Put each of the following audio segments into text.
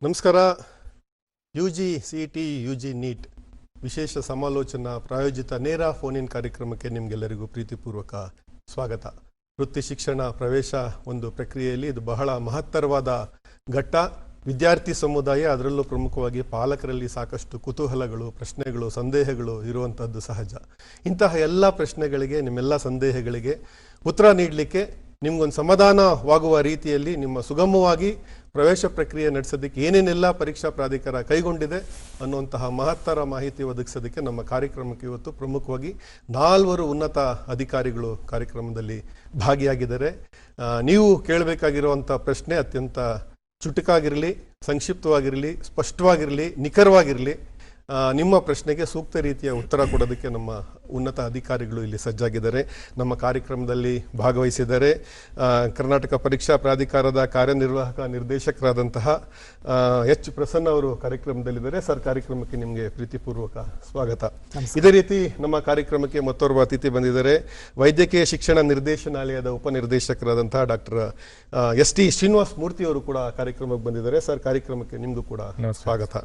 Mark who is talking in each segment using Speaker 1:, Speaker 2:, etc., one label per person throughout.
Speaker 1: ನಮಸ್ಕಾರ. UG CET UG neat ವಿಶೇಷ ಸಮಾಲೋಚನಾ ಪ್ರಾಯೋಜಿತ ನೇರ ಫೋನ್ ಇನ್ ಕಾರ್ಯಕ್ರಮಕ್ಕೆ ನಿಮಗೆಲ್ಲರಿಗೂ ಪ್ರೀತಿಪೂರ್ವಕ ಸ್ವಾಗತ. ವೃತ್ತಿ ಶಿಕ್ಷಣ ಪ್ರವೇಶ ಒಂದು ಪ್ರಕ್ರಿಯೆಯಲ್ಲಿ ಇದು ಬಹಳ ಮಹತ್ತರವಾದ ಘಟ್ಟ. ವಿದ್ಯಾರ್ಥಿ ಸಮುದಾಯ, ಅದರಲ್ಲೂ ಪ್ರಮುಖವಾಗಿ ಪಾಲಕರಲ್ಲಿ ಸಾಕಷ್ಟು ಕುತೂಹಲಗಳು, ಪ್ರಶ್ನೆಗಳು, ಸಂದೇಹಗಳು ಇರುವಂಥದ್ದು ಸಹಜ. ಇಂತಹ ಎಲ್ಲ ಪ್ರಶ್ನೆಗಳಿಗೆ, ನಿಮ್ಮೆಲ್ಲ ಸಂದೇಹಗಳಿಗೆ ಉತ್ತರ ನೀಡಲಿಕ್ಕೆ, ನಿಮ್ಗೊಂದು ಸಮಾಧಾನವಾಗುವ ರೀತಿಯಲ್ಲಿ ನಿಮ್ಮ ಸುಗಮವಾಗಿ ಪ್ರವೇಶ ಪ್ರಕ್ರಿಯೆ ನಡೆಸೋದಕ್ಕೆ ಏನೇನೆಲ್ಲ ಪರೀಕ್ಷಾ ಪ್ರಾಧಿಕಾರ ಕೈಗೊಂಡಿದೆ ಅನ್ನುವಂತಹ ಮಹತ್ತರ ಮಾಹಿತಿ ಒದಗಿಸೋದಕ್ಕೆ ನಮ್ಮ ಕಾರ್ಯಕ್ರಮಕ್ಕೆ ಇವತ್ತು ಪ್ರಮುಖವಾಗಿ 4 ಉನ್ನತ ಅಧಿಕಾರಿಗಳು ಕಾರ್ಯಕ್ರಮದಲ್ಲಿ ಭಾಗಿಯಾಗಿದ್ದಾರೆ. ನೀವು ಕೇಳಬೇಕಾಗಿರುವಂಥ ಪ್ರಶ್ನೆ ಅತ್ಯಂತ ಚುಟುಕಾಗಿರಲಿ, ಸಂಕ್ಷಿಪ್ತವಾಗಿರಲಿ, ಸ್ಪಷ್ಟವಾಗಿರಲಿ, ನಿಖರವಾಗಿರಲಿ. ನಿಮ್ಮ ಪ್ರಶ್ನೆಗೆ ಸೂಕ್ತ ರೀತಿಯ ಉತ್ತರ ಕೊಡೋದಕ್ಕೆ ನಮ್ಮ ಉನ್ನತ ಅಧಿಕಾರಿಗಳು ಇಲ್ಲಿ ಸಜ್ಜಾಗಿದ್ದಾರೆ, ನಮ್ಮ ಕಾರ್ಯಕ್ರಮದಲ್ಲಿ ಭಾಗವಹಿಸಿದ್ದಾರೆ. ಕರ್ನಾಟಕ ಪರೀಕ್ಷಾ ಪ್ರಾಧಿಕಾರದ ಕಾರ್ಯನಿರ್ವಾಹಕ ನಿರ್ದೇಶಕರಾದಂತಹ ಎಚ್ ಪ್ರಸನ್ನ ಅವರು ಕಾರ್ಯಕ್ರಮದಲ್ಲಿದ್ದಾರೆ. ಸರ್, ಕಾರ್ಯಕ್ರಮಕ್ಕೆ ನಿಮಗೆ ಪ್ರೀತಿಪೂರ್ವಕ ಸ್ವಾಗತ. ಇದೇ ರೀತಿ ನಮ್ಮ ಕಾರ್ಯಕ್ರಮಕ್ಕೆ ಮತ್ತೋರ್ವ ಅತಿಥಿ ಬಂದಿದ್ದಾರೆ. ವೈದ್ಯಕೀಯ ಶಿಕ್ಷಣ ನಿರ್ದೇಶನಾಲಯದ ಉಪನಿರ್ದೇಶಕರಾದಂತಹ ಡಾಕ್ಟರ್ ಎಸ್.ಟಿ. ಶ್ರೀನಿವಾಸ ಮೂರ್ತಿ ಅವರು ಕೂಡ ಕಾರ್ಯಕ್ರಮಕ್ಕೆ ಬಂದಿದ್ದಾರೆ. ಸರ್, ಕಾರ್ಯಕ್ರಮಕ್ಕೆ ನಿಮಗೂ ಕೂಡ ಸ್ವಾಗತ.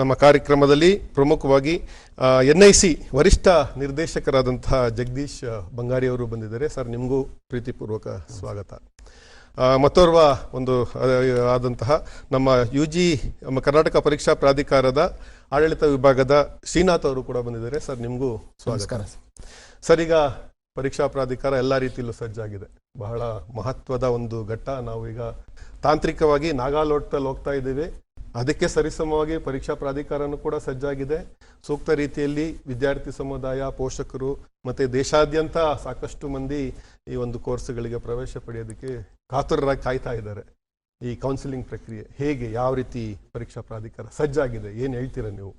Speaker 1: ನಮ್ಮ ಕಾರ್ಯಕ್ರಮದಲ್ಲಿ ಪ್ರಮುಖವಾಗಿ NIC ವರಿಷ್ಠ ನಿರ್ದೇಶಕರಾದಂತಹ ಜಗದೀಶ್ ಬಂಗಾರಿ ಅವರು ಬಂದಿದ್ದಾರೆ. ಸರ್, ನಿಮಗೂ ಪ್ರೀತಿಪೂರ್ವಕ ಸ್ವಾಗತ. ಮತ್ತೋರ್ವ ಒಂದು ಆದಂತಹ ನಮ್ಮ ಯುಜಿ ಕರ್ನಾಟಕ ಪರೀಕ್ಷಾ ಪ್ರಾಧಿಕಾರದ ಆಡಳಿತ ವಿಭಾಗದ ಶ್ರೀನಾಥ್ ಅವರು ಕೂಡ ಬಂದಿದ್ದಾರೆ. ಸರ್, ನಿಮಗೂ ಸ್ವಾಗತ. ಸರ್, ಈಗ ಪರೀಕ್ಷಾ ಪ್ರಾಧಿಕಾರ ಎಲ್ಲ ರೀತಿಯಲ್ಲೂ ಸಜ್ಜಾಗಿದೆ. ಬಹಳ ಮಹತ್ವದ ಒಂದು ಘಟ್ಟ. ನಾವು ಈಗ ತಾಂತ್ರಿಕವಾಗಿ ನಾಗಾಲೋಟದಲ್ಲಿ ಹೋಗ್ತಾ ಇದ್ದೀವಿ. ಅದಕ್ಕೆ ಸರಿಸಮವಾಗಿ ಪರೀಕ್ಷಾ ಪ್ರಾಧಿಕಾರನೂ ಕೂಡ ಸಜ್ಜಾಗಿದೆ. ಸೂಕ್ತ ರೀತಿಯಲ್ಲಿ ವಿದ್ಯಾರ್ಥಿ ಸಮುದಾಯ, ಪೋಷಕರು ಮತ್ತು ದೇಶಾದ್ಯಂತ ಸಾಕಷ್ಟು ಮಂದಿ ಈ ಒಂದು ಕೋರ್ಸ್ಗಳಿಗೆ ಪ್ರವೇಶ ಪಡೆಯೋದಕ್ಕೆ ಕಾತುರರಾಗಿ ಕಾಯ್ತಾ ಇದ್ದಾರೆ. ಈ ಕೌನ್ಸಿಲಿಂಗ್ ಪ್ರಕ್ರಿಯೆ ಹೇಗೆ, ಯಾವ ರೀತಿ ಪರೀಕ್ಷಾ ಪ್ರಾಧಿಕಾರ ಸಜ್ಜಾಗಿದೆ, ಏನು ಹೇಳ್ತೀರಾ ನೀವು?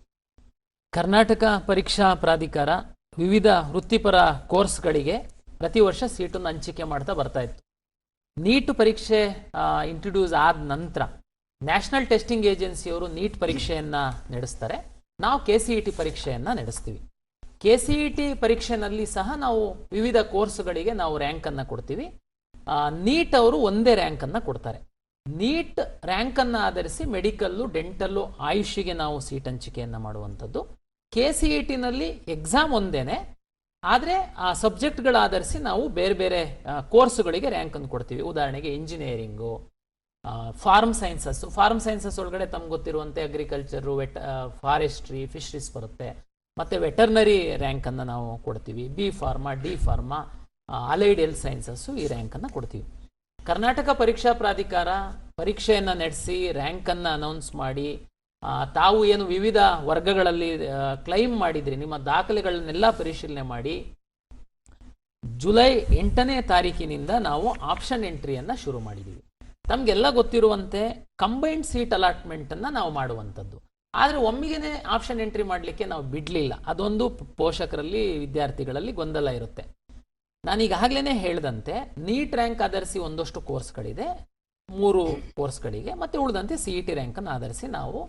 Speaker 2: ಕರ್ನಾಟಕ ಪರೀಕ್ಷಾ ಪ್ರಾಧಿಕಾರ ವಿವಿಧ ವೃತ್ತಿಪರ ಕೋರ್ಸ್ಗಳಿಗೆ ಪ್ರತಿ ವರ್ಷ ಸೀಟನ್ನು ಹಂಚಿಕೆ ಮಾಡ್ತಾ ಬರ್ತಾ ಇತ್ತು. ನೀಟ್ ಪರೀಕ್ಷೆ ಇಂಟ್ರೊಡ್ಯೂಸ್ ಆದ ನಂತರ ನ್ಯಾಷನಲ್ ಟೆಸ್ಟಿಂಗ್ ಏಜೆನ್ಸಿಯವರು ನೀಟ್ ಪರೀಕ್ಷೆಯನ್ನ ನಡೆಸ್ತಾರೆ. ನಾವು KCET ಪರೀಕ್ಷೆಯನ್ನ ನಡೆಸ್ತೀವಿ. KCET ಪರೀಕ್ಷೆನಲ್ಲಿ ಸಹ ನಾವು ವಿವಿಧ ಕೋರ್ಸ್ಗಳಿಗೆ ನಾವು ರ್ಯಾಂಕ್ ಅನ್ನ ಕೊಡ್ತೀವಿ. ನೀಟ್ ಅವರು ಒಂದೇ ರ್ಯಾಂಕ್ ಅನ್ನ ಕೊಡ್ತಾರೆ. ನೀಟ್ ರ್ಯಾಂಕ್ ಅನ್ನ ಆಧರಿಸಿ ಮೆಡಿಕಲ್ಲು, ಡೆಂಟಲ್ಲು, ಆಯುಷಿಗೆ ನಾವು ಸೀಟ್ ಹಂಚಿಕೆಯನ್ನ ಮಾಡುವಂಥದ್ದು. KCET ನಲ್ಲಿ ಎಕ್ಸಾಮ್ ಒಂದೇನೆ, ಆದರೆ ಆ ಸಬ್ಜೆಕ್ಟ್ಗಳ ಆಧರಿಸಿ ನಾವು ಬೇರೆ ಬೇರೆ ಕೋರ್ಸ್ಗಳಿಗೆ ರ್ಯಾಂಕ್ ಅನ್ನು ಕೊಡ್ತೀವಿ. ಉದಾಹರಣೆಗೆ ಇಂಜಿನಿಯರಿಂಗು, ಫಾರ್ಮ್ ಸೈನ್ಸಸ್ ಒಳಗಡೆ ತಮ್ಗೆ ಗೊತ್ತಿರುವಂತೆ ಅಗ್ರಿಕಲ್ಚರು, ಫಾರೆಸ್ಟ್ರಿ, ಫಿಶರೀಸ್ ಬರುತ್ತೆ. ಮತ್ತೆ ವೆಟರ್ನರಿ ರ್ಯಾಂಕ್ ಅನ್ನ ನಾವು ಕೊಡ್ತೀವಿ. B pharma, D pharma, allied health sciences ಈ ರ್ಯಾಂಕ್ ಅನ್ನ ಕೊಡ್ತೀವಿ. ಕರ್ನಾಟಕ ಪರೀಕ್ಷಾ ಪ್ರಾಧಿಕಾರ ಪರೀಕ್ಷೆಯನ್ನ ನಡೆಸಿ ರ್ಯಾಂಕ್ ಅನ್ನ ಅನೌನ್ಸ್ ಮಾಡಿ, ತಾವು ಏನು ವಿವಿಧ ವರ್ಗಗಳಲ್ಲಿ ಕ್ಲೈಮ್ ಮಾಡಿದ್ರಿ ನಿಮ್ಮ ದಾಖಲೆಗಳನ್ನೆಲ್ಲ ಪರಿಶೀಲನೆ ಮಾಡಿ ಜುಲೈ 8ನೇ ತಾರೀಕಿನಿಂದ ನಾವು ಆಪ್ಷನ್ ಎಂಟ್ರಿಯನ್ನ ಶುರು ಮಾಡಿದ್ದೀವಿ. ತಮಗೆಲ್ಲ ಗೊತ್ತಿರುವಂತೆ ಕಂಬೈನ್ಡ್ ಸೀಟ್ ಅಲಾಟ್ಮೆಂಟ್ ಅನ್ನ ನಾವು ಮಾಡುವಂಥದ್ದು. ಆದರೆ ಒಮ್ಮಿಗೆನೆ ಆಪ್ಷನ್ ಎಂಟ್ರಿ ಮಾಡಲಿಕ್ಕೆ ನಾವು ಬಿಡಲಿಲ್ಲ. ಅದೊಂದು ಪೋಷಕರಲ್ಲಿ, ವಿದ್ಯಾರ್ಥಿಗಳಲ್ಲಿ ಗೊಂದಲ ಇರುತ್ತೆ. ನಾನೀಗಾಗಲೇ ಹೇಳಿದಂತೆ ನೀಟ್ ರ್ಯಾಂಕ್ ಆಧರಿಸಿ ಒಂದಷ್ಟು ಕೋರ್ಸ್ಗಳಿದೆ, 3 ಕೋರ್ಸ್ಗಳಿಗೆ, ಮತ್ತೆ ಉಳಿದಂತೆ CET ರ್ಯಾಂಕ್ ಅನ್ನು ಆಧರಿಸಿ ನಾವು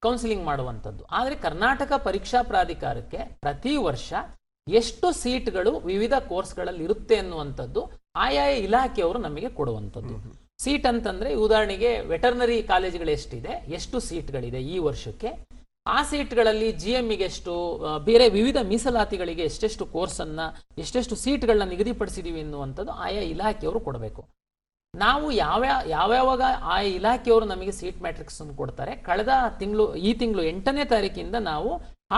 Speaker 2: ಕೌನ್ಸಿಲಿಂಗ್ ಮಾಡುವಂಥದ್ದು. ಆದರೆ ಕರ್ನಾಟಕ ಪರೀಕ್ಷಾ ಪ್ರಾಧಿಕಾರಕ್ಕೆ ಪ್ರತಿ ವರ್ಷ ಎಷ್ಟು ಸೀಟ್ಗಳು ವಿವಿಧ ಕೋರ್ಸ್ಗಳಲ್ಲಿ ಇರುತ್ತೆ ಅನ್ನುವಂಥದ್ದು ಆಯಾ ಇಲಾಖೆಯವರು ನಮಗೆ ಕೊಡುವಂಥದ್ದು. ಸೀಟ್ ಅಂತಂದ್ರೆ ಉದಾಹರಣೆಗೆ ವೆಟರ್ನರಿ ಕಾಲೇಜುಗಳು ಎಷ್ಟಿದೆ, ಎಷ್ಟು ಸೀಟ್ಗಳಿದೆ ಈ ವರ್ಷಕ್ಕೆ, ಆ ಸೀಟ್ಗಳಲ್ಲಿ GMಗೆ ಎಷ್ಟು, ಬೇರೆ ವಿವಿಧ ಮೀಸಲಾತಿಗಳಿಗೆ ಎಷ್ಟೆಷ್ಟು ಕೋರ್ಸನ್ನ, ಎಷ್ಟೆಷ್ಟು ಸೀಟ್ಗಳನ್ನ ನಿಗದಿಪಡಿಸಿದೀವಿ ಎನ್ನುವಂಥದ್ದು ಆಯಾ ಇಲಾಖೆಯವರು ಕೊಡಬೇಕು. ನಾವು ಯಾವ್ಯಾವಾಗ ಆ ಇಲಾಖೆಯವರು ನಮಗೆ ಸೀಟ್ ಮ್ಯಾಟ್ರಿಕ್ಸ್ ಅನ್ನು ಕೊಡ್ತಾರೆ. ಈ ತಿಂಗಳು 8ನೇ ತಾರೀಕಿಂದ ನಾವು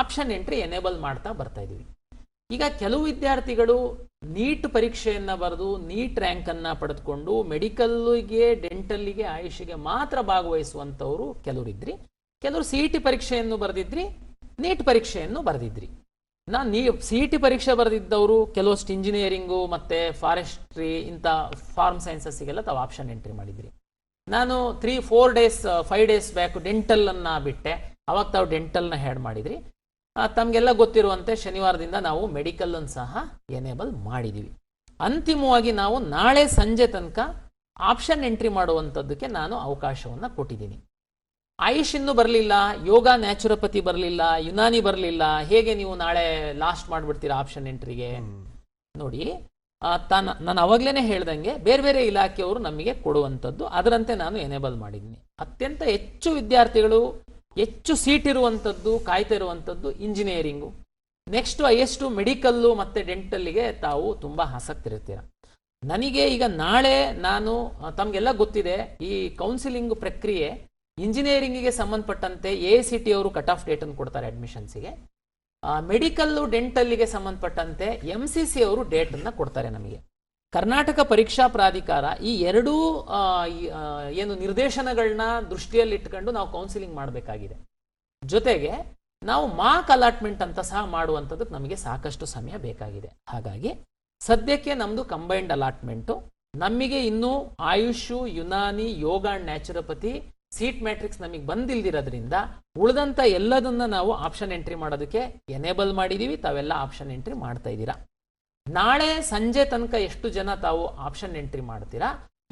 Speaker 2: ಆಪ್ಷನ್ ಎಂಟ್ರಿ ಎನೇಬಲ್ ಮಾಡ್ತಾ ಬರ್ತಾ ಇದೀವಿ. ಈಗ ಕೆಲವು ವಿದ್ಯಾರ್ಥಿಗಳು ನೀಟ್ ಪರೀಕ್ಷೆಯನ್ನ ಬರೆದು ನೀಟ್ ರ್ಯಾಂಕ್ ಅನ್ನ ಪಡೆದುಕೊಂಡು ಮೆಡಿಕಲ್ಗೆ, ಡೆಂಟಲ್ಗೆ, ಆಯುಷಿಗೆ ಮಾತ್ರ ಭಾಗವಹಿಸುವಂತವರು ಕೆಲವರಿದ್ರಿ. ಕೆಲವರು CET ಪರೀಕ್ಷೆಯನ್ನು ಬರೆದಿದ್ರಿ, ನೀಟ್ ಪರೀಕ್ಷೆಯನ್ನು ಬರೆದಿದ್ರಿ. CET ಪರೀಕ್ಷೆ ಬರೆದಿದ್ದವರು ಕೆಲವಷ್ಟು ಇಂಜಿನಿಯರಿಂಗು ಮತ್ತೆ ಫಾರೆಸ್ಟ್ರಿ ಇಂಥ ಫಾರ್ಮ್ ಸೈನ್ಸಸ್ಗೆಲ್ಲ ತಾವು ಆಪ್ಷನ್ ಎಂಟ್ರಿ ಮಾಡಿದ್ರಿ. ನಾನು 3-4 ಡೇಸ್ 5 ಡೇಸ್ ಬ್ಯಾಕ್ ಡೆಂಟಲ್ ಅನ್ನ ಬಿಟ್ಟೆ, ಅವಾಗ ತಾವು ಡೆಂಟಲ್ನ ಹ್ಯಾಡ್ ಮಾಡಿದ್ರಿ. ತಮಗೆಲ್ಲ ಗೊತ್ತಿರುವಂತೆ ಶನಿವಾರದಿಂದ ನಾವು ಮೆಡಿಕಲ್ ಅನ್ನು ಸಹ ಎನೇಬಲ್ ಮಾಡಿದೀವಿ. ಅಂತಿಮವಾಗಿ ನಾವು ನಾಳೆ ಸಂಜೆ ತನಕ ಆಪ್ಷನ್ ಎಂಟ್ರಿ ಮಾಡುವಂಥದ್ದಕ್ಕೆ ನಾನು ಅವಕಾಶವನ್ನ ಕೊಟ್ಟಿದ್ದೀನಿ. ಆಯುಷ್ ಇನ್ನೂ ಬರಲಿಲ್ಲ, ಯೋಗ ನ್ಯಾಚುರೋಪತಿ ಬರಲಿಲ್ಲ, ಯುನಾನಿ ಬರಲಿಲ್ಲ. ಹೇಗೆ ನೀವು ನಾಳೆ ಲಾಸ್ಟ್ ಮಾಡಿಬಿಡ್ತೀರಾ ಆಪ್ಷನ್ ಎಂಟ್ರಿಗೆ? ನೋಡಿ, ನಾನು ಅವಾಗಲೇ ಹೇಳ್ದಂಗೆ ಬೇರೆ ಬೇರೆ ಇಲಾಖೆಯವರು ನಮಗೆ ಕೊಡುವಂಥದ್ದು, ಅದರಂತೆ ನಾನು ಎನೇಬಲ್ ಮಾಡಿದ್ದೀನಿ. ಅತ್ಯಂತ ಹೆಚ್ಚು ವಿದ್ಯಾರ್ಥಿಗಳು ಹೆಚ್ಚು ಸೀಟ್ ಇರುವಂಥದ್ದು ಕಾಯ್ತಾ ಇರುವಂಥದ್ದು ಇಂಜಿನಿಯರಿಂಗು, ನೆಕ್ಸ್ಟ್ ಹೈಯೆಸ್ಟು ಮೆಡಿಕಲ್ಲು ಮತ್ತು ಡೆಂಟಲ್ಲಿಗೆ ತಾವು ತುಂಬ ಆಸಕ್ತಿ ಇರ್ತೀರ. ನನಗೆ ಈಗ ನಾಳೆ ನಾನು ತಮಗೆಲ್ಲ ಗೊತ್ತಿದೆ ಈ ಕೌನ್ಸಿಲಿಂಗ್ ಪ್ರಕ್ರಿಯೆ ಇಂಜಿನಿಯರಿಂಗಿಗೆ ಸಂಬಂಧಪಟ್ಟಂತೆ AICTE ಅವರು ಕಟ್ ಆಫ್ ಡೇಟನ್ನು ಕೊಡ್ತಾರೆ ಅಡ್ಮಿಷನ್ಸಿಗೆ, ಮೆಡಿಕಲ್ಲು ಡೆಂಟಲ್ಲಿಗೆ ಸಂಬಂಧಪಟ್ಟಂತೆ MCC ಅವರು ಡೇಟನ್ನು ಕೊಡ್ತಾರೆ ನಮಗೆ. ಕರ್ನಾಟಕ ಪರೀಕ್ಷಾ ಪ್ರಾಧಿಕಾರ ಈ ಎರಡೂ ಏನು ನಿರ್ದೇಶನಗಳನ್ನ ದೃಷ್ಟಿಯಲ್ಲಿಟ್ಕೊಂಡು ನಾವು ಕೌನ್ಸಿಲಿಂಗ್ ಮಾಡಬೇಕಾಗಿದೆ. ಜೊತೆಗೆ ನಾವು ಮಾರ್ಕ್ ಅಲಾಟ್ಮೆಂಟ್ ಅಂತ ಸಹ ಮಾಡುವಂಥದ್ದಕ್ಕೆ ನಮಗೆ ಸಾಕಷ್ಟು ಸಮಯ ಬೇಕಾಗಿದೆ. ಹಾಗಾಗಿ ಸದ್ಯಕ್ಕೆ ನಮ್ಮದು ಕಂಬೈನ್ಡ್ ಅಲಾಟ್ಮೆಂಟು. ನಮಗೆ ಇನ್ನೂ ಆಯುಷು, ಯುನಾನಿ, ಯೋಗ ಅಂಡ್ ನ್ಯಾಚುರೋಪತಿ ಸೀಟ್ ಮ್ಯಾಟ್ರಿಕ್ಸ್ ನಮಗೆ ಬಂದಿಲ್ದಿರೋದ್ರಿಂದ ಉಳಿದಂಥ ಎಲ್ಲದನ್ನ ನಾವು ಆಪ್ಷನ್ ಎಂಟ್ರಿ ಮಾಡೋದಕ್ಕೆ ಎನೇಬಲ್ ಮಾಡಿದ್ದೀವಿ. ತಾವೆಲ್ಲ ಆಪ್ಷನ್ ಎಂಟ್ರಿ ಮಾಡ್ತಾ ಇದ್ದೀರಾ. ನಾಳೆ ಸಂಜೆ ತನಕ ಎಷ್ಟು ಜನ ತಾವು ಆಪ್ಷನ್ ಎಂಟ್ರಿ ಮಾಡ್ತೀರಾ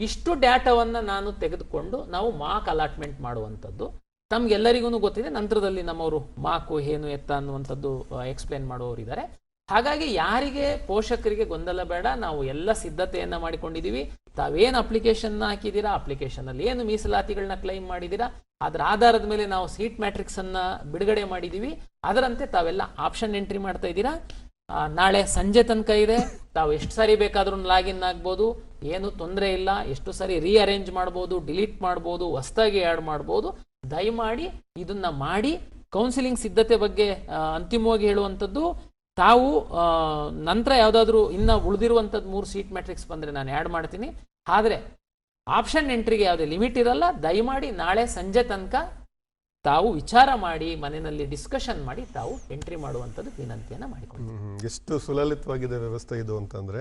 Speaker 2: ಇಷ್ಟು ಡೇಟಾವನ್ನು ನಾನು ತೆಗೆದುಕೊಂಡು ನಾವು ಮಾರ್ಕ್ ಅಲಾಟ್ಮೆಂಟ್ ಮಾಡುವಂಥದ್ದು. ತಮ್ಗೆಲ್ಲರಿಗೂ ಗೊತ್ತಿದೆ, ನಂತರದಲ್ಲಿ ನಮ್ಮವರು ಮಾರ್ಕು ಏನು ಎತ್ತ ಅನ್ನುವಂಥದ್ದು ಎಕ್ಸ್ಪ್ಲೇನ್ ಮಾಡುವವರಿದ್ದಾರೆ. ಹಾಗಾಗಿ ಯಾರಿಗೆ ಪೋಷಕರಿಗೆ ಗೊಂದಲ ಬೇಡ, ನಾವು ಎಲ್ಲ ಸಿದ್ಧತೆಯನ್ನು ಮಾಡಿಕೊಂಡಿದ್ದೀವಿ. ತಾವೇನು ಅಪ್ಲಿಕೇಶನ್ನ ಹಾಕಿದ್ದೀರಾ, ಅಪ್ಲಿಕೇಶನಲ್ಲಿ ಏನು ಮೀಸಲಾತಿಗಳನ್ನ ಕ್ಲೈಮ್ ಮಾಡಿದ್ದೀರಾ, ಅದರ ಆಧಾರದ ಮೇಲೆ ನಾವು ಸೀಟ್ ಮ್ಯಾಟ್ರಿಕ್ಸನ್ನು ಬಿಡುಗಡೆ ಮಾಡಿದ್ದೀವಿ. ಅದರಂತೆ ತಾವೆಲ್ಲ ಆಪ್ಷನ್ ಎಂಟ್ರಿ ಮಾಡ್ತಾ ಇದ್ದೀರಾ. ನಾಳೆ ಸಂಜೆ ತನಕ ಇದೆ. ತಾವು ಎಷ್ಟು ಸಾರಿ ಬೇಕಾದ್ರೂ ಲಾಗಿನ್ ಆಗ್ಬೋದು, ಏನು ತೊಂದರೆ ಇಲ್ಲ. ಎಷ್ಟು ಸಾರಿ ರೀಅರೇಂಜ್ ಮಾಡ್ಬೋದು, ಡಿಲೀಟ್ ಮಾಡ್ಬೋದು, ಹೊಸದಾಗಿ ಆ್ಯಡ್ ಮಾಡ್ಬೋದು. ದಯಮಾಡಿ ಇದನ್ನ ಮಾಡಿ. ಕೌನ್ಸಿಲಿಂಗ್ ಸಿದ್ಧತೆ ಬಗ್ಗೆ ಅಂತಿಮವಾಗಿ ಹೇಳುವಂಥದ್ದು, ತಾವು ನಂತರ ಯಾವುದಾದ್ರೂ ಇನ್ನು ಉಳಿದಿರುವಂಥದ್ದು 3 ಸೀಟ್ ಮ್ಯಾಟ್ರಿಕ್ಸ್ ಬಂದರೆ ನಾನು ಆ್ಯಡ್ ಮಾಡ್ತೀನಿ. ಆದರೆ ಆಪ್ಷನ್ ಎಂಟ್ರಿಗೆ ಯಾವುದೇ ಲಿಮಿಟ್ ಇರಲ್ಲ. ದಯಮಾಡಿ ನಾಳೆ ಸಂಜೆ ತನಕ ತಾವು ವಿಚಾರ ಮಾಡಿ ಮನೆಯಲ್ಲಿ ಡಿಸ್ಕಷನ್ ಮಾಡಿ ತಾವು ಎಂಟ್ರಿ ಮಾಡುವಂಥದ್ದು ವಿನಂತಿಯನ್ನು ಮಾಡಿಕೊಡ್ತೀನಿ.
Speaker 1: ಎಷ್ಟು ಸುಲಲಿತವಾಗಿದೆ ವ್ಯವಸ್ಥೆ ಇದು ಅಂತಂದರೆ,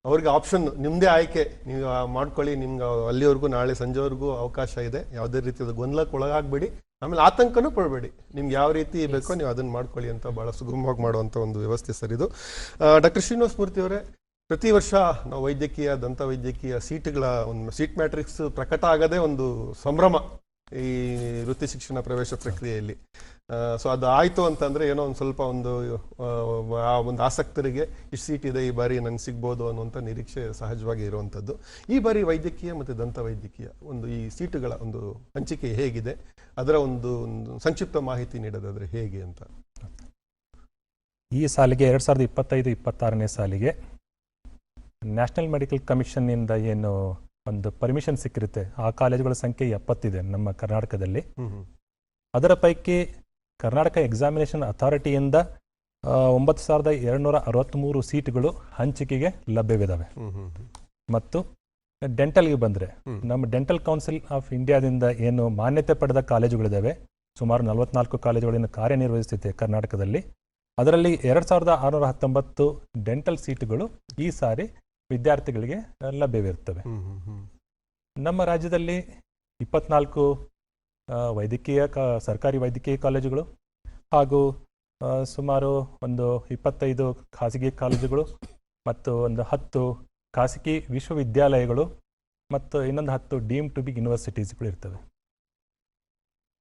Speaker 1: ಅವ್ರಿಗೆ ಆಪ್ಷನ್ ನಿಮ್ಮದೇ ಆಯ್ಕೆ, ನೀವು ಮಾಡ್ಕೊಳ್ಳಿ. ನಿಮ್ಗೆ ಅಲ್ಲಿವರೆಗೂ ನಾಳೆ ಸಂಜೆವರೆಗೂ ಅವಕಾಶ ಇದೆ. ಯಾವುದೇ ರೀತಿಯ ಗೊಂದಲಕ್ಕೆ ಒಳಗಾಗಬೇಡಿ, ಆಮೇಲೆ ಆತಂಕನೂ ಪಡಬೇಡಿ. ನಿಮ್ಗೆ ಯಾವ ರೀತಿ ಬೇಕೋ ನೀವು ಅದನ್ನು ಮಾಡ್ಕೊಳ್ಳಿ ಅಂತ ಭಾಳ ಸುಗಮವಾಗಿ ಮಾಡುವಂಥ ಒಂದು ವ್ಯವಸ್ಥೆ ಸರ್ ಇದು. ಡಾಕ್ಟರ್ ಶ್ರೀನಿವಾಸ ಮೂರ್ತಿ ಅವರೇ, ಪ್ರತಿ ವರ್ಷ ನಾವು ವೈದ್ಯಕೀಯ, ದಂತ ವೈದ್ಯಕೀಯ ಸೀಟ್ಗಳ ಒಂದು ಸೀಟ್ ಮ್ಯಾಟ್ರಿಕ್ಸ್ ಪ್ರಕಟ ಆಗದೆ ಒಂದು ಸಂಭ್ರಮ ಈ ವೃತ್ತಿ ಶಿಕ್ಷಣ ಪ್ರವೇಶ ಪ್ರಕ್ರಿಯೆಯಲ್ಲಿ. ಸೊ ಅದು ಆಯಿತು ಅಂತಂದರೆ ಏನೋ ಒಂದು ಸ್ವಲ್ಪ ಒಂದು ಆಸಕ್ತರಿಗೆ ಇಷ್ಟು ಸೀಟ್ ಇದೆ, ಈ ಬಾರಿ ನಂಗೆ ಸಿಗ್ಬೋದು ಅನ್ನುವಂಥ ನಿರೀಕ್ಷೆ ಸಹಜವಾಗಿ ಇರುವಂಥದ್ದು. ಈ ಬಾರಿ ವೈದ್ಯಕೀಯ ಮತ್ತು ದಂತ ವೈದ್ಯಕೀಯ ಒಂದು ಈ ಸೀಟುಗಳ ಒಂದು ಹಂಚಿಕೆ ಹೇಗಿದೆ, ಅದರ ಒಂದು ಸಂಕ್ಷಿಪ್ತ ಮಾಹಿತಿ ನೀಡೋದಾದರೆ ಹೇಗೆ ಅಂತ.
Speaker 3: ಈ ಸಾಲಿಗೆ 2025-26ನೇ ಸಾಲಿಗೆ ನ್ಯಾಷನಲ್ ಮೆಡಿಕಲ್ ಕಮಿಷನ್ನಿಂದ ಏನು ಒಂದು ಪರ್ಮಿಷನ್ ಸಿಕ್ಕಿರುತ್ತೆ, ಆ ಕಾಲೇಜುಗಳ ಸಂಖ್ಯೆ 70 ಇದೆ ನಮ್ಮ ಕರ್ನಾಟಕದಲ್ಲಿ. ಅದರ ಪೈಕಿ ಕರ್ನಾಟಕ ಎಕ್ಸಾಮಿನೇಷನ್ ಅಥಾರಿಟಿಯಿಂದ 9263 ಸೀಟುಗಳು ಹಂಚಿಕೆಗೆ ಲಭ್ಯವಿದ್ದಾವೆ. ಮತ್ತು ಡೆಂಟಲ್ಗೆ ಬಂದರೆ ನಮ್ಮ ಡೆಂಟಲ್ ಕೌನ್ಸಿಲ್ ಆಫ್ ಇಂಡಿಯಾದಿಂದ ಏನು ಮಾನ್ಯತೆ ಪಡೆದ ಕಾಲೇಜುಗಳಿದ್ದಾವೆ, ಸುಮಾರು 44 ಕಾಲೇಜುಗಳನ್ನು ಕಾರ್ಯನಿರ್ವಹಿಸುತ್ತೆ ಕರ್ನಾಟಕದಲ್ಲಿ. ಅದರಲ್ಲಿ 2619 ಡೆಂಟಲ್ ಸೀಟುಗಳು ಈ ಸಾರಿ ವಿದ್ಯಾರ್ಥಿಗಳಿಗೆ ಲಭ್ಯವಿರುತ್ತವೆ. ನಮ್ಮ ರಾಜ್ಯದಲ್ಲಿ 24 ವೈದ್ಯಕೀಯ ಸರ್ಕಾರಿ ವೈದ್ಯಕೀಯ ಕಾಲೇಜುಗಳು ಹಾಗೂ ಸುಮಾರು ಒಂದು 25 ಖಾಸಗಿ ಕಾಲೇಜುಗಳು ಮತ್ತು ಒಂದು 10 ಖಾಸಗಿ ವಿಶ್ವವಿದ್ಯಾಲಯಗಳು ಮತ್ತು ಇನ್ನೊಂದು 10 ಡೀಮ್ ಟು ಬಿ ಯೂನಿವರ್ಸಿಟೀಸ್ಗಳು ಇರ್ತವೆ.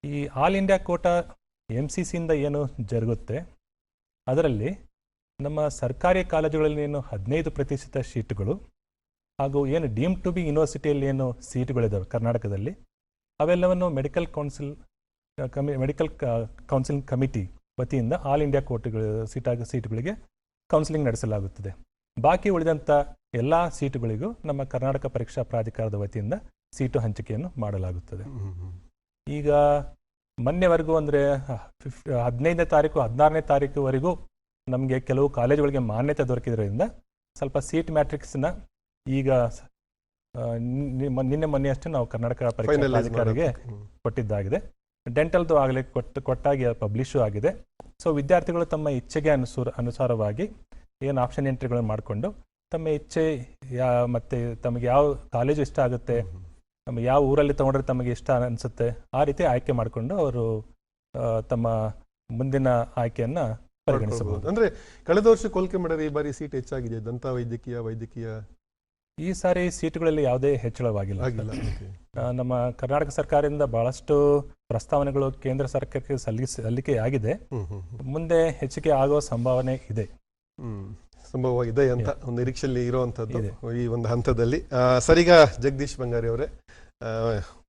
Speaker 3: ಈ ಆಲ್ ಇಂಡಿಯಾ ಕೋಟಾ MCCಯಿಂದ ಏನು ಜರುಗುತ್ತೆ, ಅದರಲ್ಲಿ ನಮ್ಮ ಸರ್ಕಾರಿ ಕಾಲೇಜುಗಳಲ್ಲಿ ಏನು 15% ಸೀಟುಗಳು ಹಾಗೂ ಏನು ಡೀಮ್ ಟು ಬಿ ಯೂನಿವರ್ಸಿಟಿಯಲ್ಲಿ ಏನು ಸೀಟುಗಳಿದ್ದಾವೆ ಕರ್ನಾಟಕದಲ್ಲಿ, ಅವೆಲ್ಲವನ್ನು ಮೆಡಿಕಲ್ ಕೌನ್ಸಿಲಿಂಗ್ ಕಮಿಟಿ ವತಿಯಿಂದ ಆಲ್ ಇಂಡಿಯಾ ಕೋಟೆಗಳು ಸೀಟುಗಳಿಗೆ ಕೌನ್ಸಿಲಿಂಗ್ ನಡೆಸಲಾಗುತ್ತದೆ. ಬಾಕಿ ಉಳಿದಂಥ ಎಲ್ಲ ಸೀಟುಗಳಿಗೂ ನಮ್ಮ ಕರ್ನಾಟಕ ಪರೀಕ್ಷಾ ಪ್ರಾಧಿಕಾರದ ವತಿಯಿಂದ ಸೀಟು ಹಂಚಿಕೆಯನ್ನು ಮಾಡಲಾಗುತ್ತದೆ. ಈಗ ಮೊನ್ನೆವರೆಗೂ ಅಂದರೆ 15ನೇ ತಾರೀಕು 16ನೇ ತಾರೀಕುವರೆಗೂ ನಮಗೆ ಕೆಲವು ಕಾಲೇಜುಗಳಿಗೆ ಮಾನ್ಯತೆ ದೊರಕಿದ್ರಿಂದ ಸ್ವಲ್ಪ ಸೀಟ್ ಮ್ಯಾಟ್ರಿಕ್ಸ್ನ ಈಗ ನಿನ್ನೆ ಮೊನ್ನೆಯಷ್ಟೇ ನಾವು ಕರ್ನಾಟಕ ಪರೀಕ್ಷಾ ಪ್ರಾಧಿಕಾರಿಗೆ ಕೊಟ್ಟಿದ್ದಾಗಿದೆ. ಡೆಂಟಲ್ದು ಆಗಲೇ ಕೊಟ್ಟಾಗಿ ಪಬ್ಲಿಷು ಆಗಿದೆ. ಸೊ ವಿದ್ಯಾರ್ಥಿಗಳು ತಮ್ಮ ಇಚ್ಛೆಗೆ ಅನುಸಾರವಾಗಿ ಏನು ಆಪ್ಷನ್ ಎಂಟ್ರಿಗಳನ್ನು ಮಾಡಿಕೊಂಡು ತಮ್ಮ ಇಚ್ಛೆ ಮತ್ತು ತಮಗೆ ಯಾವ ಕಾಲೇಜು ಇಷ್ಟ ಆಗುತ್ತೆ, ನಮಗೆ ಯಾವ ಊರಲ್ಲಿ ತೊಗೊಂಡ್ರೆ ತಮಗೆ ಇಷ್ಟ ಅನಿಸುತ್ತೆ, ಆ ರೀತಿ ಆಯ್ಕೆ ಮಾಡಿಕೊಂಡು ಅವರು ತಮ್ಮ ಮುಂದಿನ ಆಯ್ಕೆಯನ್ನು ಪರಿಗಣಿಸಬಹುದು.
Speaker 1: ಅಂದರೆ ಕಳೆದ ವರ್ಷ ಹೋಲಿಕೆ ಮಾಡಿದ್ರೆ ಈ ಬಾರಿ ಸೀಟ್ ಹೆಚ್ಚಾಗಿದೆ ದಂತ ವೈದ್ಯಕೀಯ.
Speaker 3: ಈ ಸಾರಿ ಸೀಟುಗಳಲ್ಲಿ ಯಾವುದೇ ಹೆಚ್ಚಳವಾಗಿಲ್ಲ. ನಮ್ಮ ಕರ್ನಾಟಕ ಸರ್ಕಾರದಿಂದ ಬಹಳಷ್ಟು ಪ್ರಸ್ತಾವನೆಗಳು ಕೇಂದ್ರ ಸರ್ಕಾರಕ್ಕೆ ಸಲ್ಲಿಕೆ ಆಗಿದೆ. ಮುಂದೆ ಹೆಚ್ಚಿಗೆ ಆಗುವ ಸಂಭಾವನೆ ಇದೆ
Speaker 1: ಅಂತ ಒಂದು ನಿರೀಕ್ಷೆಯಲ್ಲಿ ಇರುವಂತದ್ದು ಈ ಒಂದು ಹಂತದಲ್ಲಿ. ಸರಿಗ ಜಗದೀಶ್ ಬಂಗಾರಿ ಅವರೇ,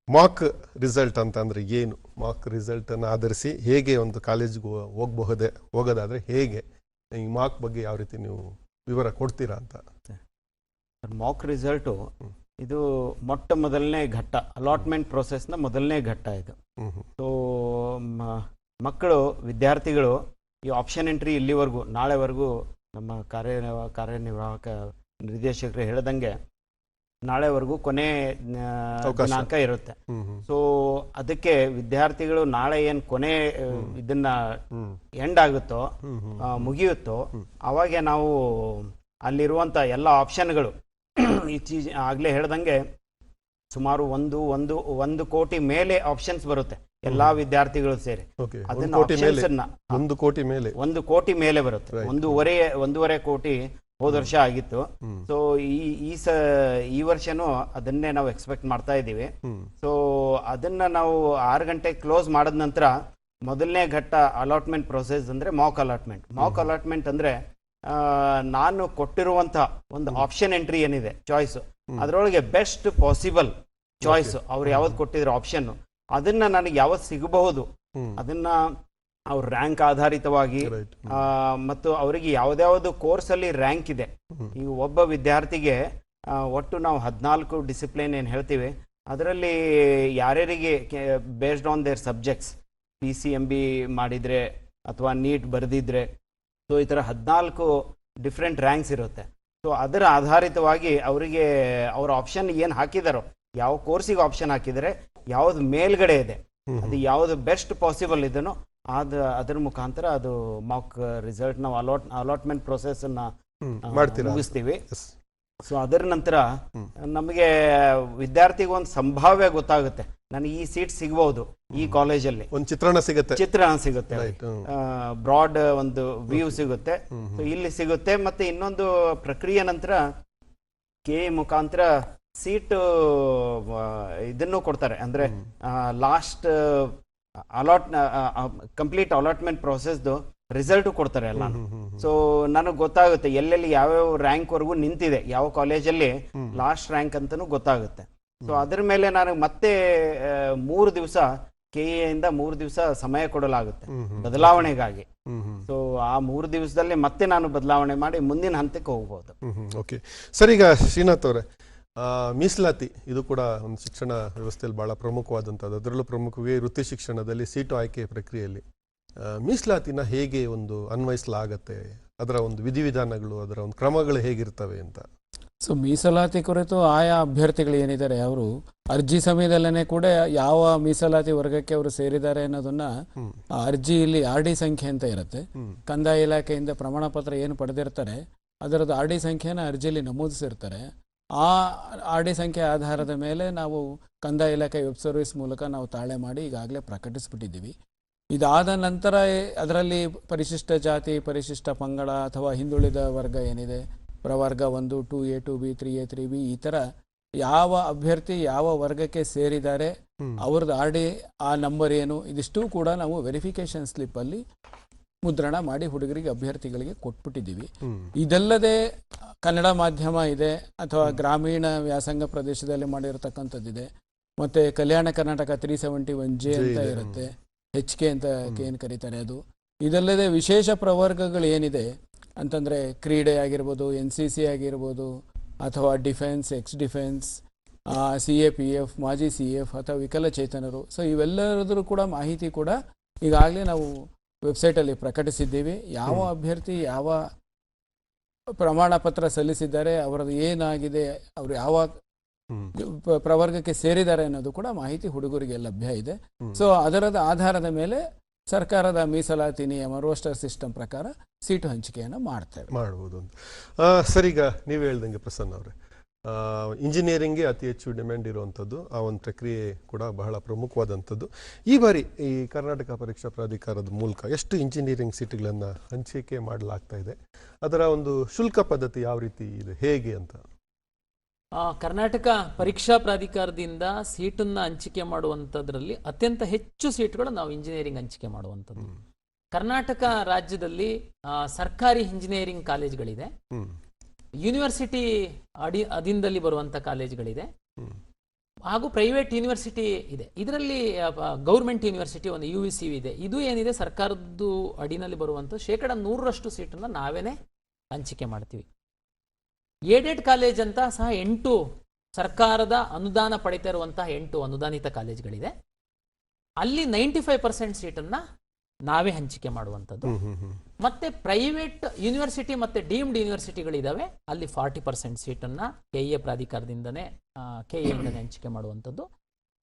Speaker 1: ಮಾಕ್ ರಿಸಲ್ಟ್ ಅಂತ ಅಂದ್ರೆ ಏನು? ಮಾಕ್ ರಿಸಲ್ಟ್ ಅನ್ನು ಆಧರಿಸಿ ಹೇಗೆ ಒಂದು ಕಾಲೇಜ್ಗೆ ಹೋಗೋದಾದ್ರೆ ಹೇಗೆ, ಈ ಮಾಕ್ ಬಗ್ಗೆ ಯಾವ ರೀತಿ ನೀವು ವಿವರ ಕೊಡ್ತೀರಾ ಅಂತ?
Speaker 4: ಮಾಕ್ ರಿಸಲ್ಟು ಇದು ಮೊಟ್ಟ ಮೊದಲನೇ ಘಟ್ಟ, ಅಲಾಟ್ಮೆಂಟ್ ಪ್ರೋಸೆಸ್ನ ಮೊದಲನೇ ಘಟ್ಟ ಇದು. ಸೊ ಮಕ್ಕಳು, ವಿದ್ಯಾರ್ಥಿಗಳು ಈ ಆಪ್ಷನ್ ಎಂಟ್ರಿ ಇಲ್ಲಿವರೆಗೂ, ನಾಳೆವರೆಗೂ ನಮ್ಮ ಕಾರ್ಯನಿರ್ವಾಹಕ ನಿರ್ದೇಶಕರು ಹೇಳ್ದಂಗೆ ನಾಳೆವರೆಗೂ ಕೊನೆ ದಿನಾಂಕ ಇರುತ್ತೆ. ಸೊ ಅದಕ್ಕೆ ವಿದ್ಯಾರ್ಥಿಗಳು ನಾಳೆ ಏನು ಕೊನೆ ಇದನ್ನ ಎಂಡ್ ಆಗುತ್ತೋ, ಮುಗಿಯುತ್ತೋ, ಅವಾಗೆ ನಾವು ಅಲ್ಲಿರುವಂಥ ಎಲ್ಲ ಆಪ್ಷನ್ಗಳು ಆಗಲೇ ಹೇಳ್ದಂಗೆ ಸುಮಾರು ಒಂದು ಕೋಟಿ ಮೇಲೆ ಆಪ್ಷನ್ಸ್ ಬರುತ್ತೆ ಎಲ್ಲಾ ವಿದ್ಯಾರ್ಥಿಗಳು ಸೇರಿ. ಅದನ್ನ ಒಂದು ಕೋಟಿ ಮೇಲೆ ಬರುತ್ತೆ. ಒಂದೂವರೆ ಕೋಟಿ ಹೋದ ವರ್ಷ ಆಗಿತ್ತು. ಸೊ ಈ ವರ್ಷನೂ ಅದನ್ನೇ ನಾವು ಎಕ್ಸ್ಪೆಕ್ಟ್ ಮಾಡ್ತಾ ಇದ್ದೀವಿ. ಸೊ ಅದನ್ನ ನಾವು 6 ಗಂಟೆಗೆ ಕ್ಲೋಸ್ ಮಾಡಿದ ನಂತರ ಮೊದಲನೇ ಘಟ್ಟ ಅಲಾಟ್ಮೆಂಟ್ ಪ್ರೊಸೆಸ್ ಅಂದ್ರೆ ಮಾಕ್ ಅಲಾಟ್ಮೆಂಟ್ ಅಂದ್ರೆ ನಾನು ಕೊಟ್ಟಿರುವಂತಹ ಒಂದು ಆಪ್ಷನ್ ಎಂಟ್ರಿ ಏನಿದೆ, ಚಾಯ್ಸ್, ಅದರೊಳಗೆ ಬೆಸ್ಟ್ ಪಾಸಿಬಲ್ ಚಾಯ್ಸ್ ಅವ್ರು ಯಾವ್ದು ಕೊಟ್ಟಿದ್ರು ಆಪ್ಷನ್, ಅದನ್ನ ನನಗೆ ಯಾವತ್ತು ಸಿಗಬಹುದು, ಅದನ್ನ ಅವ್ರ ರ್ಯಾಂಕ್ ಆಧಾರಿತವಾಗಿ ಮತ್ತು ಅವರಿಗೆ ಯಾವ್ದಾವ್ದು ಕೋರ್ಸ್ ಅಲ್ಲಿ ರ್ಯಾಂಕ್ ಇದೆ. ಈಗ ಒಬ್ಬ ವಿದ್ಯಾರ್ಥಿಗೆ ಒಟ್ಟು ನಾವು 14 ಡಿಸಿಪ್ಲಿನ್ ಏನು ಹೇಳ್ತೀವಿ, ಅದರಲ್ಲಿ ಯಾರ್ಯಾರಿಗೆ based on there subjects PCMB ಮಾಡಿದ್ರೆ ಅಥವಾ ನೀಟ್ ಬರೆದಿದ್ರೆ, ಸೊ ಈ ಥರ 14 ಡಿಫ್ರೆಂಟ್ ರ್ಯಾಂಕ್ಸ್ ಇರುತ್ತೆ. ಸೊ ಅದರ ಆಧಾರಿತವಾಗಿ ಅವರಿಗೆ ಅವ್ರ ಆಪ್ಷನ್ ಏನು ಹಾಕಿದಾರೋ, ಯಾವ ಕೋರ್ಸಿಗೆ ಆಪ್ಷನ್ ಹಾಕಿದರೆ ಯಾವ್ದು ಮೇಲ್ಗಡೆ ಇದೆ, ಅದು ಯಾವ್ದು ಬೆಸ್ಟ್ ಪಾಸಿಬಲ್ ಇದನೋ ಅದ್ರ ಮುಖಾಂತರ ಅದು ಮಾಕ್ ರಿಸಲ್ಟ್ ನಾವು ಅಲಾಟ್ಮೆಂಟ್ ಪ್ರೋಸೆಸ್ ಅನ್ನ ಮುಗಿಸ್ತೀವಿ. ಸೊ ಅದರ ನಂತರ ನಮಗೆ ವಿದ್ಯಾರ್ಥಿಗೆ ಒಂದು ಸಂಭಾವ್ಯ ಗೊತ್ತಾಗುತ್ತೆ, ನನಗೆ ಈ ಸೀಟ್ ಸಿಗಬಹುದು ಈ ಕಾಲೇಜಲ್ಲಿ, ಒಂದು ಚಿತ್ರಣ ಸಿಗುತ್ತೆ, ಬ್ರಾಡ್ ಒಂದು ವ್ಯೂ ಸಿಗುತ್ತೆ, ಇಲ್ಲಿ ಸಿಗುತ್ತೆ. ಮತ್ತೆ ಇನ್ನೊಂದು ಪ್ರಕ್ರಿಯೆ ನಂತರ KE ಮುಖಾಂತರ ಸೀಟ್ ಇದನ್ನು ಕೊಡ್ತಾರೆ, ಅಂದ್ರೆ ಲಾಸ್ಟ್ ಕಂಪ್ಲೀಟ್ ಅಲಾಟ್ಮೆಂಟ್ ಪ್ರೋಸೆಸ್ದು ರಿಸಲ್ಟ್ ಕೊಡ್ತಾರೆ ಎಲ್ಲ. ಸೊ ನನಗೆ ಗೊತ್ತಾಗುತ್ತೆ ಎಲ್ಲೆಲ್ಲಿ ಯಾವ್ಯಾವ ರ್ಯಾಂಕ್ ವರೆಗೂ ನಿಂತಿದೆ, ಯಾವ ಕಾಲೇಜಲ್ಲಿ ಲಾಸ್ಟ್ ರ್ಯಾಂಕ್ ಅಂತಾನು ಗೊತ್ತಾಗುತ್ತೆ. ಸೊ ಅದ್ರ ಮೇಲೆ ನನಗೆ ಮತ್ತೆ 3 ದಿವಸ KE ಇಂದ 3 ದಿವಸ ಸಮಯ ಕೊಡಲಾಗುತ್ತೆ ಬದಲಾವಣೆಗಾಗಿ. ಸೊ ಆ 3 ದಿವಸದಲ್ಲಿ ಮತ್ತೆ ನಾನು ಬದಲಾವಣೆ ಮಾಡಿ ಮುಂದಿನ ಹಂತಕ್ಕೆ ಹೋಗ್ಬೋದು.
Speaker 1: ಓಕೆ ಸರ್, ಈಗ ಶ್ರೀನಾಥ್ ಅವರೇ, ಮೀಸಲಾತಿ ಇದು ಕೂಡ ಒಂದು ಶಿಕ್ಷಣ ವ್ಯವಸ್ಥೆಯಲ್ಲಿ ಬಹಳ ಪ್ರಮುಖವಾದಂಥದ್ದು. ಅದರಲ್ಲೂ ಪ್ರಮುಖವಾಗಿ ವೃತ್ತಿ ಶಿಕ್ಷಣದಲ್ಲಿ ಸೀಟು ಆಯ್ಕೆ ಪ್ರಕ್ರಿಯೆಯಲ್ಲಿ ಮೀಸಲಾತಿನ ಹೇಗೆ ಒಂದು ಅನ್ವಯಿಸಲಾಗತ್ತೆ, ಅದರ ಒಂದು ವಿಧಿವಿಧಾನಗಳು, ಅದರ ಒಂದು ಕ್ರಮಗಳು ಹೇಗಿರ್ತವೆ ಅಂತ?
Speaker 5: ಸೊ ಮೀಸಲಾತಿ ಕುರಿತು ಆಯಾ ಅಭ್ಯರ್ಥಿಗಳು ಏನಿದ್ದಾರೆ ಅವರು ಅರ್ಜಿ ಸಮಯದಲ್ಲೇ ಕೂಡ ಯಾವ ಮೀಸಲಾತಿ ವರ್ಗಕ್ಕೆ ಅವರು ಸೇರಿದ್ದಾರೆ ಅನ್ನೋದನ್ನ ಅರ್ಜಿಯಲ್ಲಿ RD ಸಂಖ್ಯೆ ಅಂತ ಇರುತ್ತೆ. ಕಂದಾಯ ಇಲಾಖೆಯಿಂದ ಪ್ರಮಾಣ ಪತ್ರ ಏನು ಪಡೆದಿರ್ತಾರೆ ಅದರದ್ದು RD ಸಂಖ್ಯೆನ ಅರ್ಜಿಯಲ್ಲಿ ನಮೂದಿಸಿರ್ತಾರೆ. ಆ RD ಸಂಖ್ಯೆ ಆಧಾರದ ಮೇಲೆ ನಾವು ಕಂದಾಯ ಇಲಾಖೆ ವೆಬ್ ಸರ್ವಿಸ್ ಮೂಲಕ ನಾವು ತಾಳೆ ಮಾಡಿ ಈಗಾಗಲೇ ಪ್ರಕಟಿಸ್ಬಿಟ್ಟಿದ್ದೀವಿ. ಇದಾದ ನಂತರ ಅದರಲ್ಲಿ ಪರಿಶಿಷ್ಟ ಜಾತಿ, ಪರಿಶಿಷ್ಟ ಪಂಗಡ ಅಥವಾ ಹಿಂದುಳಿದ ವರ್ಗ ಏನಿದೆ, ಪ್ರವರ್ಗ 1, 2A, 2B, 3A, 3B, ಈ ಥರ ಯಾವ ಅಭ್ಯರ್ಥಿ ಯಾವ ವರ್ಗಕ್ಕೆ ಸೇರಿದ್ದಾರೆ, ಅವ್ರದ್ದು RD ಆ ನಂಬರ್ ಏನು, ಇದಿಷ್ಟು ಕೂಡ ನಾವು ವೆರಿಫಿಕೇಶನ್ ಸ್ಲಿಪ್ಪಲ್ಲಿ ಮುದ್ರಣ ಮಾಡಿ ಹುಡುಗರಿಗೆ, ಅಭ್ಯರ್ಥಿಗಳಿಗೆ ಕೊಟ್ಬಿಟ್ಟಿದ್ದೀವಿ. ಇದಲ್ಲದೆ ಕನ್ನಡ ಮಾಧ್ಯಮ ಇದೆ ಅಥವಾ ಗ್ರಾಮೀಣ ವ್ಯಾಸಂಗ ಪ್ರದೇಶದಲ್ಲಿ ಮಾಡಿರತಕ್ಕಂಥದ್ದಿದೆ. ಮತ್ತು ಕಲ್ಯಾಣ ಕರ್ನಾಟಕ 371J ಅಂತ ಇರುತ್ತೆ, HK ಅಂತ ಏನು ಕರೀತಾರೆ ಅದು. ಇದಲ್ಲದೆ ವಿಶೇಷ ಪ್ರವರ್ಗಗಳು ಏನಿದೆ ಅಂತಂದರೆ ಕ್ರೀಡೆ ಆಗಿರ್ಬೋದು, NCC ಆಗಿರ್ಬೋದು, ಅಥವಾ ಡಿಫೆನ್ಸ್, ಎಕ್ಸ್ ಡಿಫೆನ್ಸ್, CAPF, ಮಾಜಿ CF ಅಥವಾ ವಿಕಲಚೇತನರು. ಸೊ ಇವೆಲ್ಲರದ್ದು ಕೂಡ ಮಾಹಿತಿ ಕೂಡ ಈಗಾಗಲೇ ನಾವು ವೆಬ್ಸೈಟಲ್ಲಿ ಪ್ರಕಟಿಸಿದ್ದೀವಿ. ಯಾವ ಅಭ್ಯರ್ಥಿ ಯಾವ ಪ್ರಮಾಣ ಪತ್ರ ಸಲ್ಲಿಸಿದ್ದಾರೆ, ಅವರದ್ದು ಏನಾಗಿದೆ, ಅವರು ಯಾವ ಪ್ರವರ್ಗಕ್ಕೆ ಸೇರಿದ್ದಾರೆ ಅನ್ನೋದು ಕೂಡ ಮಾಹಿತಿ ಹುಡುಗರಿಗೆ ಲಭ್ಯ ಇದೆ. ಸೊ ಅದರದ ಆಧಾರದ ಮೇಲೆ ಸರ್ಕಾರದ ಮೀಸಲಾತಿ ನಿಯಮ ರೋಸ್ಟರ್ ಸಿಸ್ಟಮ್ ಪ್ರಕಾರ ಸೀಟು ಹಂಚಿಕೆಯನ್ನು ಮಾಡಬಹುದು.
Speaker 1: ಸರ್, ಈಗ ನೀವು ಹೇಳ್ದಂಗೆ ಪ್ರಸನ್ನ ಅವರೇ, ಇಂಜಿನಿಯರಿಂಗ್ಗೆ ಅತಿ ಹೆಚ್ಚು ಡಿಮ್ಯಾಂಡ್ ಇರುವಂಥದ್ದು, ಆ ಒಂದು ಪ್ರಕ್ರಿಯೆ ಕೂಡ ಬಹಳ ಪ್ರಮುಖವಾದಂಥದ್ದು. ಈ ಬಾರಿ ಈ ಕರ್ನಾಟಕ ಪರೀಕ್ಷಾ ಪ್ರಾಧಿಕಾರದ ಮೂಲಕ ಎಷ್ಟು ಇಂಜಿನಿಯರಿಂಗ್ ಸೀಟುಗಳನ್ನು ಹಂಚಿಕೆ ಮಾಡಲಾಗ್ತಾ ಇದೆ, ಅದರ ಒಂದು ಶುಲ್ಕ ಪದ್ಧತಿ ಯಾವ ರೀತಿ ಇದೆ, ಹೇಗೆ ಅಂತ?
Speaker 2: ಕರ್ನಾಟಕ ಪರೀಕ್ಷಾ ಪ್ರಾಧಿಕಾರದಿಂದ ಸೀಟನ್ನು ಹಂಚಿಕೆ ಮಾಡುವಂಥದ್ರಲ್ಲಿ ಅತ್ಯಂತ ಹೆಚ್ಚು ಸೀಟುಗಳು ನಾವು ಇಂಜಿನಿಯರಿಂಗ್ ಹಂಚಿಕೆ ಮಾಡುವಂಥದ್ದು. ಕರ್ನಾಟಕ ರಾಜ್ಯದಲ್ಲಿ ಸರ್ಕಾರಿ ಇಂಜಿನಿಯರಿಂಗ್ ಕಾಲೇಜ್ಗಳಿದೆ, ಯೂನಿವರ್ಸಿಟಿ ಅಧೀನದಲ್ಲಿ ಬರುವಂಥ ಕಾಲೇಜ್ಗಳಿದೆ, ಹಾಗೂ ಪ್ರೈವೇಟ್ ಯೂನಿವರ್ಸಿಟಿ ಇದೆ. ಇದರಲ್ಲಿ ಗೌರ್ಮೆಂಟ್ ಯೂನಿವರ್ಸಿಟಿ ಒಂದು UVC ಇದೆ. ಇದು ಏನಿದೆ ಸರ್ಕಾರದ್ದು ಅಡಿನಲ್ಲಿ ಬರುವಂಥ 100% ಸೀಟನ್ನು ನಾವೇನೆ ಹಂಚಿಕೆ ಮಾಡ್ತೀವಿ. ಏಡೆಡ್ ಕಾಲೇಜ್ ಅಂತ ಸಹ 8 ಸರ್ಕಾರದ ಅನುದಾನ ಪಡಿತಾ ಇರುವಂತಹ 8 ಅನುದಾನಿತ ಕಾಲೇಜ್ಗಳಿದೆ. ಅಲ್ಲಿ 95% ಸೀಟನ್ನು ನಾವೇ ಹಂಚಿಕೆ ಮಾಡುವಂಥದ್ದು. ಮತ್ತೆ ಪ್ರೈವೇಟ್ ಯೂನಿವರ್ಸಿಟಿ ಮತ್ತೆ ಡೀಮ್ಡ್ ಯೂನಿವರ್ಸಿಟಿಗಳಿದಾವೆ, ಅಲ್ಲಿ 40% ಸೀಟನ್ನು KEA ಪ್ರಾಧಿಕಾರದಿಂದನೇ KEA ಹಂಚಿಕೆ ಮಾಡುವಂಥದ್ದು.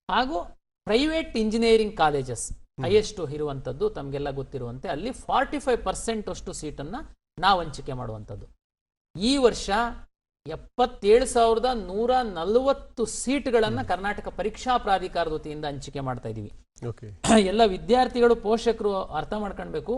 Speaker 2: ಹಾಗೂ ಪ್ರೈವೇಟ್ ಇಂಜಿನಿಯರಿಂಗ್ ಕಾಲೇಜಸ್ ಹೈಯೆಸ್ಟ್ ಇರುವಂಥದ್ದು ತಮಗೆಲ್ಲ ಗೊತ್ತಿರುವಂತೆ ಅಲ್ಲಿ 45% ಅಷ್ಟು ಸೀಟನ್ನು ನಾವು ಹಂಚಿಕೆ ಮಾಡುವಂಥದ್ದು. ಈ ವರ್ಷ 77,140 ಸೀಟ್ಗಳನ್ನು ಕರ್ನಾಟಕ ಪರೀಕ್ಷಾ ಪ್ರಾಧಿಕಾರದ ವತಿಯಿಂದ ಹಂಚಿಕೆ ಮಾಡ್ತಾ ಇದ್ದೀವಿ. ಎಲ್ಲ ವಿದ್ಯಾರ್ಥಿಗಳು ಪೋಷಕರು ಅರ್ಥ ಮಾಡ್ಕೊಳ್ಬೇಕು.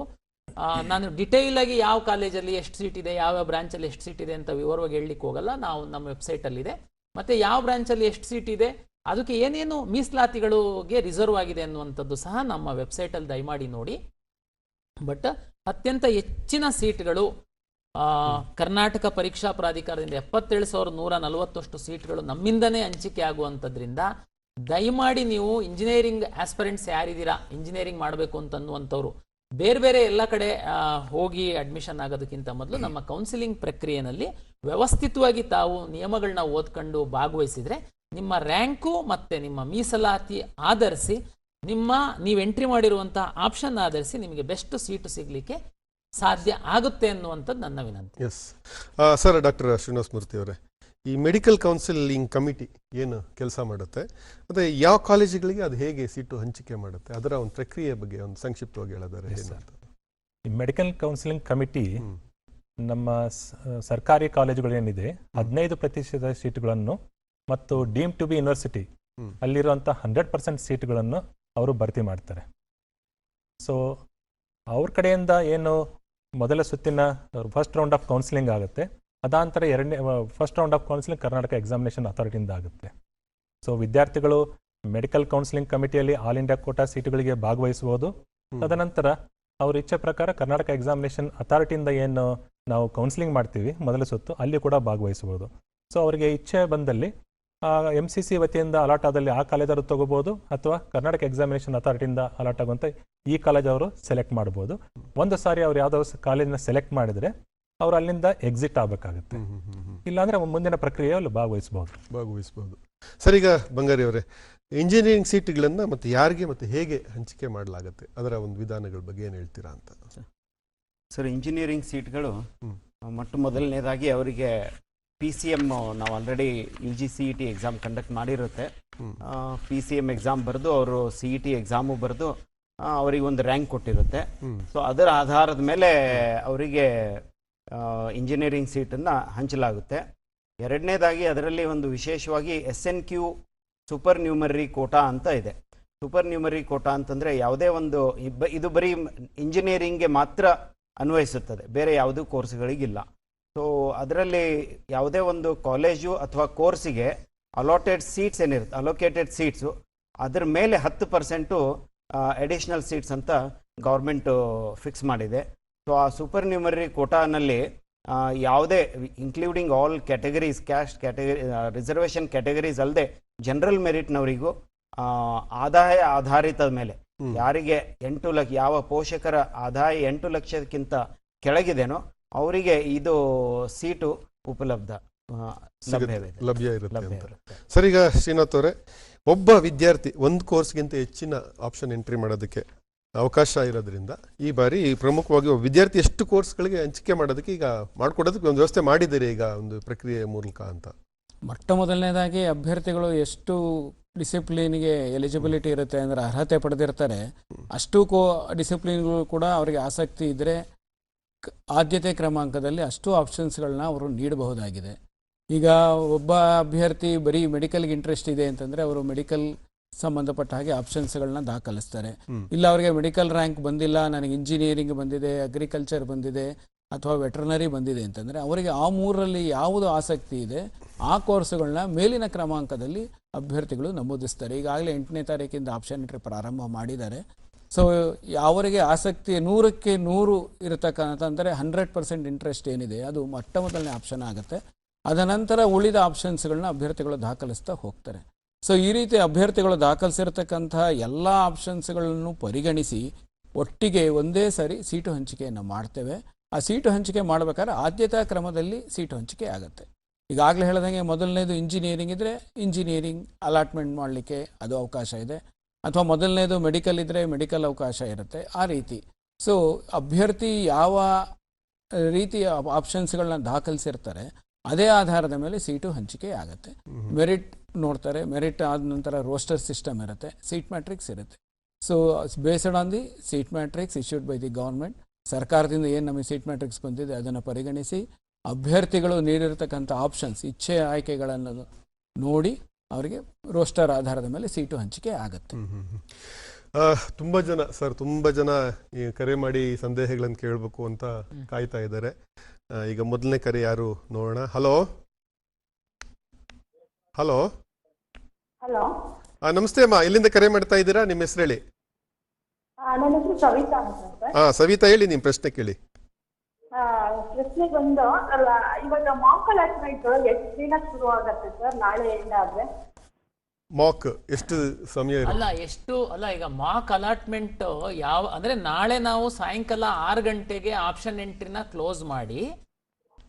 Speaker 2: ನಾನು ಡಿಟೈಲ್ ಆಗಿ ಯಾವ ಕಾಲೇಜಲ್ಲಿ ಎಷ್ಟು ಸೀಟ್ ಇದೆ, ಯಾವ ಬ್ರಾಂಚಲ್ಲಿ ಎಷ್ಟು ಸೀಟ್ ಇದೆ ಅಂತ ವಿವರವಾಗಿ ಹೇಳಲಿಕ್ಕೆ ಹೋಗಲ್ಲ. ನಾವು ನಮ್ಮ ವೆಬ್ಸೈಟಲ್ಲಿದೆ. ಮತ್ತೆ ಯಾವ ಬ್ರಾಂಚಲ್ಲಿ ಎಷ್ಟು ಸೀಟ್ ಇದೆ, ಅದಕ್ಕೆ ಏನೇನು ಮೀಸಲಾತಿಗಳಿಗೆ ರಿಸರ್ವ್ ಆಗಿದೆ ಅನ್ನುವಂಥದ್ದು ಸಹ ನಮ್ಮ ವೆಬ್ಸೈಟಲ್ಲಿ ದಯಮಾಡಿ ನೋಡಿ. ಬಟ್ ಅತ್ಯಂತ ಹೆಚ್ಚಿನ ಸೀಟ್ಗಳು ಕರ್ನಾಟಕ ಪರೀಕ್ಷಾ ಪ್ರಾಧಿಕಾರದಿಂದ 77,140 ಸೀಟ್ಗಳು ನಮ್ಮಿಂದನೇ ಹಂಚಿಕೆ ಆಗುವಂಥದ್ರಿಂದ ದಯಮಾಡಿ ನೀವು ಇಂಜಿನಿಯರಿಂಗ್ ಆಸ್ಪರೆಂಟ್ಸ್ ಯಾರಿದ್ದೀರಾ, ಇಂಜಿನಿಯರಿಂಗ್ ಮಾಡಬೇಕು ಅಂತನ್ನುವಂಥವ್ರು ಬೇರೆ ಬೇರೆ ಎಲ್ಲ ಕಡೆ ಹೋಗಿ ಅಡ್ಮಿಷನ್ ಆಗೋದಕ್ಕಿಂತ ಮೊದಲು ನಮ್ಮ ಕೌನ್ಸಿಲಿಂಗ್ ಪ್ರಕ್ರಿಯೆಯಲ್ಲಿ ವ್ಯವಸ್ಥಿತವಾಗಿ ತಾವು ನಿಯಮಗಳನ್ನ ಓದ್ಕೊಂಡು ಭಾಗವಹಿಸಿದ್ರೆ ನಿಮ್ಮ ರ್ಯಾಂಕು ಮತ್ತೆ ನಿಮ್ಮ ಮೀಸಲಾತಿ ಆಧರಿಸಿ ನೀವು ಎಂಟ್ರಿ ಮಾಡಿರುವಂತಹ ಆಪ್ಷನ್ ಆಧರಿಸಿ ನಿಮಗೆ ಬೆಸ್ಟ್ ಸೀಟು ಸಿಗಲಿಕ್ಕೆ ಸಾಧ್ಯ ಆಗುತ್ತೆ ಅನ್ನುವಂಥದ್ದು ನನ್ನ ವಿನಂತಿ.
Speaker 1: Yes sir, doctor Srinivasa Murthy ಅವರೇ, ಈ ಮೆಡಿಕಲ್ ಕೌನ್ಸಿಲಿಂಗ್ ಕಮಿಟಿ ಏನು ಕೆಲಸ ಮಾಡುತ್ತೆ, ಅದೇ ಯಾವ ಕಾಲೇಜುಗಳಿಗೆ ಅದು ಹೇಗೆ ಸೀಟು ಹಂಚಿಕೆ ಮಾಡುತ್ತೆ, ಅದರ ಒಂದು ಪ್ರಕ್ರಿಯೆ ಬಗ್ಗೆ ಒಂದು ಸಂಕ್ಷಿಪ್ತವಾಗಿ ಹೇಳಿದರೆ
Speaker 3: ಈ ಮೆಡಿಕಲ್ ಕೌನ್ಸಿಲಿಂಗ್ ಕಮಿಟಿ ನಮ್ಮ ಸರ್ಕಾರಿ ಕಾಲೇಜುಗಳೇನಿದೆ 15% ಸೀಟುಗಳನ್ನು ಮತ್ತು ಡೀಮ್ ಟು ಬಿ ಯೂನಿವರ್ಸಿಟಿ ಅಲ್ಲಿರುವಂಥ 100% ಸೀಟುಗಳನ್ನು ಅವರು ಭರ್ತಿ ಮಾಡ್ತಾರೆ. ಸೊ ಅವ್ರ ಕಡೆಯಿಂದ ಏನು ಮೊದಲ ಸುತ್ತಿನ ಫಸ್ಟ್ ರೌಂಡ್ ಆಫ್ ಕೌನ್ಸಿಲಿಂಗ್ ಆಗುತ್ತೆ, ಅದಾಂತರ first round of counselling Karnataka examination ಅಥಾರಿಟಿಯಿಂದ ಆಗುತ್ತೆ. ಸೊ ವಿದ್ಯಾರ್ಥಿಗಳು ಮೆಡಿಕಲ್ ಕೌನ್ಸಿಲಿಂಗ್ ಕಮಿಟಿಯಲ್ಲಿ ಆಲ್ ಇಂಡಿಯಾ ಕೋಟಾ ಸೀಟುಗಳಿಗೆ ಭಾಗವಹಿಸಬಹುದು. ತದನಂತರ ಅವ್ರ ಇಚ್ಛೆ ಪ್ರಕಾರ ಕರ್ನಾಟಕ ಎಕ್ಸಾಮಿನೇಷನ್ ಅಥಾರಿಟಿಯಿಂದ ಏನು ನಾವು ಕೌನ್ಸಿಲಿಂಗ್ ಮಾಡ್ತೀವಿ ಮೊದಲ ಸುತ್ತು, ಅಲ್ಲಿ ಕೂಡ ಭಾಗವಹಿಸಬಹುದು. ಸೊ ಅವರಿಗೆ ಇಚ್ಛೆ ಬಂದಲ್ಲಿ MCC ವತಿಯಿಂದ ಅಲಾಟ್ ಆದಲ್ಲಿ ಆ ಕಾಲೇಜವರು ತಗೋಬಹುದು, ಅಥವಾ ಕರ್ನಾಟಕ ಎಕ್ಸಾಮಿನೇಷನ್ ಅಥಾರಿಟಿಯಿಂದ ಅಲಾಟ್ ಆಗುವಂಥ ಈ ಕಾಲೇಜ್ ಅವರು ಸೆಲೆಕ್ಟ್ ಮಾಡ್ಬೋದು. ಒಂದು ಸಾರಿ ಅವ್ರು ಯಾವುದಾದ್ರು ಕಾಲೇಜನ್ನ ಸೆಲೆಕ್ಟ್ ಮಾಡಿದ್ರೆ ಅವ್ರು ಅಲ್ಲಿಂದ ಎಕ್ಸಿಟ್ ಆಗಬೇಕಾಗುತ್ತೆ. ಇಲ್ಲಾಂದ್ರೆ ಮುಂದಿನ ಪ್ರಕ್ರಿಯೆಯಲ್ಲಿ ಭಾಗವಹಿಸಬಹುದು.
Speaker 1: ಸರ್, ಈಗ ಬಂಗಾರಿ ಅವರೇ, ಇಂಜಿನಿಯರಿಂಗ್ ಸೀಟ್ಗಳನ್ನ ಮತ್ತೆ ಯಾರಿಗೆ ಮತ್ತೆ ಹೇಗೆ ಹಂಚಿಕೆ ಮಾಡಲಾಗುತ್ತೆ, ಅದರ ಒಂದು ವಿಧಾನಗಳ ಬಗ್ಗೆ ಏನು ಹೇಳ್ತೀರಾ ಅಂತ?
Speaker 4: ಸರ್, ಇಂಜಿನಿಯರಿಂಗ್ ಸೀಟ್ಗಳು ಮೊಟ್ಟ ಮೊದಲನೇದಾಗಿ ಅವರಿಗೆ PCM ನಾವು ಆಲ್ರೆಡಿ UGCET ಎಕ್ಸಾಮ್ ಕಂಡಕ್ಟ್ ಮಾಡಿರುತ್ತೆ. PCM ಎಕ್ಸಾಮ್ ಬರೆದು ಅವರು CET ಎಕ್ಸಾಮು ಬರೆದು ಅವರಿಗೆ ಒಂದು ರ್ಯಾಂಕ್ ಕೊಟ್ಟಿರುತ್ತೆ. ಸೊ ಅದರ ಆಧಾರದ ಮೇಲೆ ಅವರಿಗೆ ಇಂಜಿನಿಯರಿಂಗ್ ಸೀಟನ್ನು ಹಂಚಲಾಗುತ್ತೆ. ಎರಡನೇದಾಗಿ ಅದರಲ್ಲಿ ಒಂದು ವಿಶೇಷವಾಗಿ SNQ ಸೂಪರ್ ನ್ಯೂಮರಿ ಕೋಟಾ ಅಂತ ಇದೆ. ಸೂಪರ್ ನ್ಯೂಮರಿ ಕೋಟಾ ಅಂತಂದರೆ ಯಾವುದೇ ಒಂದು ಇದು ಬರೀ ಇಂಜಿನಿಯರಿಂಗ್ಗೆ ಮಾತ್ರ ಅನ್ವಯಿಸುತ್ತದೆ, ಬೇರೆ ಯಾವುದೂ ಕೋರ್ಸ್ಗಳಿಗಿಲ್ಲ. ಸೊ ಅದರಲ್ಲಿ ಯಾವುದೇ ಒಂದು ಕಾಲೇಜು ಅಥವಾ ಕೋರ್ಸಿಗೆ ಅಲಾಟೆಡ್ ಸೀಟ್ಸ್ ಏನಿರುತ್ತೆ, ಅಲೋಕೇಟೆಡ್ ಸೀಟ್ಸು, ಅದರ ಮೇಲೆ 10% ಅಡಿಷ್ನಲ್ ಸೀಟ್ಸ್ ಅಂತ ಗೌರ್ಮೆಂಟು ಫಿಕ್ಸ್ ಮಾಡಿದೆ. ಸೊ ಆ ಸೂಪರ್ ನ್ಯೂಮರಿ ಕೋಟಾನಲ್ಲಿ ಯಾವುದೇ including all categories, caste category, reservation categories ಅಲ್ಲದೆ ಜನರಲ್ ಮೆರಿಟ್ನವರಿಗೂ ಆದಾಯ ಆಧಾರಿತದ ಮೇಲೆ ಯಾರಿಗೆ 8 ಲಕ್ಷ, ಯಾವ ಪೋಷಕರ ಆದಾಯ 8 ಲಕ್ಷಕ್ಕಿಂತ ಕೆಳಗಿದೆನೋ ಅವರಿಗೆ ಇದು ಸೀಟು
Speaker 1: ಲಭ್ಯ ಇರುತ್ತೆ. ಸರ್, ಈಗ ಶ್ರೀನಾಥ್ ಅವರೇ, ಒಬ್ಬ ವಿದ್ಯಾರ್ಥಿ ಒಂದು ಕೋರ್ಸ್ಗಿಂತ ಹೆಚ್ಚಿನ ಆಪ್ಷನ್ ಎಂಟ್ರಿ ಮಾಡೋದಕ್ಕೆ ಅವಕಾಶ ಇರೋದ್ರಿಂದ ಈ ಬಾರಿ ಪ್ರಮುಖವಾಗಿ ವಿದ್ಯಾರ್ಥಿ ಎಷ್ಟು ಕೋರ್ಸ್ಗಳಿಗೆ ಹಂಚಿಕೆ ಮಾಡೋದಕ್ಕೆ ಈಗ ಮಾಡಿಕೊಡೋದಕ್ಕೆ ಒಂದು ವ್ಯವಸ್ಥೆ ಮಾಡಿದ್ದೀರಿ ಈಗ ಒಂದು ಪ್ರಕ್ರಿಯೆಯ ಮೂಲಕ ಅಂತ?
Speaker 5: ಮೊಟ್ಟ ಮೊದಲನೇದಾಗಿ ಅಭ್ಯರ್ಥಿಗಳು ಎಷ್ಟು ಡಿಸಿಪ್ಲಿನ್ಗೆ ಎಲಿಜಿಬಿಲಿಟಿ ಇರುತ್ತೆ ಅಂದರೆ ಅರ್ಹತೆ ಪಡೆದಿರ್ತಾರೆ, ಅಷ್ಟು ಡಿಸಿಪ್ಲಿನ್ಗಳು ಕೂಡ ಅವರಿಗೆ ಆಸಕ್ತಿ ಇದ್ದರೆ ಆದ್ಯತೆ ಕ್ರಮಾಂಕದಲ್ಲಿ ಅಷ್ಟು ಆಪ್ಷನ್ಸ್ಗಳನ್ನ ಅವರು ನೀಡಬಹುದಾಗಿದೆ. ಈಗ ಒಬ್ಬ ಅಭ್ಯರ್ಥಿ ಬರೀ ಮೆಡಿಕಲ್ಗೆ ಇಂಟ್ರೆಸ್ಟ್ ಇದೆ ಅಂತಂದರೆ ಅವರು ಮೆಡಿಕಲ್ ಸಂಬಂಧಪಟ್ಟ ಹಾಗೆ ಆಪ್ಷನ್ಸ್ಗಳನ್ನ ದಾಖಲಿಸ್ತಾರೆ. ಇಲ್ಲ ಅವರಿಗೆ ಮೆಡಿಕಲ್ ರ್ಯಾಂಕ್ ಬಂದಿಲ್ಲ, ನನಗೆ ಇಂಜಿನಿಯರಿಂಗ್ ಬಂದಿದೆ, ಅಗ್ರಿಕಲ್ಚರ್ ಬಂದಿದೆ ಅಥವಾ ವೆಟರ್ನರಿ ಬಂದಿದೆ ಅಂತಂದರೆ ಅವರಿಗೆ ಆ ಮೂರರಲ್ಲಿ ಯಾವುದು ಆಸಕ್ತಿ ಇದೆ ಆ ಕೋರ್ಸ್ಗಳನ್ನ ಮೇಲಿನ ಕ್ರಮಾಂಕದಲ್ಲಿ ಅಭ್ಯರ್ಥಿಗಳು ನಮೂದಿಸ್ತಾರೆ. ಈಗಾಗಲೇ 8ನೇ ತಾರೀಕಿಂದ ಆಪ್ಷನ್ ಎಂಟ್ರಿ ಪ್ರಾರಂಭ ಮಾಡಿದ್ದಾರೆ. ಸೊ ಅವರಿಗೆ ಆಸಕ್ತಿ 100ಕ್ಕೆ 100 ಇರತಕ್ಕಂಥ ಅಂದರೆ 100% ಇಂಟ್ರೆಸ್ಟ್ ಏನಿದೆ ಅದು ಮೊಟ್ಟ ಮೊದಲನೇ ಆಪ್ಷನ್ ಆಗುತ್ತೆ. ಅದನಂತರ ಉಳಿದ ಆಪ್ಷನ್ಸ್ಗಳನ್ನ ಅಭ್ಯರ್ಥಿಗಳು ದಾಖಲಿಸ್ತಾ ಹೋಗ್ತಾರೆ. ಸೊ ಈ ರೀತಿ ಅಭ್ಯರ್ಥಿಗಳು ದಾಖಲಿಸಿರ್ತಕ್ಕಂತಹ ಎಲ್ಲ ಆಪ್ಷನ್ಸ್ಗಳನ್ನು ಪರಿಗಣಿಸಿ ಒಟ್ಟಿಗೆ ಒಂದೇ ಸಾರಿ ಸೀಟು ಹಂಚಿಕೆಯನ್ನು ಮಾಡ್ತೇವೆ. ಆ ಸೀಟು ಹಂಚಿಕೆ ಮಾಡಬೇಕಾದ್ರೆ ಆದ್ಯತಾ ಕ್ರಮದಲ್ಲಿ ಸೀಟು ಹಂಚಿಕೆ ಆಗುತ್ತೆ. ಈಗಾಗಲೇ ಹೇಳ್ದಂಗೆ ಮೊದಲನೇದು ಇಂಜಿನಿಯರಿಂಗ್ ಇದ್ದರೆ ಇಂಜಿನಿಯರಿಂಗ್ ಅಲಾಟ್ಮೆಂಟ್ ಮಾಡಲಿಕ್ಕೆ ಅದು ಅವಕಾಶ ಇದೆ, ಅಥವಾ ಮೊದಲನೇದು ಮೆಡಿಕಲ್ ಇದ್ದರೆ ಮೆಡಿಕಲ್ ಅವಕಾಶ ಇರುತ್ತೆ. ಆ ರೀತಿ ಸೊ ಅಭ್ಯರ್ಥಿ ಯಾವ ರೀತಿಯ ಆಪ್ಷನ್ಸ್ಗಳನ್ನ ದಾಖಲಿಸಿರ್ತಾರೆ ಅದೇ ಆಧಾರದ ಮೇಲೆ ಸೀಟು ಹಂಚಿಕೆ ಆಗುತ್ತೆ. ಮೆರಿಟ್ ನೋಡ್ತಾರೆ, ಮೆರಿಟ್ ಆದ ನಂತರ ರೋಸ್ಟರ್ ಸಿಸ್ಟಮ್ ಇರುತ್ತೆ, ಸೀಟ್ ಮ್ಯಾಟ್ರಿಕ್ಸ್ ಇರುತ್ತೆ. So based on the seat matrix issued by the government, ಸರ್ಕಾರದಿಂದ ಏನು ನಮಗೆ ಸೀಟ್ ಮ್ಯಾಟ್ರಿಕ್ಸ್ ಬಂದಿದೆ ಅದನ್ನು ಪರಿಗಣಿಸಿ ಅಭ್ಯರ್ಥಿಗಳು ನೀಡಿರತಕ್ಕಂಥ ಆಪ್ಷನ್ಸ್ ಇಚ್ಛೆ ಆಯ್ಕೆಗಳನ್ನು ನೋಡಿ ಅವರಿಗೆ ರೋಸ್ಟರ್ ಆಧಾರದ ಮೇಲೆ ಸೀಟು ಹಂಚಿಕೆ ಆಗುತ್ತೆ.
Speaker 1: ತುಂಬ ಜನ ಈ ಕರೆ ಮಾಡಿ ಸಂದೇಹಗಳನ್ನು ಕೇಳಬೇಕು ಅಂತ ಕಾಯ್ತಾ ಇದ್ದಾರೆ. ಈಗ ಮೊದಲನೇ ಕರೆ ಯಾರು ನೋಡೋಣ. ಹಲೋ ಹಲೋ
Speaker 6: ಹಲೋ,
Speaker 1: ನಮಸ್ತೆ ಅಮ್ಮ, ಎಲ್ಲಿಂದ ಕರೆ ಮಾಡ್ತಾ ಇದ್ದೀರಾ? ನಿಮ್ಮ ಹೆಸರು ಹೇಳಿ.
Speaker 6: ನನ್ನ ಹೆಸರು ಸವಿತಾ ಅಂತ ಸರ್.
Speaker 1: ಸವಿತಾ, ಹೇಳಿ ನಿಮ್ಮ ಪ್ರಶ್ನೆ ಕೇಳಿ.
Speaker 6: ಪ್ರಶ್ನೆ ಬಂದು ಅಲ್ಲ, ಇವಾಗ ಮಾಕ್ ಅಲಾಟ್ಮೆಂಟ್ ಎಷ್ಟು ದಿನ ಶುರು ಆಗತ್ತೆ ಸರ್? ನಾಳೆಯಿಂದ ಆದ್ರೆ
Speaker 1: ಮಾಕ್ ಎಷ್ಟು ಸಮಯ
Speaker 2: ಈಗ ಮಾಕ್ ಅಲಾಟ್ಮೆಂಟ್ ಅಂದ್ರೆ ನಾಳೆ ನಾವು ಸಾಯಂಕಾಲ 6 ಗಂಟೆಗೆ ಆಪ್ಷನ್ ಎಂಟ್ರಿನ ಕ್ಲೋಸ್ ಮಾಡಿ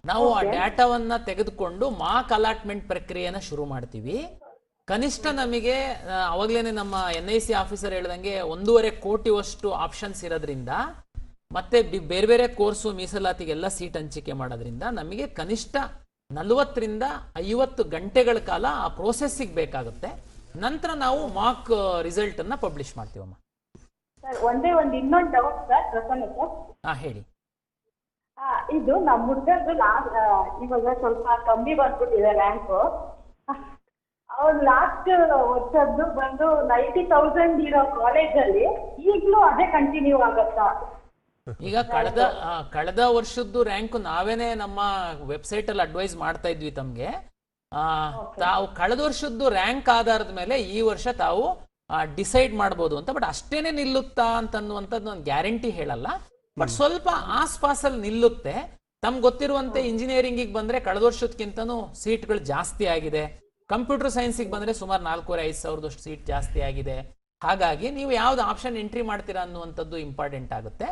Speaker 2: ನಾವು ಆ ಡಾಟಾವನ್ನ ತೆಗೆದುಕೊಂಡು ಮಾಕ್ ಅಲಾಟ್ಮೆಂಟ್ ಪ್ರಕ್ರಿಯೆನ ಶುರು ಮಾಡ್ತೀವಿ. ಕನಿಷ್ಠ ನಮಗೆ ಅವಾಗ್ಲೇನೆ ನಮ್ಮ NIC ಆಫೀಸರ್ ಹೇಳ್ದಂಗೆ 1.5 ಕೋಟಿಯಷ್ಟು ಆಪ್ಷನ್ಸ್ ಇರೋದ್ರಿಂದ ಮತ್ತೆ ಬೇರೆ ಬೇರೆ ಕೋರ್ಸು ಮೀಸಲಾತಿಗೆಲ್ಲ ಸೀಟ್ ಹಂಚಿಕೆ ಮಾಡೋದ್ರಿಂದ ನಮಗೆ ಕನಿಷ್ಠ 40 ರಿಂದ 50 ಗಂಟೆಗಳ ಕಾಲ ಆ ಪ್ರೋಸೆಸ್ಸಿಗೆ ಬೇಕಾಗುತ್ತೆ. ನಂತರ ನಾವು ಮಾಕ್ ರಿಸಲ್ಟ್ ಅನ್ನ ಪಬ್ಲಿಷ್ ಮಾಡ್ತೀವಮ್ಮ.
Speaker 6: ಸರ್ ಒಂದೇ ಒಂದು ಇನ್ನೊಂದು ಡೌಟ್ ಸರ್, ಪ್ರಸನ್ನ ಸರ್.
Speaker 2: ಹೇಳಿ.
Speaker 6: ಇದು ನಮ್ಮ ಹುಡುಗದ್ದು ಇವಾಗ ಸ್ವಲ್ಪ ಕಮ್ಮಿ ಬಂದ್ಬಿಟ್ಟಿದೆ ರ್ಯಾಂಕು. ಅವ್ರು ಲಾಸ್ಟ್ ವರ್ಷದ್ದು ಬಂದು 90,000 ಇರೋ ಕಾಲೇಜಲ್ಲಿ ಈಗಲೂ ಅದೇ ಕಂಟಿನ್ಯೂ ಆಗತ್ತಾ?
Speaker 2: ಈಗ ಕಳೆದ ವರ್ಷದ್ದು ರ್ಯಾಂಕ್ ನಾವೇನೆ ನಮ್ಮ ವೆಬ್ಸೈಟ್ ಅಲ್ಲಿ ಅಡ್ವೈಸ್ ಮಾಡ್ತಾ ಇದ್ವಿ ತಮ್ಗೆ. ತಾವು ಕಳೆದ ವರ್ಷದ್ದು ರ್ಯಾಂಕ್ ಆಧಾರದ ಮೇಲೆ ಈ ವರ್ಷ ತಾವು ಡಿಸೈಡ್ ಮಾಡ್ಬೋದು ಅಂತ. ಬಟ್ ಅಷ್ಟೇನೆ ನಿಲ್ಲುತ್ತಾ ಅಂತನ್ನುವಂಥದ್ದು ನಾನು ಗ್ಯಾರಂಟಿ ಹೇಳಲ್ಲ, ಬಟ್ ಸ್ವಲ್ಪ ಆಸ್ಪಾಸಲ್ಲಿ ನಿಲ್ಲುತ್ತೆ. ತಮ್ಗೆ ಗೊತ್ತಿರುವಂತೆ ಇಂಜಿನಿಯರಿಂಗಿಗೆ ಬಂದ್ರೆ ಕಳೆದ ವರ್ಷಕ್ಕಿಂತನೂ ಸೀಟ್ಗಳು ಜಾಸ್ತಿ ಆಗಿದೆ. ಕಂಪ್ಯೂಟರ್ ಸೈನ್ಸಿಗೆ ಬಂದ್ರೆ ಸುಮಾರು 4,500 ಸಾವಿರದಷ್ಟು ಸೀಟ್ ಜಾಸ್ತಿ ಆಗಿದೆ. ಹಾಗಾಗಿ ನೀವು ಯಾವ್ದು ಆಪ್ಷನ್ ಎಂಟ್ರಿ ಮಾಡ್ತೀರಾ ಅನ್ನುವಂಥದ್ದು ಇಂಪಾರ್ಟೆಂಟ್ ಆಗುತ್ತೆ.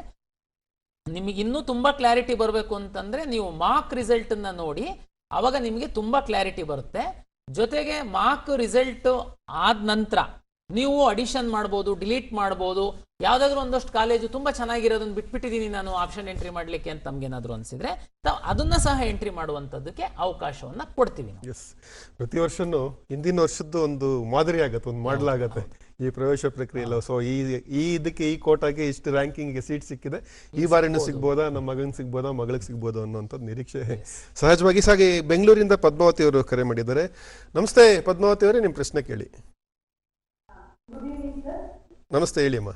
Speaker 2: ನಿಮಗೆ ಇನ್ನೂ ತುಂಬಾ ಕ್ಲಾರಿಟಿ ಬರಬೇಕು ಅಂತಂದ್ರೆ ನೀವು ಮಾರ್ಕ್ ರಿಸಲ್ಟ್ ಅನ್ನ ನೋಡಿ, ಅವಾಗ ನಿಮಗೆ ತುಂಬಾ ಕ್ಲಾರಿಟಿ ಬರುತ್ತೆ. ಜೊತೆಗೆ ಮಾರ್ಕ್ ರಿಸಲ್ಟ್ ಆದ ನಂತರ ನೀವು ಅಡಿಷನ್ ಮಾಡ್ಬೋದು, ಡಿಲೀಟ್ ಮಾಡ್ಬೋದು. ಯಾವ್ದಾದ್ರು ಒಂದಷ್ಟು ಕಾಲೇಜು ತುಂಬಾ ಚೆನ್ನಾಗಿರೋದನ್ನ ಬಿಟ್ಬಿಟ್ಟಿದೀನಿ ನಾನು ಆಪ್ಷನ್ ಎಂಟ್ರಿ ಮಾಡ್ಲಿಕ್ಕೆ ಅಂತ ತಮ್ಗೇನಾದ್ರು ಅನ್ಸಿದ್ರೆ ಅದನ್ನ ಸಹ ಎಂಟ್ರಿ ಮಾಡುವಂತದ್ದಕ್ಕೆ ಅವಕಾಶವನ್ನ ಕೊಡ್ತೀವಿ.
Speaker 1: ಪ್ರತಿ ವರ್ಷನೂ ಹಿಂದಿನ ವರ್ಷದ್ದು ಒಂದು ಮಾದರಿ ಆಗತ್ತೆ, ಒಂದು ಮಾಡಲಾಗತ್ತೆ ಈ ಪ್ರವೇಶ ಪ್ರಕ್ರಿಯೆ ಎಲ್ಲ. ಸೊ ಇದಕ್ಕೆ ಈ ಕೋಟಾಗೆ ಇಷ್ಟು ರ್ಯಾಂಕಿಂಗ್ಗೆ ಸೀಟ್ ಸಿಕ್ಕಿದೆ, ಈ ಬಾರಿನೂ ಸಿಗ್ಬೋದಾ, ನಮ್ಮ ಮಗನಿಗೆ ಸಿಗ್ಬೋದಾ, ಮಗಳಿಗೆ ಸಿಗ್ಬೋದಾ ಅನ್ನೋಂಥದ್ದು ನಿರೀಕ್ಷೆ ಸಹಜವಾಗಿ ಸಾಗಿ. ಬೆಂಗಳೂರಿಂದ ಪದ್ಮಾವತಿ ಅವರು ಕರೆ ಮಾಡಿದ್ದಾರೆ. ನಮಸ್ತೆ ಪದ್ಮಾವತಿ ಅವರೇ, ನಿಮ್ಮ ಪ್ರಶ್ನೆ ಕೇಳಿ. ನಮಸ್ತೆ, ಹೇಳಿ ಅಮ್ಮ.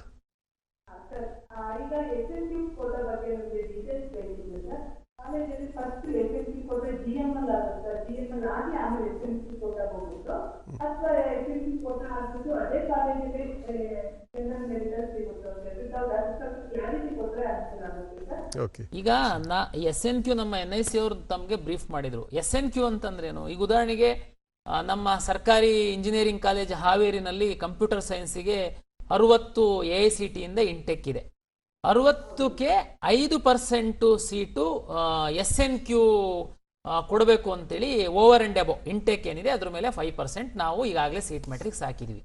Speaker 2: ಈಗ SNQ ನಮ್ಮ NIC ಅವರು ತಮ್ಗೆ ಬ್ರೀಫ್ ಮಾಡಿದ್ರು. SNQ ಅಂತಂದ್ರೇನು? ಈಗ ಉದಾಹರಣೆಗೆ ನಮ್ಮ ಸರ್ಕಾರಿ ಇಂಜಿನಿಯರಿಂಗ್ ಕಾಲೇಜ್ ಹಾವೇರಿನಲ್ಲಿ ಕಂಪ್ಯೂಟರ್ ಸೈನ್ಸಿಗೆ 60 AICT ಇಂದ ಇಂಟೆಕ್ ಇದೆ. 60ಕ್ಕೆ 5% ಸೀಟು SNQ ಕೊಡಬೇಕು ಅಂತೇಳಿ ಓವರ್ ಅಂಡ್ ಅಬೋ ಇಂಟೆಕ್ ಏನಿದೆ ಅದ್ರ ಮೇಲೆ 5% ನಾವು ಈಗಾಗಲೇ ಸೀಟ್ ಮ್ಯಾಟ್ರಿಕ್ಸ್ ಹಾಕಿದ್ವಿ.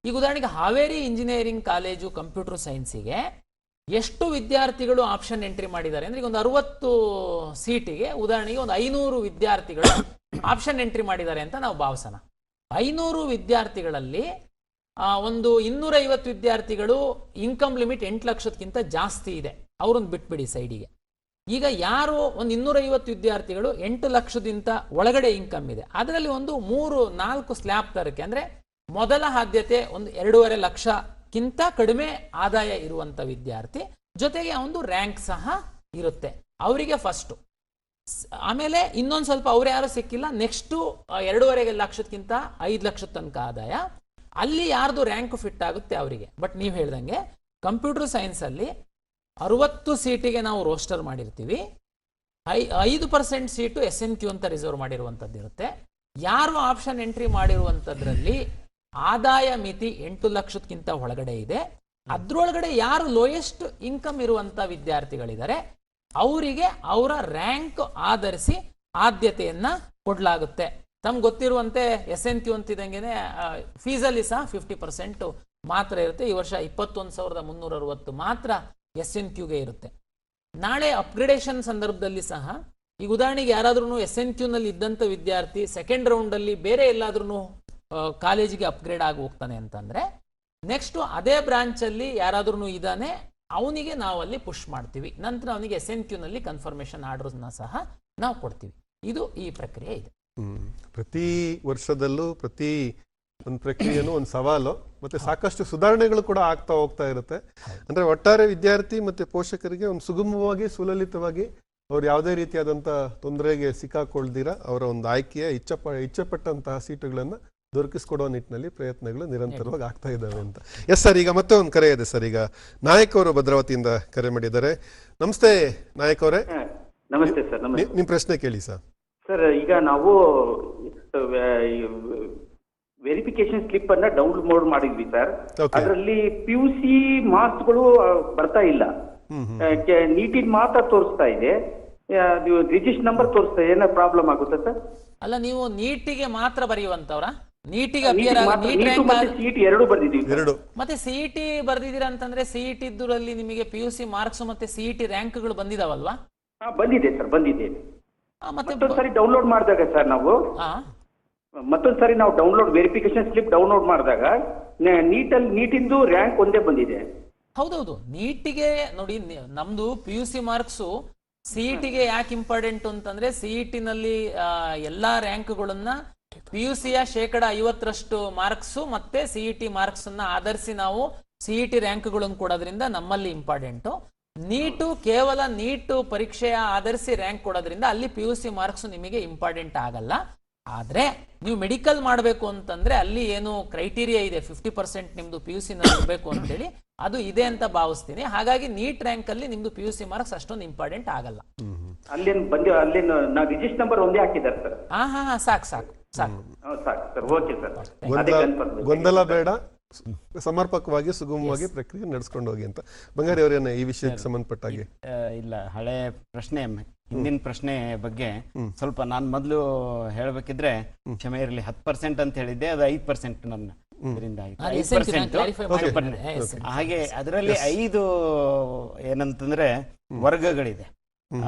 Speaker 2: ಈಗ ಉದಾಹರಣೆಗೆ ಹಾವೇರಿ ಇಂಜಿನಿಯರಿಂಗ್ ಕಾಲೇಜು ಕಂಪ್ಯೂಟರ್ ಸೈನ್ಸಿಗೆ ಎಷ್ಟು ವಿದ್ಯಾರ್ಥಿಗಳು ಆಪ್ಷನ್ ಎಂಟ್ರಿ ಮಾಡಿದ್ದಾರೆ ಅಂದ್ರೆ, ಈಗ ಒಂದು 60 ಸೀಟಿಗೆ ಉದಾಹರಣೆಗೆ ಒಂದು 500 ವಿದ್ಯಾರ್ಥಿಗಳು ಆಪ್ಷನ್ ಎಂಟ್ರಿ ಮಾಡಿದ್ದಾರೆ ಅಂತ ನಾವು ಭಾವಿಸೋಣ. 500 ವಿದ್ಯಾರ್ಥಿಗಳಲ್ಲಿ ಒಂದು 250 ವಿದ್ಯಾರ್ಥಿಗಳು ಇನ್ಕಮ್ ಲಿಮಿಟ್ 8 ಲಕ್ಷಕ್ಕಿಂತ ಜಾಸ್ತಿ ಇದೆ, ಅವ್ರನ್ನ ಬಿಟ್ಬಿಡಿ ಸೈಡಿಗೆ. ಈಗ ಯಾರು ಒಂದು 250 ವಿದ್ಯಾರ್ಥಿಗಳು 8 ಲಕ್ಷದಿಂದ ಒಳಗಡೆ ಇನ್ಕಮ್ ಇದೆ, ಅದರಲ್ಲಿ ಒಂದು 3-4 ಸ್ಲ್ಯಾಬ್ ತರಕ್ಕೆ ಅಂದ್ರೆ ಮೊದಲ ಆದ್ಯತೆ ಒಂದು 2.5 ಲಕ್ಷಕ್ಕಿಂತ ಕಡಿಮೆ ಆದಾಯ ಇರುವಂತ ವಿದ್ಯಾರ್ಥಿ, ಜೊತೆಗೆ ಒಂದು ರ್ಯಾಂಕ್ ಸಹ ಇರುತ್ತೆ, ಅವರಿಗೆ ಫಸ್ಟ್. ಆಮೇಲೆ ಇನ್ನೊಂದು ಸ್ವಲ್ಪ ಅವ್ರು ಯಾರು ಸಿಕ್ಕಿಲ್ಲ, ನೆಕ್ಸ್ಟ್ 2.5 ಲಕ್ಷಕ್ಕಿಂತ 5 ಲಕ್ಷದ ತನಕ ಆದಾಯ, ಅಲ್ಲಿ ಯಾರ್ದು ರ್ಯಾಂಕ್ ಫಿಟ್ ಆಗುತ್ತೆ ಅವರಿಗೆ. ಬಟ್ ನೀವು ಹೇಳ್ದಂಗೆ ಕಂಪ್ಯೂಟರ್ ಸೈನ್ಸ್ ಅಲ್ಲಿ 60 ಸೀಟಿಗೆ ನಾವು ರೋಸ್ಟರ್ ಮಾಡಿರ್ತೀವಿ, 5% ಸೀಟು SNQ ಅಂತ ರಿಸರ್ವ್ ಮಾಡಿರುವಂಥದ್ದು ಇರುತ್ತೆ. ಯಾರು ಆಪ್ಷನ್ ಎಂಟ್ರಿ ಮಾಡಿರುವಂಥದ್ರಲ್ಲಿ ಆದಾಯ ಮಿತಿ 8 ಲಕ್ಷಕ್ಕಿಂತ ಒಳಗಡೆ ಇದೆ. ಅದ್ರೊಳಗಡೆ ಯಾರು ಲೋಯೆಸ್ಟ್ ಇನ್ಕಮ್ ಇರುವಂತ ವಿದ್ಯಾರ್ಥಿಗಳಿದ್ದಾರೆ ಅವರಿಗೆ ಅವರ ರ್ಯಾಂಕ್ ಆಧರಿಸಿ ಆದ್ಯತೆಯನ್ನ ಕೊಡಲಾಗುತ್ತೆ. ತಮ್ಗೆ ಗೊತ್ತಿರುವಂತೆ SNQ ಅಂತಿದಂಗೆನೆ ಫೀಸಲ್ಲಿ ಸಹ 50% ಮಾತ್ರ ಇರುತ್ತೆ. ಈ ವರ್ಷ 21,360 ಮಾತ್ರ SNQಗೆ ಇರುತ್ತೆ. ನಾಳೆ ಅಪ್ಗ್ರೇಡೇಷನ್ ಸಂದರ್ಭದಲ್ಲಿ ಸಹ ಈಗ ಉದಾಹರಣೆಗೆ ಯಾರಾದ್ರೂ SNQ ನಲ್ಲಿ ಇದ್ದಂತ ವಿದ್ಯಾರ್ಥಿ ಸೆಕೆಂಡ್ ರೌಂಡ್ ಅಲ್ಲಿ ಬೇರೆ ಎಲ್ಲಾದ್ರೂ ಕಾಲೇಜಿಗೆ ಅಪ್ಗ್ರೇಡ್ ಆಗಿ ಹೋಗ್ತಾನೆ ಅಂತಂದ್ರೆ ನೆಕ್ಸ್ಟ್ ಅದೇ ಬ್ರಾಂಚ್ ಅಲ್ಲಿ ಯಾರಾದ್ರೂ ಇದ್ದಾನೆ ಅವನಿಗೆ ನಾವು ಅಲ್ಲಿ ಪುಷ್ ಮಾಡ್ತೀವಿ. ನಂತರ ಅವನಿಗೆ SNQ ನಲ್ಲಿ ಕನ್ಫರ್ಮೇಶನ್ ಆರ್ಡರ್ಸ್ನ ಸಹ ನಾವು ಕೊಡ್ತೀವಿ. ಇದು ಈ ಪ್ರಕ್ರಿಯೆ ಇದೆ.
Speaker 1: ಪ್ರತಿ ವರ್ಷದಲ್ಲೂ ಪ್ರತಿ ಒಂದು ಪ್ರಕ್ರಿಯೆನೂ ಒಂದು ಸವಾಲು ಮತ್ತೆ ಸಾಕಷ್ಟು ಸುಧಾರಣೆಗಳು ಕೂಡ ಆಗ್ತಾ ಹೋಗ್ತಾ ಇರುತ್ತೆ. ಅಂದ್ರೆ ಒಟ್ಟಾರೆ ವಿದ್ಯಾರ್ಥಿ ಮತ್ತೆ ಪೋಷಕರಿಗೆ ಒಂದು ಸುಗಮವಾಗಿ ಸುಲಲಿತವಾಗಿ ಅವ್ರು ಯಾವುದೇ ರೀತಿಯಾದಂಥ ತೊಂದರೆಗೆ ಸಿಕ್ಕಾಕೊಳ್ದಿರ ಅವರ ಒಂದು ಆಯ್ಕೆಯ ಇಚ್ಛೆಪಟ್ಟಂತಹ ಸೀಟುಗಳನ್ನು ದೊರಕಿಸ್ಕೊಡೋ ನಿಟ್ಟಿನಲ್ಲಿ ಪ್ರಯತ್ನಗಳು ನಿರಂತರವಾಗಿ ಆಗ್ತಾ ಇದ್ದಾವೆ ಅಂತ. ಎಸ್ ಸರ್, ಈಗ ಮತ್ತೆ ಒಂದು ಕರೆ ಇದೆ ಸರ್. ಈಗ ನಾಯಕ್ ಅವರು ಭದ್ರಾವತಿಯಿಂದ ಕರೆ ಮಾಡಿದ್ದಾರೆ. ನಮಸ್ತೆ ನಾಯಕ್ ಅವರೇ.
Speaker 7: ನಮಸ್ತೆ ಸರ್.
Speaker 1: ನಿಮ್ಮ ಪ್ರಶ್ನೆ ಕೇಳಿ ಸರ್.
Speaker 7: ಸರ್, ಈಗ ನಾವು ವೆರಿಫಿಕೇಶನ್ ಸ್ಲಿಪ್ ಅನ್ನ ಡೌನ್ಲೋಡ್ ಮಾಡಿದ್ವಿ ಸರ್. ಅದರಲ್ಲಿ PUC ಮಾರ್ಕ್ಸ್ಗಳು ಬರ್ತಾ ಇಲ್ಲ. ನೀಟಿನ ಮಾತ್ರ ತೋರಿಸ್ತಾ ಇದೆ, ರಿಜಿಸ್ಟರ್ ನಂಬರ್ ತೋರಿಸ್ತಾ ಇದೆ. ಏನೋ ಪ್ರಾಬ್ಲಮ್ ಆಗುತ್ತೆ ಸರ್?
Speaker 2: ಅಲ್ಲ, ನೀವು ನೀಟಿಗೆ ಮಾತ್ರ ಬರೆಯುವಂತವ್ರ? ನೀಟಿಗೆ ಅಪಿಯರ್
Speaker 7: CET ಎರಡು ಬರ್ದಿದ್ದೀವಿ.
Speaker 2: ಮತ್ತೆ CET ಬರ್ದಿದ್ದೀರಾ ಅಂತಂದ್ರೆ CET ಇದ್ರಲ್ಲಿ ನಿಮಗೆ PUC ಮಾರ್ಕ್ಸ್ ಮತ್ತೆ CET ರ್ಯಾಂಕ್ಗಳು ಬಂದಿದಾವಲ್ವಾ?
Speaker 7: ಬಂದಿದೆ ಸರ್, ಬಂದಿದೆ.
Speaker 2: ಮತ್ತೆ
Speaker 7: ಡೌನ್ಲೋಡ್ ಮಾಡಿದಾಗ ಸರ್ ನಾವು ಮತ್ತೊಂದ್ಸರಿ ನಾವು ಡೌನ್ಲೋಡ್ ವೆರಿಫಿಕೇಶನ್ ಸ್ಲಿಪ್ ಡೌನ್ಲೋಡ್ ಮಾಡಿದಾಗ ನೀಟಿಂದು ರ್ಯಾಂಕ್ ಒಂದೇ ಬಂದಿದೆ.
Speaker 2: ಹೌದೌದು, ನೀಟಿಗೆ ನೋಡಿ, ನಮ್ದು PUC ಮಾರ್ಕ್ಸು CETಗೆ ಯಾಕೆ ಇಂಪಾರ್ಟೆಂಟ್ ಅಂತಂದ್ರೆ CET ನಲ್ಲಿ ಎಲ್ಲಾ ರ್ಯಾಂಕ್ಗಳನ್ನ PUCಯ 50% ಮಾರ್ಕ್ಸ್ ಮತ್ತೆ CET ಮಾರ್ಕ್ಸ್ ಅನ್ನ ಆಧರಿಸಿ ನಾವು CET ರ್ಯಾಂಕ್ಗಳನ್ನು ಕೊಡೋದ್ರಿಂದ ನಮ್ಮಲ್ಲಿ ಇಂಪಾರ್ಟೆಂಟು. ನೀಟು ಕೇವಲ ನೀಟು ಪರೀಕ್ಷೆಯ ಆಧರಿಸಿ ರ್ಯಾಂಕ್ ಕೊಡೋದ್ರಿಂದ ಅಲ್ಲಿ PUC ಮಾರ್ಕ್ಸ್ ನಿಮಗೆ ಇಂಪಾರ್ಟೆಂಟ್ ಆಗಲ್ಲ. ಆದ್ರೆ ನೀವು ಮೆಡಿಕಲ್ ಮಾಡಬೇಕು ಅಂತಂದ್ರೆ ಅಲ್ಲಿ ಏನು ಕ್ರೈಟೀರಿಯಾ ಇದೆ, 50% ನಿಮ್ದು PUC ನಲ್ಲಿ ಇರಬೇಕು ಅಂತೇಳಿ, ಅದು ಇದೆ ಅಂತ ಭಾವಿಸ್ತೀನಿ. ಹಾಗಾಗಿ ನೀಟ್ ರ್ಯಾಂಕ್ ಅಲ್ಲಿ ನಿಮ್ದು PUC ಮಾರ್ಕ್ಸ್ ಅಷ್ಟೊಂದು ಇಂಪಾರ್ಟೆಂಟ್ ಆಗಲ್ಲ.
Speaker 7: ಅಲ್ಲೇನು ರಿಜಿಸ್ಟರ್ ನಂಬರ್ ಒಂದೇ ಹಾಕಿದ್ದಾರೆ ಸರ್.
Speaker 2: ಸಾಕು ಸಾಕು ಸಾಕು
Speaker 7: ಸಾಕು ಸರ್. ಓಕೆ ಸರ್,
Speaker 1: ಗೊಂದಲ ಬೇಡ, ಸಮರ್ಪಕವಾಗಿ ಸುಗಮವಾಗಿ ಪ್ರಕ್ರಿಯೆ ನಡೆಸ್ಕೊಂಡು ಹೋಗಿ ಅಂತ. ಬಂಗಾರಿ ಅವರೇನ ಈ ವಿಷಯಕ್ಕೆ ಸಂಬಂಧಪಟ್ಟಾಗೆ?
Speaker 4: ಇಲ್ಲ, ಹಳೆ ಪ್ರಶ್ನೆ, ಹಿಂದಿನ ಪ್ರಶ್ನೆ ಬಗ್ಗೆ ಸ್ವಲ್ಪ ನಾನು ಮೊದಲು ಹೇಳಬೇಕಿದ್ರೆ ಕ್ಷಮೆ ಇರಲಿ. 10% ಅಂತ ಹೇಳಿದ್ದೆ, ಅದು 5% ನನ್ನ ಇದರಿಂದ ಆಯ್ತು. ಹಾಗೆ ಅದರಲ್ಲಿ 5 ಏನಂತಂದ್ರೆ ವರ್ಗಗಳಿದೆ.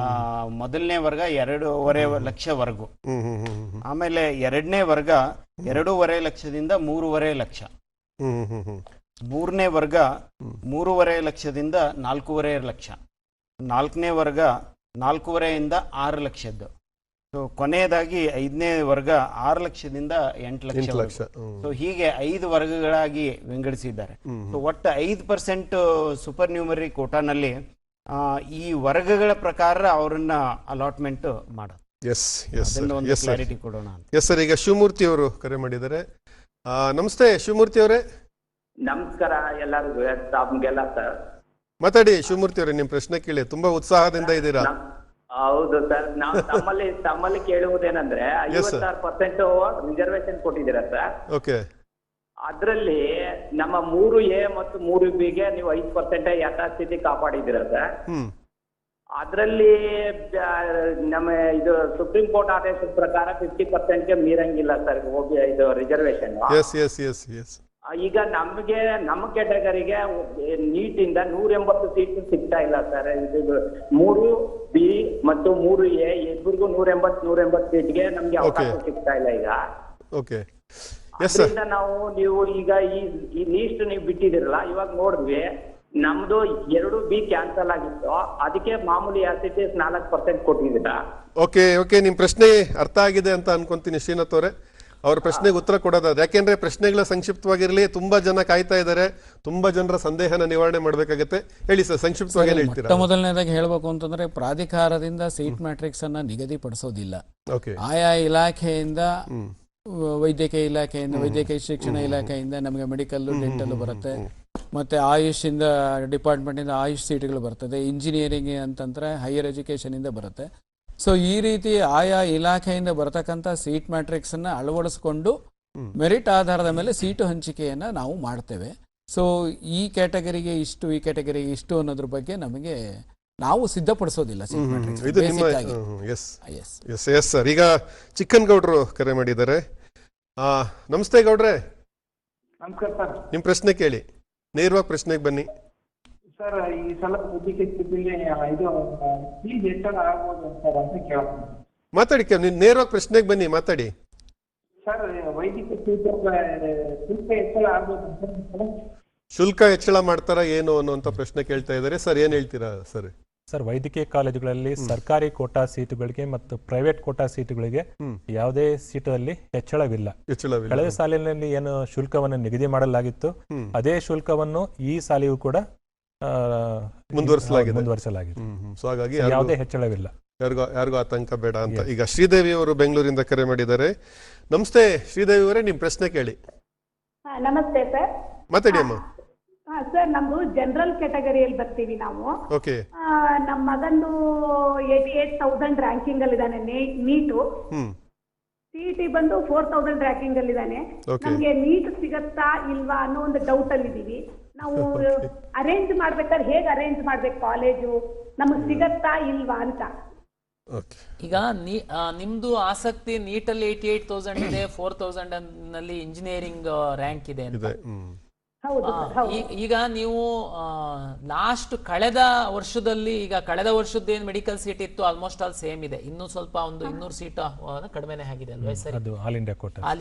Speaker 4: ಮೊದಲನೇ ವರ್ಗ 2.5 ಲಕ್ಷವರೆಗೂ, ಆಮೇಲೆ ಎರಡನೇ ವರ್ಗ 2.5 ಲಕ್ಷದಿಂದ 3.5 ಲಕ್ಷ, ಮೂರನೇ ವರ್ಗ 3.5 ಲಕ್ಷದಿಂದ 4.5 ಲಕ್ಷ, ನಾಲ್ಕನೇ ವರ್ಗ 4.5 ಇಂದ 6 ಲಕ್ಷದ್ದು. ಸೊ ಕೊನೆಯದಾಗಿ 5ನೇ ವರ್ಗ 6 ಲಕ್ಷದಿಂದ 8 ಲಕ್ಷ. ಸೊ ಹೀಗೆ 5 ವರ್ಗಗಳಾಗಿ ವಿಂಗಡಿಸಿದ್ದಾರೆ. ಸೊ ಒಟ್ಟು 5% ಸೂಪರ್ ನ್ಯೂಮರಿ ಕೋಟಾನಲ್ಲಿ ಈ ವರ್ಗಗಳ ಪ್ರಕಾರ ಅವರನ್ನ ಅಲಾಟ್ಮೆಂಟ್ ಮಾಡೋದು. ಕ್ಲಾರಿಟಿ ಕೊಡೋಣ.
Speaker 1: ಎಸ್ ಸರ್, ಈಗ ಶಿವಮೂರ್ತಿ ಅವರು ಕರೆ ಮಾಡಿದ್ದಾರೆ. ನಮಸ್ತೆ ಶಿವಮೂರ್ತಿ ಅವರೇ.
Speaker 7: ನಮಸ್ಕಾರ ಎಲ್ಲರಿಗೂ, ತಮ್ಗೆಲ್ಲ ಸರ್.
Speaker 1: ಮಾತಾಡಿ ಶಿವಮೂರ್ತಿ ಅವರೇ, ನಿಮ್ ಪ್ರಶ್ನೆ ಕೇಳಿ. ತುಂಬಾ ಉತ್ಸಾಹದಿಂದ ಇದ್ದೀರಾ?
Speaker 7: ಹೌದು ಸರ್. ನಾವು ತಮ್ಮಲ್ಲಿ ಕೇಳುವುದೇನಂದ್ರೆ 56% ರಿಸರ್ವೇಶನ್ ಕೊಟ್ಟಿದ್ದೀರಾ ಸರ್.
Speaker 1: ಓಕೆ.
Speaker 7: ಅದ್ರಲ್ಲಿ ನಮ್ಮ 3A ಮತ್ತು 3Bಗೆ ನೀವು 5% ಯಥಾಸ್ಥಿತಿ ಕಾಪಾಡಿದ್ದೀರಾ ಸರ್. ಅದ್ರಲ್ಲಿ ನಮ್ಮ ಇದು ಸುಪ್ರೀಂ ಕೋರ್ಟ್ ಆದೇಶದ ಪ್ರಕಾರ 50%ಗೆ ಮೀರಂಗಿಲ್ಲ ಸರ್ ಇದು ರಿಸರ್ವೇಶನ್. ಈಗ ನಮ್ಮ ಕ್ಯಾಟಗರಿಗೆ ನೀಟಿಂದ 180 ಸೀಟ್ ಸಿಗ್ತಾ ಇಲ್ಲ ಸರ್. ಇದು 3B ಮತ್ತು 3A ಇಬ್ಬರಿಗೂ 180 ಸೀಟ್ಗೆ ನಮ್ಗೆ ಅವಕಾಶ ಸಿಗ್ತಾ ಇಲ್ಲ ಈಗ. ಅದರಿಂದ ನೀವು ಈಗ ಈ ಲೀಸ್ಟ್ ನೀವು ಬಿಟ್ಟಿದಿರಲ್ಲ, ಇವಾಗ ನೋಡಿದ್ವಿ ನಮ್ದು 2B ಕ್ಯಾನ್ಸಲ್ ಆಗಿತ್ತು, ಅದಕ್ಕೆ ಮಾಮೂಲಿ ಆಸಿಟೀಸ್ 4% ಕೊಟ್ಟಿದ್ದೀರಾ.
Speaker 1: ಓಕೆ, ನಿಮ್ ಪ್ರಶ್ನೆ ಅರ್ಥ ಆಗಿದೆ ಅಂತ ಅನ್ಕೊಂತೀನಿ ಶ್ರೀನಾಥ್ ಅವರೇ. ಅವ್ರ ಪ್ರಶ್ನೆಗೆ ಉತ್ತರ ಕೊಡೋದಾದ್ರೆ, ಯಾಕೆಂದ್ರೆ ಪ್ರಶ್ನೆಗಳ ಸಂಕ್ಷಿಪ್ತವಾಗಿರ್ಲಿ, ತುಂಬಾ ಜನ ಕಾಯ್ತಾ ಇದ್ದಾರೆ, ತುಂಬಾ ಜನರ ಸಂದೇಹನ ನಿವಾರಣೆ ಮಾಡ್ಬೇಕಾಗತ್ತೆ. ಹೇಳಿ ಸರ್, ಸಂಕ್ಷಿಪ್ತವಾಗಿ ಹೇಳ್ತೀರಾ?
Speaker 5: ಮೊದಲನೇದಾಗಿ ಹೇಳ್ಬೇಕು ಅಂತಂದ್ರೆ, ಪ್ರಾಧಿಕಾರದಿಂದ ಸೀಟ್ ಮ್ಯಾಟ್ರಿಕ್ಸ್ ಅನ್ನ ನಿಗದಿಪಡಿಸೋದಿಲ್ಲ. ಆಯಾ ಇಲಾಖೆಯಿಂದ, ವೈದ್ಯಕೀಯ ಇಲಾಖೆಯಿಂದ, ವೈದ್ಯಕೀಯ ಶಿಕ್ಷಣ ಇಲಾಖೆಯಿಂದ ನಮಗೆ ಮೆಡಿಕಲ್, ಡೆಂಟಲ್ ಬರುತ್ತೆ. ಮತ್ತೆ ಆಯುಷ್ ಇಂದ ಡಿಪಾರ್ಟ್ಮೆಂಟ್ ಇಂದ ಆಯುಷ್ ಸೀಟ್ಗಳು ಬರ್ತದೆ. ಇಂಜಿನಿಯರಿಂಗ್ ಅಂತಂದ್ರೆ ಹೈಯರ್ ಎಜುಕೇಶನ್ ಇಂದ ಬರುತ್ತೆ. ಸೊ ಈ ರೀತಿ ಆಯಾ ಇಲಾಖೆಯಿಂದ ಬರತಕ್ಕಂಥ ಸೀಟ್ ಮ್ಯಾಟ್ರಿಕ್ಸ್ ಅನ್ನ ಅಳವಡಿಸ್ಕೊಂಡು ಮೆರಿಟ್ ಆಧಾರದ ಮೇಲೆ ಸೀಟು ಹಂಚಿಕೆಯನ್ನು ನಾವು ಮಾಡ್ತೇವೆ. ಸೊ ಈ ಕ್ಯಾಟಗರಿಗೆ ಇಷ್ಟು, ಈ ಕ್ಯಾಟಗರಿಗೆ ಇಷ್ಟು ಅನ್ನೋದ್ರ ಬಗ್ಗೆ ನಮಗೆ ನಾವು ಸಿದ್ಧಪಡಿಸೋದಿಲ್ಲ.
Speaker 1: ಇದು ನಿಮ್ಮ ಎಸ್ ಸರ್. ಈಗ ಚಿಕ್ಕನ್ ಗೌಡ್ರು ಕರೆ ಮಾಡಿದ್ದಾರೆ. ನಮಸ್ತೆ ಗೌಡ್ರೆ.
Speaker 8: ನಮಸ್ಕಾರ ಸರ್.
Speaker 1: ನಿಮ್ಮ ಪ್ರಶ್ನೆ ಕೇಳಿ, ನೇರವಾಗಿ ಪ್ರಶ್ನೆಗೆ ಬನ್ನಿ
Speaker 8: ಸರ್. ಈ ಸಲ ಇದು ಫೀಸ್ ಹೆಚ್ಚಳ ಆಗ್ಬೋದು ಸರ್ ಅಂತ ಕೇಳ್ತೀನಿ.
Speaker 1: ಮಾತಾಡಿ, ನೇರವಾಗಿ ಪ್ರಶ್ನೆಗೆ ಬನ್ನಿ, ಮಾತಾಡಿ
Speaker 8: ಸರ್. ವೈದ್ಯಕೀಯ ಶುಲ್ಕ ಹೆಚ್ಚಳ ಆಗ್ಬೋದು ಸರ್.
Speaker 1: ಶುಲ್ಕ ಹೆಚ್ಚಳ ಮಾಡ್ತಾರ ಏನು ಅನ್ನುವಂತ ಪ್ರಶ್ನೆ ಕೇಳ್ತಾ ಇದ್ದಾರೆ ಸರ್. ಏನ್ ಹೇಳ್ತೀರಾ ಸರ್?
Speaker 3: ಸರ್, ವೈದ್ಯಕೀಯ ಕಾಲೇಜುಗಳಲ್ಲಿ ಸರ್ಕಾರಿ ಕೋಟಾ ಸೀಟುಗಳಿಗೆ ಮತ್ತು ಪ್ರೈವೇಟ್ ಕೋಟಾ ಸೀಟುಗಳಿಗೆ ಯಾವುದೇ ಸೀಟಲ್ಲಿ ಹೆಚ್ಚಳವಿಲ್ಲ. ಕಳೆದ ಸಾಲಿನಲ್ಲಿ ಏನು ಶುಲ್ಕವನ್ನು ನಿಗದಿ ಮಾಡಲಾಗಿತ್ತು ಅದೇ ಶುಲ್ಕವನ್ನು ಈ ಸಾಲಿಯೂ ಕೂಡ ಮುಂದುವರಿಸಲಾಗಿದೆ.
Speaker 1: ಸೊ ಹಾಗಾಗಿ
Speaker 3: ಯಾವುದೇ ಹೆಚ್ಚಳವಿಲ್ಲ,
Speaker 1: ಯಾರಿಗೂ ಆತಂಕ ಬೇಡ ಅಂತ. ಈಗ ಶ್ರೀದೇವಿ ಅವರು ಬೆಂಗಳೂರಿಂದ ಕರೆ ಮಾಡಿದ್ದಾರೆ. ನಮಸ್ತೆ ಶ್ರೀದೇವಿ ಅವರೇ, ನಿಮ್ ಪ್ರಶ್ನೆ ಕೇಳಿ.
Speaker 6: ನಮಸ್ತೆ ಸರ್.
Speaker 1: ಮಾತಾಡಿ ಅಮ್ಮ.
Speaker 6: ಸರ್, ನಮ್ದು ಜನರಲ್ ಕ್ಯಾಟಗರಿಯಲ್ಲಿ ಬರ್ತೀವಿ ನಾವು.
Speaker 1: ಓಕೆ.
Speaker 6: ನಮ್ಮ ಮಗಂದು 88,000 ರ್ಯಾಂಕಿಂಗ್ ಅಲ್ಲಿ ಇದ್ದಾನೆ ನೀಟು. ಸಿಇಟಿ ಬಂದು 4,000 ರ್ಯಾಂಕಿಂಗ್ ಅಲ್ಲಿ ಇದ್ದಾನೆ. ನಮ್ಗೆ ನೀಟ್ ಸಿಗತ್ತಾ ಇಲ್ವಾ ಅನ್ನೋ ಒಂದು ಡೌಟ್ ಅಲ್ಲಿ ಇದೀವಿ. ನಾವು ಅರೇಂಜ್ ಮಾಡ್ಬೇಕಾದ್ರೆ ಹೇಗೆ ಅರೇಂಜ್ ಮಾಡ್ಬೇಕು ಕಾಲೇಜು, ನಮಗ್ ಸಿಗತ್ತಾ ಇಲ್ವಾ ಅಂತ.
Speaker 2: ಈಗ ನಿಮ್ದು ಆಸಕ್ತಿ ನೀಟಲ್ಲಿ 88,000 ಇದೆ, 4,000 ನಲ್ಲಿ ಇಂಜಿನಿಯರಿಂಗ್ ರ್ಯಾಂಕ್ ಇದೆ ಅಂತ. ಈಗ ನೀವು ಲಾಸ್ಟ್ ಕಳೆದ ವರ್ಷದಲ್ಲಿ, ಈಗ ಕಳೆದ ವರ್ಷದ ಏನ್ ಮೆಡಿಕಲ್ ಸೀಟ್ ಇತ್ತು ಆಲ್ಮೋಸ್ಟ್ ಆಲ್ ಸೇಮ್ ಇದೆ. ಇನ್ನೂ ಸ್ವಲ್ಪ ಒಂದು 200 ಸೀಟ್ ಕಡಿಮೆನೆ ಆಗಿದೆ ಅಲ್ವಾ ಸರ್?
Speaker 3: ಆಲ್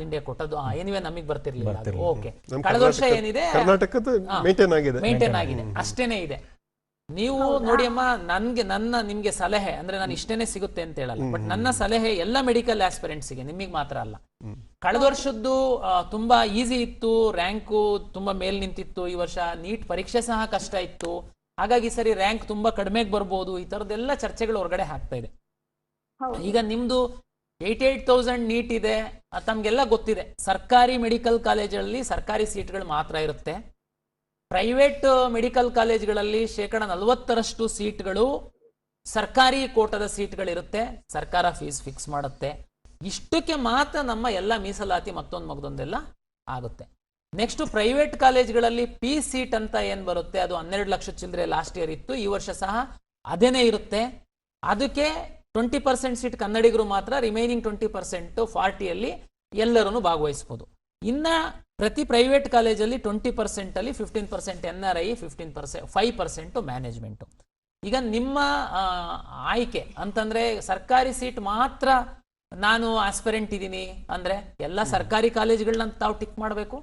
Speaker 2: ಇಂಡಿಯಾ ಕೊಟ್ಟದ್ದು ಏನಿವೆ ನಮಗೆ ಬರ್ತಿರ್ಲಿಲ್ಲ. ಓಕೆ, ಕಳೆದ ವರ್ಷ ಏನಿದೆ ಮೇಂಟೈನ್ ಆಗಿದೆ, ಅಷ್ಟೇನೆ ಇದೆ. ನೀವು ನೋಡಿ ಅಮ್ಮ, ನಿಮ್ಗೆ ಸಲಹೆ ಅಂದ್ರೆ ನಾನು ಇಷ್ಟೇನೆ ಸಿಗುತ್ತೆ ಅಂತ ಹೇಳಲ್ಲ, ಬಟ್ ನನ್ನ ಸಲಹೆ ಎಲ್ಲ ಮೆಡಿಕಲ್ ಆಸ್ಪಿರೆಂಟ್ಸ್ಗೆ, ನಿಮಗೆ ಮಾತ್ರ ಅಲ್ಲ. ಕಳೆದ ವರ್ಷದ್ದು ತುಂಬಾ ಈಸಿ ಇತ್ತು, ರ್ಯಾಂಕು ತುಂಬಾ ಮೇಲ್ ನಿಂತಿತ್ತು. ಈ ವರ್ಷ ನೀಟ್ ಪರೀಕ್ಷೆ ಸಹ ಕಷ್ಟ ಇತ್ತು, ಹಾಗಾಗಿ ಸರಿ ರ್ಯಾಂಕ್ ತುಂಬಾ ಕಡಿಮೆಗೆ ಬರ್ಬೋದು. ಈ ತರದೆಲ್ಲ ಚರ್ಚೆಗಳು ಹೊರಗಡೆ ಆಗ್ತಾ ಇದೆ. ಈಗ ನಿಮ್ದು 88,000 ನೀಟ್ ಇದೆ, ತಮ್ಗೆಲ್ಲ ಗೊತ್ತಿದೆ. ಸರ್ಕಾರಿ ಮೆಡಿಕಲ್ ಕಾಲೇಜಲ್ಲಿ ಸರ್ಕಾರಿ ಸೀಟ್ಗಳು ಮಾತ್ರ ಇರುತ್ತೆ. ಪ್ರೈವೇಟ್ ಮೆಡಿಕಲ್ ಕಾಲೇಜ್ಗಳಲ್ಲಿ 40% ಸೀಟ್ಗಳು ಸರ್ಕಾರಿ ಕೋಟದ ಸೀಟ್ಗಳಿರುತ್ತೆ. ಸರ್ಕಾರ ಫೀಸ್ ಫಿಕ್ಸ್ ಮಾಡುತ್ತೆ. ಇಷ್ಟಕ್ಕೆ ಮಾತ್ರ ನಮ್ಮ ಎಲ್ಲ ಮೀಸಲಾತಿ ಮಗದೊಂದೆಲ್ಲ ಆಗುತ್ತೆ. ನೆಕ್ಸ್ಟ್ ಪ್ರೈವೇಟ್ ಕಾಲೇಜ್ಗಳಲ್ಲಿ ಪಿ ಸೀಟ್ ಅಂತ ಏನ್ ಬರುತ್ತೆ, ಅದು 12 ಲಕ್ಷ ಚಿಲ್ಲರೆ ಲಾಸ್ಟ್ ಇಯರ್ ಇತ್ತು. ಈ ವರ್ಷ ಸಹ ಅದೇನೇ ಇರುತ್ತೆ. ಅದಕ್ಕೆ 20% ಸೀಟ್ ಕನ್ನಡಿಗರು ಮಾತ್ರ, ರಿಮೈನಿಂಗ್ 20% 40ಯಲ್ಲಿ ಎಲ್ಲರೂ ಭಾಗವಹಿಸಬಹುದು. ಇನ್ನ ಪ್ರತಿ ಪ್ರೈವೇಟ್ ಕಾಲೇಜಲ್ಲಿ 20% ಅಲ್ಲಿ 15% NRI, 5% ಮ್ಯಾನೇಜ್ಮೆಂಟ್. ಈಗ ನಿಮ್ಮ ಆಯ್ಕೆ ಅಂತಂದ್ರೆ ಸರ್ಕಾರಿ ಸೀಟ್ ಮಾತ್ರ ನಾನು ಆಸ್ಪಿರೆಂಟ್ ಇದ್ದೀನಿ ಅಂದ್ರೆ ಎಲ್ಲ ಸರ್ಕಾರಿ ಕಾಲೇಜ್ಗಳನ್ನ ತಾವು ಟಿಕ್ ಮಾಡಬೇಕು.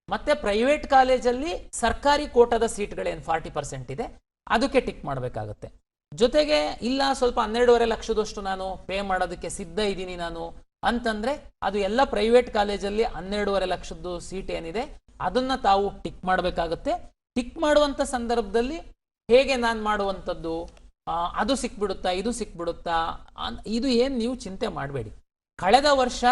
Speaker 2: ಮತ್ತೆ ಪ್ರೈವೇಟ್ ಕಾಲೇಜಲ್ಲಿ ಸರ್ಕಾರಿ ಕೋಟದ ಸೀಟ್ಗಳೇನು 40% ಇದೆ ಅದಕ್ಕೆ ಟಿಕ್ ಮಾಡಬೇಕಾಗುತ್ತೆ. ಜೊತೆಗೆ ಇಲ್ಲ ಸ್ವಲ್ಪ 12.5 ಲಕ್ಷದಷ್ಟು ನಾನು ಪೇ ಮಾಡೋದಕ್ಕೆ ಸಿದ್ಧ ಇದ್ದೀನಿ ನಾನು ಅಂತಂದ್ರೆ ಅದು ಎಲ್ಲ ಪ್ರೈವೇಟ್ ಕಾಲೇಜಲ್ಲಿ 12.5 ಲಕ್ಷದ್ದು ಸೀಟ್ ಏನಿದೆ ಅದನ್ನ ತಾವು ಟಿಕ್ ಮಾಡಬೇಕಾಗುತ್ತೆ. ಟಿಕ್ ಮಾಡುವಂತ ಸಂದರ್ಭದಲ್ಲಿ ಹೇಗೆ ನಾನು ಮಾಡುವಂಥದ್ದು, ಅದು ಸಿಕ್ಬಿಡುತ್ತಾ ಇದು ಸಿಕ್ಬಿಡುತ್ತಾ, ಇದು ಏನು ನೀವು ಚಿಂತೆ ಮಾಡಬೇಡಿ. ಕಳೆದ ವರ್ಷ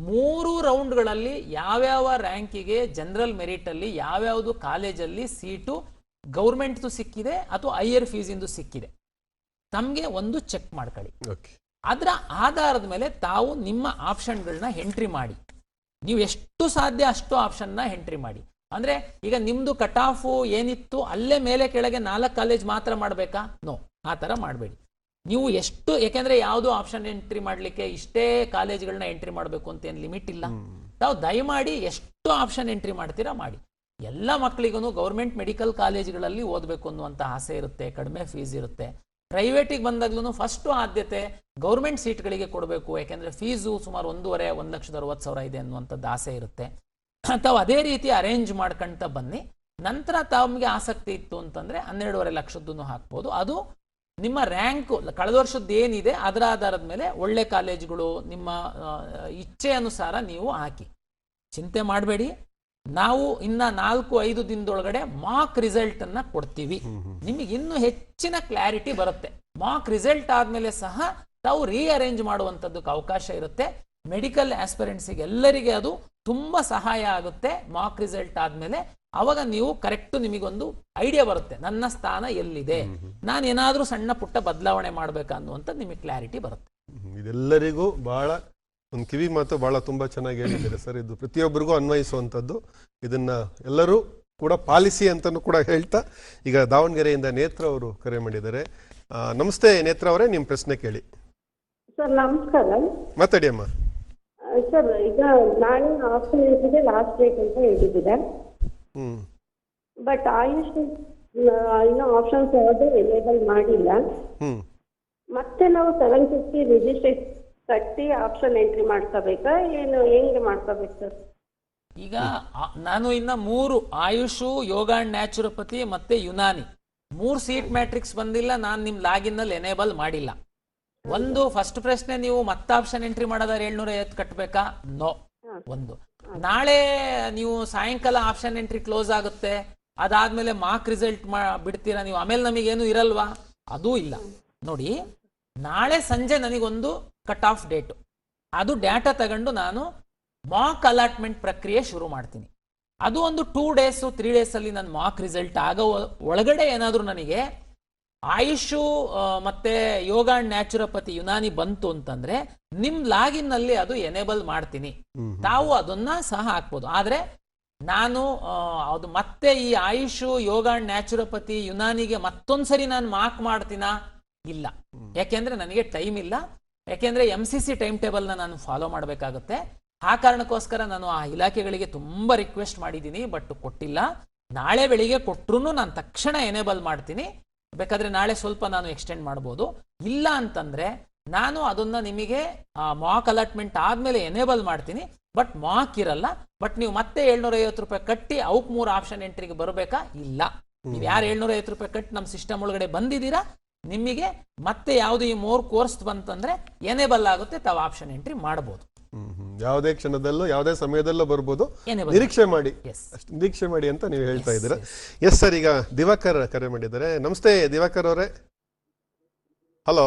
Speaker 2: 3 ರೌಂಡ್ಗಳಲ್ಲಿ ಯಾವ್ಯಾವ ರ್ಯಾಂಕಿಗೆ ಜನರಲ್ ಮೆರಿಟ್ ಅಲ್ಲಿ ಯಾವ್ಯಾವುದು ಕಾಲೇಜಲ್ಲಿ ಸೀಟು ಗೌರ್ಮೆಂಟ್ದು ಸಿಕ್ಕಿದೆ ಅಥವಾ ಹೈಯರ್ ಫೀಸಿಂದು ಸಿಕ್ಕಿದೆ ತಮಗೆ ಒಂದು ಚೆಕ್ ಮಾಡ್ಕೊಳ್ಳಿ. ಅದರ ಆಧಾರದ ಮೇಲೆ ತಾವು ನಿಮ್ಮ ಆಪ್ಷನ್ಗಳನ್ನ ಎಂಟ್ರಿ ಮಾಡಿ. ನೀವು ಎಷ್ಟು ಸಾಧ್ಯ ಅಷ್ಟು ಆಪ್ಷನ್ನ ಎಂಟ್ರಿ ಮಾಡಿ. ಅಂದ್ರೆ ಈಗ ನಿಮ್ದು ಕಟ್ ಆಫ್ ಏನಿತ್ತು ಅಲ್ಲೇ ಮೇಲೆ ಕೆಳಗೆ 4 ಕಾಲೇಜ್ ಮಾತ್ರ ಮಾಡಬೇಕಾ? ನೋ, ಆ ಥರ ಮಾಡಬೇಡಿ. ನೀವು ಎಷ್ಟು, ಯಾಕೆಂದ್ರೆ ಯಾವುದು ಆಪ್ಷನ್ ಎಂಟ್ರಿ ಮಾಡಲಿಕ್ಕೆ ಇಷ್ಟೇ ಕಾಲೇಜ್ಗಳನ್ನ ಎಂಟ್ರಿ ಮಾಡಬೇಕು ಅಂತ ಏನು ಲಿಮಿಟ್ ಇಲ್ಲ. ತಾವು ದಯಮಾಡಿ ಎಷ್ಟು ಆಪ್ಷನ್ ಎಂಟ್ರಿ ಮಾಡ್ತೀರಾ ಮಾಡಿ. ಎಲ್ಲ ಮಕ್ಕಳಿಗೂ ಗೌರ್ಮೆಂಟ್ ಮೆಡಿಕಲ್ ಕಾಲೇಜ್ಗಳಲ್ಲಿ ಓದಬೇಕು ಅನ್ನುವಂಥ ಆಸೆ ಇರುತ್ತೆ, ಕಡಿಮೆ ಫೀಸ್ ಇರುತ್ತೆ. ಪ್ರೈವೇಟಿಗೆ ಬಂದಾಗ್ಲೂ ಫಸ್ಟ್ ಆದ್ಯತೆ ಗೌರ್ಮೆಂಟ್ ಸೀಟ್ಗಳಿಗೆ ಕೊಡಬೇಕು, ಯಾಕೆಂದ್ರೆ ಫೀಸು ಸುಮಾರು 1,60,000 ಇದೆ ಅನ್ನುವಂಥದ್ದು ಆಸೆ ಇರುತ್ತೆ. ತಾವು ಅದೇ ರೀತಿ ಅರೇಂಜ್ ಮಾಡ್ಕೊಂತ ಬನ್ನಿ. ನಂತರ ತಮಗೆ ಆಸಕ್ತಿ ಇತ್ತು ಅಂತಂದ್ರೆ 12.5 ಲಕ್ಷದ್ದು ಹಾಕ್ಬೋದು. ಅದು ನಿಮ್ಮ ರ್ಯಾಂಕ್ ಕಳೆದ ವರ್ಷದ್ದು ಏನಿದೆ ಅದರ ಆಧಾರದ ಮೇಲೆ ಒಳ್ಳೆ ಕಾಲೇಜುಗಳು ನಿಮ್ಮ ಇಚ್ಛೆ ಅನುಸಾರ ನೀವು ಹಾಕಿ. ಚಿಂತೆ ಮಾಡಬೇಡಿ. ನಾವು ಇನ್ನ 4-5 ದಿನದೊಳಗಡೆ ಮಾಕ್ ರಿಸಲ್ಟ್ ಅನ್ನ ಕೊಡ್ತೀವಿ. ನಿಮಗೆ ಇನ್ನೂ ಹೆಚ್ಚಿನ ಕ್ಲಾರಿಟಿ ಬರುತ್ತೆ. ಮಾಕ್ ರಿಸಲ್ಟ್ ಆದ್ಮೇಲೆ ಸಹ ತಾವು ರೀಅರೇಂಜ್ ಮಾಡುವಂಥದ್ದಕ್ಕೆ ಅವಕಾಶ ಇರುತ್ತೆ. ಮೆಡಿಕಲ್ ಆಸ್ಪಿರೆಂಟ್ಸಿಗೆ ಎಲ್ಲರಿಗೆ ಅದು ತುಂಬಾ ಸಹಾಯ ಆಗುತ್ತೆ. ಮಾಕ್ ರಿಸಲ್ಟ್ ಆದ್ಮೇಲೆ ಅವಾಗ ನೀವು ಕರೆಕ್ಟ್ ನಿಮಗೊಂದು ಐಡಿಯಾ ಬರುತ್ತೆ, ನನ್ನ ಸ್ಥಾನ ಎಲ್ಲಿದೆ, ನಾನು ಏನಾದ್ರೂ ಸಣ್ಣ ಪುಟ್ಟ ಬದಲಾವಣೆ ಮಾಡ್ಬೇಕಾ ಅನ್ನುವಂಥದ್ದು ನಿಮಗೆ ಕ್ಲಾರಿಟಿ ಬರುತ್ತೆ.
Speaker 1: ಇದೆಲ್ಲರಿಗೂ ಬಹಳ ಒಂದು ಕಿವಿ ಮಾತು ಬಹಳ ತುಂಬಾ ಚೆನ್ನಾಗಿ ಹೇಳಿದ್ದೀರಾ ಸರ್. ಇದು ಪ್ರತಿಯೊಬ್ಬರಿಗೂ ಅನ್ವಯಿಸುವಂಥದ್ದು. ಇದನ್ನ ಎಲ್ಲರೂ ಕೂಡ ಪಾಲಿಸಿ ಅಂತಲೂ ಕೂಡ ಹೇಳ್ತಾ, ಈಗ ದಾವಣಗೆರೆಯಿಂದ ನೇತ್ರ ಅವರು ಕರೆ ಮಾಡಿದ್ದಾರೆ. ನಮಸ್ತೆ ನೇತ್ರ ಅವರೇ, ನಿಮ್ಮ ಪ್ರಶ್ನೆ ಕೇಳಿ.
Speaker 9: ಸರ್ ನಮಸ್ಕಾರ.
Speaker 1: ಮಾತಾಡಿ ಅಮ್ಮ.
Speaker 9: ಸರ್ ಈಗ ನಾಳೆ ಆಪ್ಷನ್ ಇದೆ ಲಾಸ್ಟ್ ಡೇಟ್ ಅಂತ ಹೇಳಿದ್ದೀರಾ, ಬಟ್ ಆಯುಷ್ ಇನ್ನೂ ಆಪ್ಷನ್ಸ್ ಯಾವುದೇ ಎನೇಬಲ್ ಮಾಡಿಲ್ಲ. ಮತ್ತೆ ನಾವು 750 ರಿಜಿಸ್ಟ್ರೇಷನ್ ಕಟ್ಟಿ ಆಪ್ಷನ್ ಎಂಟ್ರಿ ಮಾಡ್ಕೋಬೇಕಾ, ಏನು ಹೆಂಗೆ ಮಾಡ್ಕೋಬೇಕು ಸರ್?
Speaker 2: ಈಗ ನಾನು ಇನ್ನ 3 ಆಯುಷು, ಯೋಗ ಅಂಡ್ ನ್ಯಾಚುರೋಪತಿ ಮತ್ತೆ ಯುನಾನಿ 3 ಸೀಟ್ ಮ್ಯಾಟ್ರಿಕ್ಸ್ ಬಂದಿಲ್ಲ. ನಾನು ನಿಮ್ ಲಾಗಿನ್ ನಲ್ಲಿ ಎನೇಬಲ್ ಮಾಡಿಲ್ಲ. ಒಂದು ಫಸ್ಟ್ ಪ್ರಶ್ನೆ, ನೀವು ಮತ್ತೆ ಆಪ್ಷನ್ ಎಂಟ್ರಿ ಮಾಡೋದಾದ್ರೆ 750 ಕಟ್ಟಬೇಕಾ? ನೋ. ಒಂದು ನಾಳೆ ನೀವು ಸಾಯಂಕಾಲ ಆಪ್ಷನ್ ಎಂಟ್ರಿ ಕ್ಲೋಸ್ ಆಗುತ್ತೆ, ಅದಾದ್ಮೇಲೆ ಮಾರ್ಕ್ ರಿಸಲ್ಟ್ ಬಿಡ್ತೀರಾ ನೀವು, ಆಮೇಲೆ ನಮಗೇನು ಇರಲ್ವಾ? ಅದೂ ಇಲ್ಲ. ನೋಡಿ, ನಾಳೆ ಸಂಜೆ ನನಗೊಂದು ಕಟ್ ಆಫ್ ಡೇಟು, ಅದು ಡೇಟಾ ತಗೊಂಡು ನಾನು ಮಾಕ್ ಅಲಾಟ್ಮೆಂಟ್ ಪ್ರಕ್ರಿಯೆ ಶುರು ಮಾಡ್ತೀನಿ. ಅದು ಒಂದು 2 days 3 days ಅಲ್ಲಿ ನನ್ನ ಮಾಕ್ ರಿಸಲ್ಟ್ ಆಗೋ ಒಳಗಡೆ ಏನಾದರೂ ನನಗೆ ಆಯುಷು ಮತ್ತೆ ಯೋಗ ಅಂಡ್ ನ್ಯಾಚುರೋಪತಿ ಯುನಾನಿ ಬಂತು ಅಂತಂದ್ರೆ ನಿಮ್ ಲಾಗಿನ್ ನಲ್ಲಿ ಅದು ಎನೇಬಲ್ ಮಾಡ್ತೀನಿ. ತಾವು ಅದನ್ನ ಸಹ ಹಾಕ್ಬೋದು. ಆದ್ರೆ ನಾನು ಅದು ಮತ್ತೆ ಈ ಆಯುಷು, ಯೋಗ ಅಂಡ್ ನ್ಯಾಚುರೋಪತಿ, ಯುನಾನಿಗೆ ಮತ್ತೊಂದ್ಸರಿ ನಾನು ಮಾರ್ಕ್ ಮಾಡ್ತೀನಾ? ಇಲ್ಲ. ಯಾಕೆಂದ್ರೆ ನನಗೆ ಟೈಮ್ ಇಲ್ಲ. ಯಾಕೆಂದ್ರೆ MCC ಟೈಮ್ ಟೇಬಲ್ ನಾನು ಫಾಲೋ ಮಾಡಬೇಕಾಗುತ್ತೆ. ಆ ಕಾರಣಕ್ಕೋಸ್ಕರ ನಾನು ಆ ಇಲಾಖೆಗಳಿಗೆ ತುಂಬಾ ರಿಕ್ವೆಸ್ಟ್ ಮಾಡಿದ್ದೀನಿ, ಬಟ್ ಕೊಟ್ಟಿಲ್ಲ. ನಾಳೆ ಬೆಳಿಗ್ಗೆ ಕೊಟ್ರು ನಾನು ತಕ್ಷಣ ಎನೇಬಲ್ ಮಾಡ್ತೀನಿ. ಬೇಕಾದ್ರೆ ನಾಳೆ ಸ್ವಲ್ಪ ನಾನು ಎಕ್ಸ್ಟೆಂಡ್ ಮಾಡ್ಬೋದು. ಇಲ್ಲ ಅಂತಂದ್ರೆ ನಾನು ಅದನ್ನ ನಿಮಗೆ ಮಾಕ್ ಅಲಾಟ್ಮೆಂಟ್ ಆದ್ಮೇಲೆ ಎನೇಬಲ್ ಮಾಡ್ತೀನಿ, ಬಟ್ ಮಾಕ್ ಇರಲ್ಲ. ಬಟ್ ನೀವು ಮತ್ತೆ 750 ರೂಪಾಯಿ ಕಟ್ಟಿ ಅವಕ್ 3 ಆಪ್ಷನ್ ಎಂಟ್ರಿಗೆ ಬರಬೇಕಾ? ಇಲ್ಲ. ನೀವು ಯಾರು 750 ರೂಪಾಯಿ ಕಟ್ಟಿ ನಮ್ಮ ಸಿಸ್ಟಮ್ ಒಳಗಡೆ ಬಂದಿದ್ದೀರಾ, ನಿಮಗೆ ಮತ್ತೆ ಯಾವ್ದು ಈ 3 ಕೋರ್ಸ್ ಬಂತಂದ್ರೆ ಎನೇಬಲ್ ಆಗುತ್ತೆ, ತಾವು ಆಪ್ಷನ್ ಎಂಟ್ರಿ ಮಾಡಬಹುದು.
Speaker 1: ಯಾವುದೇ ಕ್ಷಣದಲ್ಲೂ ಯಾವುದೇ ಸಮಯದಲ್ಲೂ ಬರ್ಬೋದು. ನಿರೀಕ್ಷೆ ಮಾಡಿ, ನಿರೀಕ್ಷೆ ಮಾಡಿ ಅಂತ ನೀವು ಹೇಳ್ತಾ ಇದ್ದೀರಾ. ಎಸ್ ಸರ್, ಈಗ ದಿವಾಕರ್ ಕರೆ ಮಾಡಿದ್ದಾರೆ. ನಮಸ್ತೆ ದಿವಾಕರ್ ಅವರೇ. ಹಲೋ.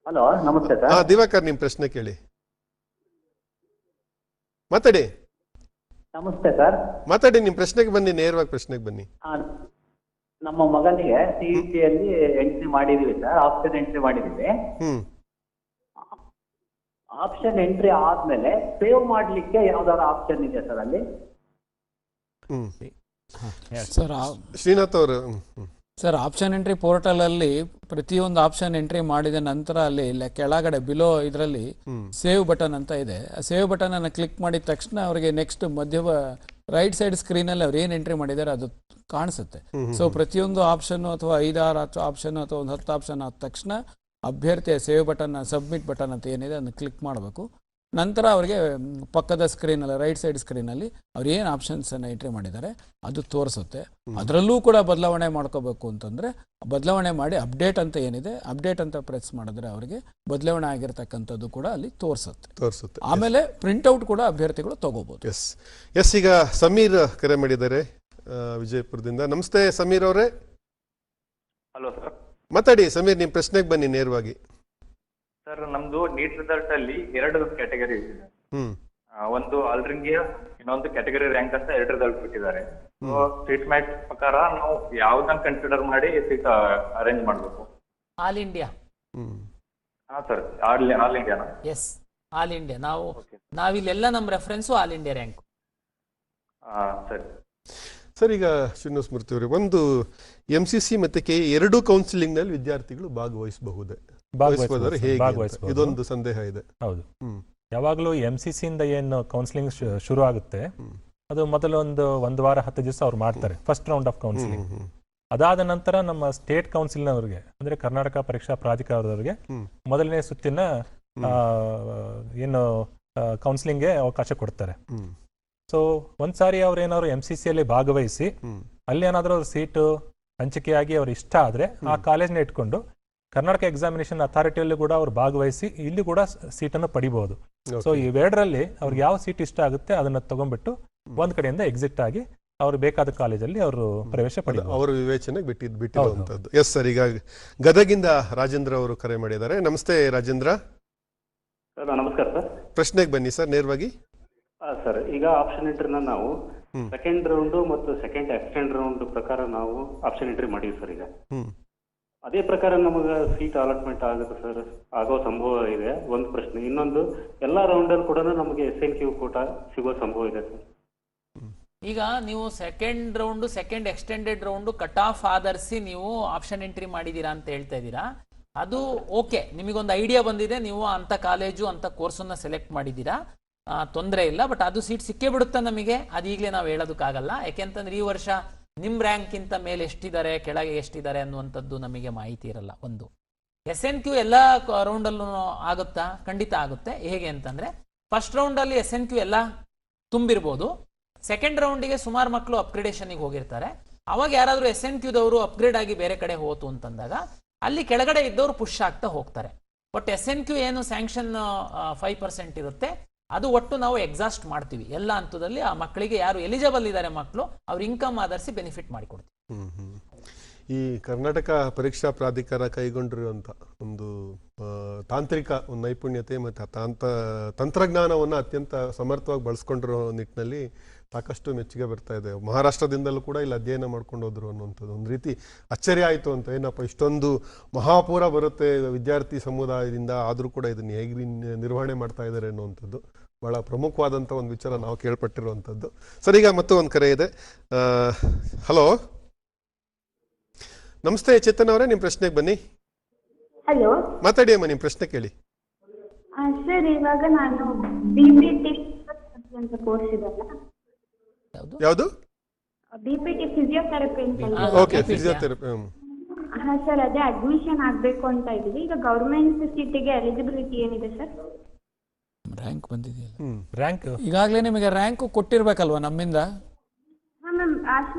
Speaker 10: ಹಲೋ, ನಮಸ್ತೆ ಸರ್.
Speaker 1: ದಿವಾಕರ್, ನಿಮ್ ಪ್ರಶ್ನೆ ಕೇಳಿ. ಮಾತಾಡಿ.
Speaker 10: ನಮಸ್ತೆ ಸರ್.
Speaker 1: ಮಾತಾಡಿ, ನಿಮ್ ಪ್ರಶ್ನೆಗೆ ಬನ್ನಿ, ನೇರವಾಗಿ ಪ್ರಶ್ನೆಗೆ ಬನ್ನಿ.
Speaker 10: ನಮ್ಮ ಮಗನಿಗೆ CET ಅಲ್ಲಿ ಎಂಟ್ರಿ ಮಾಡಿದೀವಿ ಸರ್, ಆಪ್ಷನ್ ಎಂಟ್ರಿ ಮಾಡಿದೀವಿ. ಆಪ್ಷನ್ ಎಂಟ್ರಿ ಆದ್ಮೇಲೆ ಸೇವ್ ಮಾಡ್ಲಿಕ್ಕೆ ಯಾವ್ದಾದ್ರು ಆಪ್ಷನ್ ಇದೆ ಸರ್ ಅಲ್ಲಿ?
Speaker 5: ಸರ್
Speaker 1: ಶ್ರೀನಾಥ್ ಅವರು.
Speaker 5: ಸರ್, ಆಪ್ಷನ್ ಎಂಟ್ರಿ ಪೋರ್ಟಲ್ ಅಲ್ಲಿ ಪ್ರತಿಯೊಂದು ಆಪ್ಷನ್ ಎಂಟ್ರಿ ಮಾಡಿದ ನಂತರ ಅಲ್ಲಿ ಕೆಳಗಡೆ ಬಿಲೋ ಇದರಲ್ಲಿ ಸೇವ್ ಬಟನ್ ಅಂತ ಇದೆ. ಆ ಸೇವ್ ಬಟನ್ ಅನ್ನು ಕ್ಲಿಕ್ ಮಾಡಿದ ತಕ್ಷಣ ಅವರಿಗೆ ನೆಕ್ಸ್ಟ್ ರೈಟ್ ಸೈಡ್ ಸ್ಕ್ರೀನ್ ಅಲ್ಲಿ ಅವ್ರು ಏನ್ ಎಂಟ್ರಿ ಮಾಡಿದ್ದಾರೆ ಅದು ಕಾಣಿಸುತ್ತೆ. ಸೊ ಪ್ರತಿಯೊಂದು ಆಪ್ಷನ್ ಅಥವಾ 5-6 ಆಪ್ಷನ್ ಅಥವಾ ಒಂದು 10 ಆಪ್ಷನ್ ಆದ ತಕ್ಷಣ ಅಭ್ಯರ್ಥಿಯ ಸೇವ್ ಬಟನ್, ಸಬ್ಮಿಟ್ ಬಟನ್ ಅಂತ ಏನಿದೆ ಅದನ್ನು ಕ್ಲಿಕ್ ಮಾಡಬೇಕು. ನಂತರ ಅವರಿಗೆ ಪಕ್ಕದ ಸ್ಕ್ರೀನಲ್ಲಿ, ರೈಟ್ ಸೈಡ್ ಸ್ಕ್ರೀನಲ್ಲಿ ಅವ್ರು ಏನು ಆಪ್ಷನ್ಸ್ ಅನ್ನು ಎಂಟ್ರಿ ಮಾಡಿದ್ದಾರೆ ಅದು ತೋರಿಸುತ್ತೆ. ಅದರಲ್ಲೂ ಕೂಡ ಬದಲಾವಣೆ ಮಾಡ್ಕೋಬೇಕು ಅಂತಂದ್ರೆ ಬದಲಾವಣೆ ಮಾಡಿ ಅಪ್ಡೇಟ್ ಅಂತ ಏನಿದೆ, ಅಪ್ಡೇಟ್ ಅಂತ ಪ್ರೆಸ್ ಮಾಡಿದ್ರೆ ಅವರಿಗೆ ಬದಲಾವಣೆ ಆಗಿರ್ತಕ್ಕಂಥದ್ದು ಕೂಡ ಅಲ್ಲಿ ತೋರಿಸುತ್ತೆ. ಆಮೇಲೆ ಪ್ರಿಂಟ್ಔಟ್ ಕೂಡ ಅಭ್ಯರ್ಥಿಗಳು ತಗೋಬಹುದು.
Speaker 1: ಎಸ್ ಈಗ ಸಮೀರ್ ಕರೆ ಮಾಡಿದ್ದಾರೆ ವಿಜಯಪುರದಿಂದ. ನಮಸ್ತೆ ಸಮೀರ್ ಅವರೇ.
Speaker 11: Hello sir.
Speaker 1: ಮಾತಾಡಿ ಸಮೀರ್, ನಿಮ್ ಪ್ರಶ್ನೆಗೆ ಬನ್ನಿ ನೇರವಾಗಿ.
Speaker 11: ಸರ್, ನಮ್ದು ನೀಟ್ ರಿಸಲ್ಟ್ ಅಲ್ಲಿ 2 ಕ್ಯಾಟಗರಿ ಇದೆ. ಒಂದು ಆಲ್ ಇಂಡಿಯಾ, ಇನ್ನೊಂದು ಕ್ಯಾಟಗರಿ ರ್ಯಾಂಕ್ ಅಂತ 2 ರಿಸಲ್ಟ್ ಬಿಟ್ಟಿದ್ದಾರೆ. ಸೀಟ್ ಮ್ಯಾಚ್ ಪ್ರಕಾರ ನಾವು ಯಾವ್ದನ್ನ ಕನ್ಸಿಡರ್ ಮಾಡಿ ಸೀಟ್ ಅರೇಂಜ್ ಮಾಡಬೇಕು?
Speaker 2: All India.
Speaker 11: ಹಾ ಸರ್, ಆಲ್ ಇಂಡಿಯಾನ?
Speaker 2: Yes, all India. ನಾವಿಲ್ಲೆಲ್ಲ ನಮ್ಮ ರೆಫರೆನ್ಸು ಆಲ್ ಇಂಡಿಯಾ ರ್ಯಾಂಕ್.
Speaker 11: ಸರಿ
Speaker 1: ಸರ್, ಈಗ ಶ್ರೀನಿವಾಸಮೂರ್ತಿ ಅವರೇ, ಒಂದು MCC ಮತ್ತೆ KE ಎರಡೂ ಕೌನ್ಸಿಲಿಂಗ್ ನಲ್ಲಿ ವಿದ್ಯಾರ್ಥಿಗಳು ಭಾಗವಹಿಸಬಹುದೇ? ಇದೊಂದು ಸಂದೇಹ ಇದೆ.
Speaker 3: ಹೌದು, ಯಾವಾಗಲೂ MCC ಇಂದ ಏನು ಕೌನ್ಸಿಲಿಂಗ್ ಶುರು ಆಗುತ್ತೆ ಅದು ಮೊದಲು ಒಂದು ವಾರ 10 ದಿವಸ ಅವ್ರು ಮಾಡ್ತಾರೆ, ಫಸ್ಟ್ ರೌಂಡ್ ಆಫ್ ಕೌನ್ಸಿಲಿಂಗ್. ಅದಾದ ನಂತರ ನಮ್ಮ ಸ್ಟೇಟ್ ಕೌನ್ಸಿಲ್ನವರಿಗೆ, ಅಂದ್ರೆ ಕರ್ನಾಟಕ ಪರೀಕ್ಷಾ ಪ್ರಾಧಿಕಾರದವರಿಗೆ ಮೊದಲನೇ ಸುತ್ತಿನ ಏನು ಕೌನ್ಸಿಲಿಂಗ್ಗೆ ಅವಕಾಶ ಕೊಡ್ತಾರೆ. ಸೊ ಒಂದ್ಸಾರಿ ಅವ್ರು ಏನಾದ್ರು MCC ಅಲ್ಲಿ ಭಾಗವಹಿಸಿ ಅಲ್ಲಿ ಏನಾದ್ರು ಅವ್ರ ಸೀಟು ಹಂಚಿಕೆಯಾಗಿ ಅವ್ರ ಇಷ್ಟ ಆದ್ರೆ ಆ ಕಾಲೇಜ್ನ ಇಟ್ಕೊಂಡು ಕರ್ನಾಟಕ ಎಕ್ಸಾಮಿನೇಷನ್ ಅಥಾರಿಟಿಯಲ್ಲಿ ಕೂಡ ಅವ್ರು ಭಾಗವಹಿಸಿ ಇಲ್ಲಿ ಕೂಡ ಸೀಟನ್ನು ಪಡಿಬಹುದು. ಸೊ ಇವೆರಡರಲ್ಲಿ ಅವ್ರಿಗೆ ಯಾವ ಸೀಟ್ ಇಷ್ಟ ಆಗುತ್ತೆ ಅದನ್ನ ತಗೊಂಡ್ಬಿಟ್ಟು ಒಂದ್ ಕಡೆಯಿಂದ ಎಕ್ಸಿಟ್ ಆಗಿ ಅವ್ರು ಬೇಕಾದ ಕಾಲೇಜಲ್ಲಿ ಅವರು ಪ್ರವೇಶ ಪಡೆಯಬಹುದು.
Speaker 1: ಅವರ ವಿವೇಚನೆಗೆ ಬಿಟ್ಟಿರುವಂತದ್ದು. ಎಸ್ ಸರ್, ಈಗ ಗದಗಿಂದ ರಾಜೇಂದ್ರ ಅವರು ಕರೆ ಮಾಡಿದ್ದಾರೆ. ನಮಸ್ತೆ ರಾಜೇಂದ್ರ.
Speaker 12: ನಮಸ್ಕಾರ ಸರ್.
Speaker 1: ಪ್ರಶ್ನೆಗೆ ಬನ್ನಿ ಸರ್ ನೇರವಾಗಿ.
Speaker 12: ಸರ್, ಈಗ ಆಪ್ಷನ್ ಎಂಟ್ರಿನ ನಾವು ಸೆಕೆಂಡ್ ರೌಂಡ್ ಮತ್ತು ಸೆಕೆಂಡ್ ಎಕ್ಸ್ಟೆಂಡ್ ರೌಂಡ್ ಪ್ರಕಾರ ನಾವು ಆಪ್ಷನ್ ಎಂಟ್ರಿ ಮಾಡಿವಿ ಸರ್. ಈಗ ಅದೇ ಪ್ರಕಾರ ನಮಗೆ ಸೀಟ್ ಅಲಾಟ್ಮೆಂಟ್ ಆಗುತ್ತೆ ಸರ್, ಆಗೋ ಸಂಭವ ಇದೆ ಒಂದು ಪ್ರಶ್ನೆ. ಇನ್ನೊಂದು, ಎಲ್ಲ ರೌಂಡಲ್ಲಿ ಕೂಡ ನಮಗೆ SNQ ಕೋಟಾ ಸಿಗೋ ಸಂಭವ ಇದೆ ಸರ್.
Speaker 2: ಈಗ ನೀವು second round, second extended round cut off ಆಧರಿಸಿ ನೀವು ಆಪ್ಷನ್ ಎಂಟ್ರಿ ಮಾಡಿದ್ದೀರಾ ಅಂತ ಹೇಳ್ತಾ ಇದ್ದೀರಾ. ಅದು ಓಕೆ, ನಿಮಗೊಂದು ಐಡಿಯಾ ಬಂದಿದೆ, ನೀವು ಅಂಥ ಕಾಲೇಜು ಅಂಥ ಕೋರ್ಸನ್ನು ಸೆಲೆಕ್ಟ್ ಮಾಡಿದ್ದೀರಾ, ತೊಂದರೆ ಇಲ್ಲ. ಬಟ್ ಅದು ಸೀಟ್ ಸಿಕ್ಕೇ ಬಿಡುತ್ತಾ ನಮಗೆ, ಅದು ಈಗಲೇ ನಾವು ಹೇಳೋದಕ್ಕಾಗಲ್ಲ. ಯಾಕೆಂತಂದ್ರೆ ಈ ವರ್ಷ ನಿಮ್ಮ ರ್ಯಾಂಕ್ಗಿಂತ ಮೇಲೆ ಎಷ್ಟಿದ್ದಾರೆ, ಕೆಳಗೆ ಎಷ್ಟಿದ್ದಾರೆ ಅನ್ನುವಂಥದ್ದು ನಮಗೆ ಮಾಹಿತಿ ಇರಲ್ಲ. ಒಂದು SNQ ಎಲ್ಲ ರೌಂಡಲ್ಲೂ ಆಗುತ್ತಾ? ಖಂಡಿತ ಆಗುತ್ತೆ. ಹೇಗೆ ಅಂತಂದರೆ ಫಸ್ಟ್ ರೌಂಡಲ್ಲಿ SNQ ಎಲ್ಲ ತುಂಬಿರ್ಬೋದು, ಸೆಕೆಂಡ್ ರೌಂಡಿಗೆ ಸುಮಾರು ಮಕ್ಕಳು ಅಪ್ಗ್ರೇಡೇಷನ್ಗೆ ಹೋಗಿರ್ತಾರೆ. ಅವಾಗ ಯಾರಾದರೂ SNQದವರು ಅಪ್ಗ್ರೇಡ್ ಆಗಿ ಬೇರೆ ಕಡೆ ಹೋತು ಅಂತಂದಾಗ ಅಲ್ಲಿ ಕೆಳಗಡೆ ಇದ್ದವರು ಪುಷ್ ಆಗ್ತಾ ಹೋಗ್ತಾರೆ. ಬಟ್ SNQ ಏನು ಸ್ಯಾಂಕ್ಷನ್ 5% ಇರುತ್ತೆ, ಅದು ಒಟ್ಟು ನಾವು ಎಕ್ಸಾಸ್ಟ್ ಮಾಡ್ತೀವಿ ಎಲ್ಲ ಹಂತದಲ್ಲಿ. ಆ ಮಕ್ಕಳಿಗೆ ಯಾರು ಎಲಿಜಿಬಲ್ ಇದ್ದಾರೆ ಮಕ್ಕಳು, ಅವ್ರ ಇನ್ಕಮ್ ಆಧರಿಸಿ ಬೆನಿಫಿಟ್ ಮಾಡಿಕೊಡ್ತೀವಿ.
Speaker 1: ಈ ಕರ್ನಾಟಕ ಪರೀಕ್ಷಾ ಪ್ರಾಧಿಕಾರ ಕೈಗೊಂಡಿರುವಂಥ ಒಂದು ತಾಂತ್ರಿಕ ಒಂದು ನೈಪುಣ್ಯತೆ ಮತ್ತು ತಂತ್ರಜ್ಞಾನವನ್ನು ಅತ್ಯಂತ ಸಮರ್ಥವಾಗಿ ಬಳಸ್ಕೊಂಡಿರೋ ನಿಟ್ಟಿನಲ್ಲಿ ಸಾಕಷ್ಟು ಮೆಚ್ಚುಗೆ ಬರ್ತಾ ಇದೆ. ಮಹಾರಾಷ್ಟ್ರದಿಂದಲೂ ಕೂಡ ಇಲ್ಲಿ ಅಧ್ಯಯನ ಮಾಡ್ಕೊಂಡು ಹೋದ್ರು ಅನ್ನುವಂಥದ್ದು ಒಂದು ರೀತಿ ಅಚ್ಚರಿ ಆಯಿತು. ಅಂತ ಏನಪ್ಪ ಇಷ್ಟೊಂದು ಮಹಾಪೂರ ಬರುತ್ತೆ ವಿದ್ಯಾರ್ಥಿ ಸಮುದಾಯದಿಂದ, ಆದರೂ ಕೂಡ ಇದನ್ನು ಹೇಗೆ ನಿರ್ವಹಣೆ ಮಾಡ್ತಾ ಇದ್ದಾರೆ ಅನ್ನುವಂಥದ್ದು ಬಹಳ ಪ್ರಮುಖವಾದಂಥ ಒಂದು ವಿಚಾರ ನಾವು ಕೇಳ್ಪಟ್ಟಿರುವಂಥದ್ದು. ಸರ್, ಈಗ ಮತ್ತು ಒಂದು ಕರೆ ಇದೆ. ಹಲೋ, ನಮಸ್ತೆ ಚೇತನ್ ಅವರೇ, ನಿಮ್ಮ ಪ್ರಶ್ನೆಗೆ ಬನ್ನಿ.
Speaker 13: ಹಲೋ,
Speaker 1: ಮಾತಾಡಿ ಅಮ್ಮ, ನಿಮ್ಮ ಪ್ರಶ್ನೆ ಕೇಳಿ.
Speaker 13: ಸರ್, ಇವಾಗ ನಾನು BPT ಅಂತ ಕೋರ್ಸ್ ಇದೆಲ್ಲ,
Speaker 1: ಯಾವುದು?
Speaker 13: BPT ಫಿಸಿಯೋಥೆರಪಿ ಅಂತ.
Speaker 1: Okay, physiotherapy.
Speaker 13: ಹಾ ಸರ್, ಅದೇ ಅಡ್ಮಿಷನ್ ಆಗಬೇಕು ಅಂತ ಇದ್ದೀವಿ. ಈಗ ಗೌರ್ಮೆಂಟ್ ಸೀಟಿಗೆ ಎಲಿಜಿಬಿಲಿಟಿ ಏನಿದೆ ಸರ್?
Speaker 5: ರ್ಯಾಂಕ್ ಬಂದಿದೆಯಲ್ಲ,
Speaker 3: ರ್ಯಾಂಕ್
Speaker 5: ಈಗಾಗಲೇ ನಿಮಗೆ ರ್ಯಾಂಕ್ ಕೊಟ್ಟಿರ್ಬೇಕಲ್ವಾ ನಮ್ಮಿಂದ?
Speaker 13: ಹಾ ಮ್ಯಾಮ್,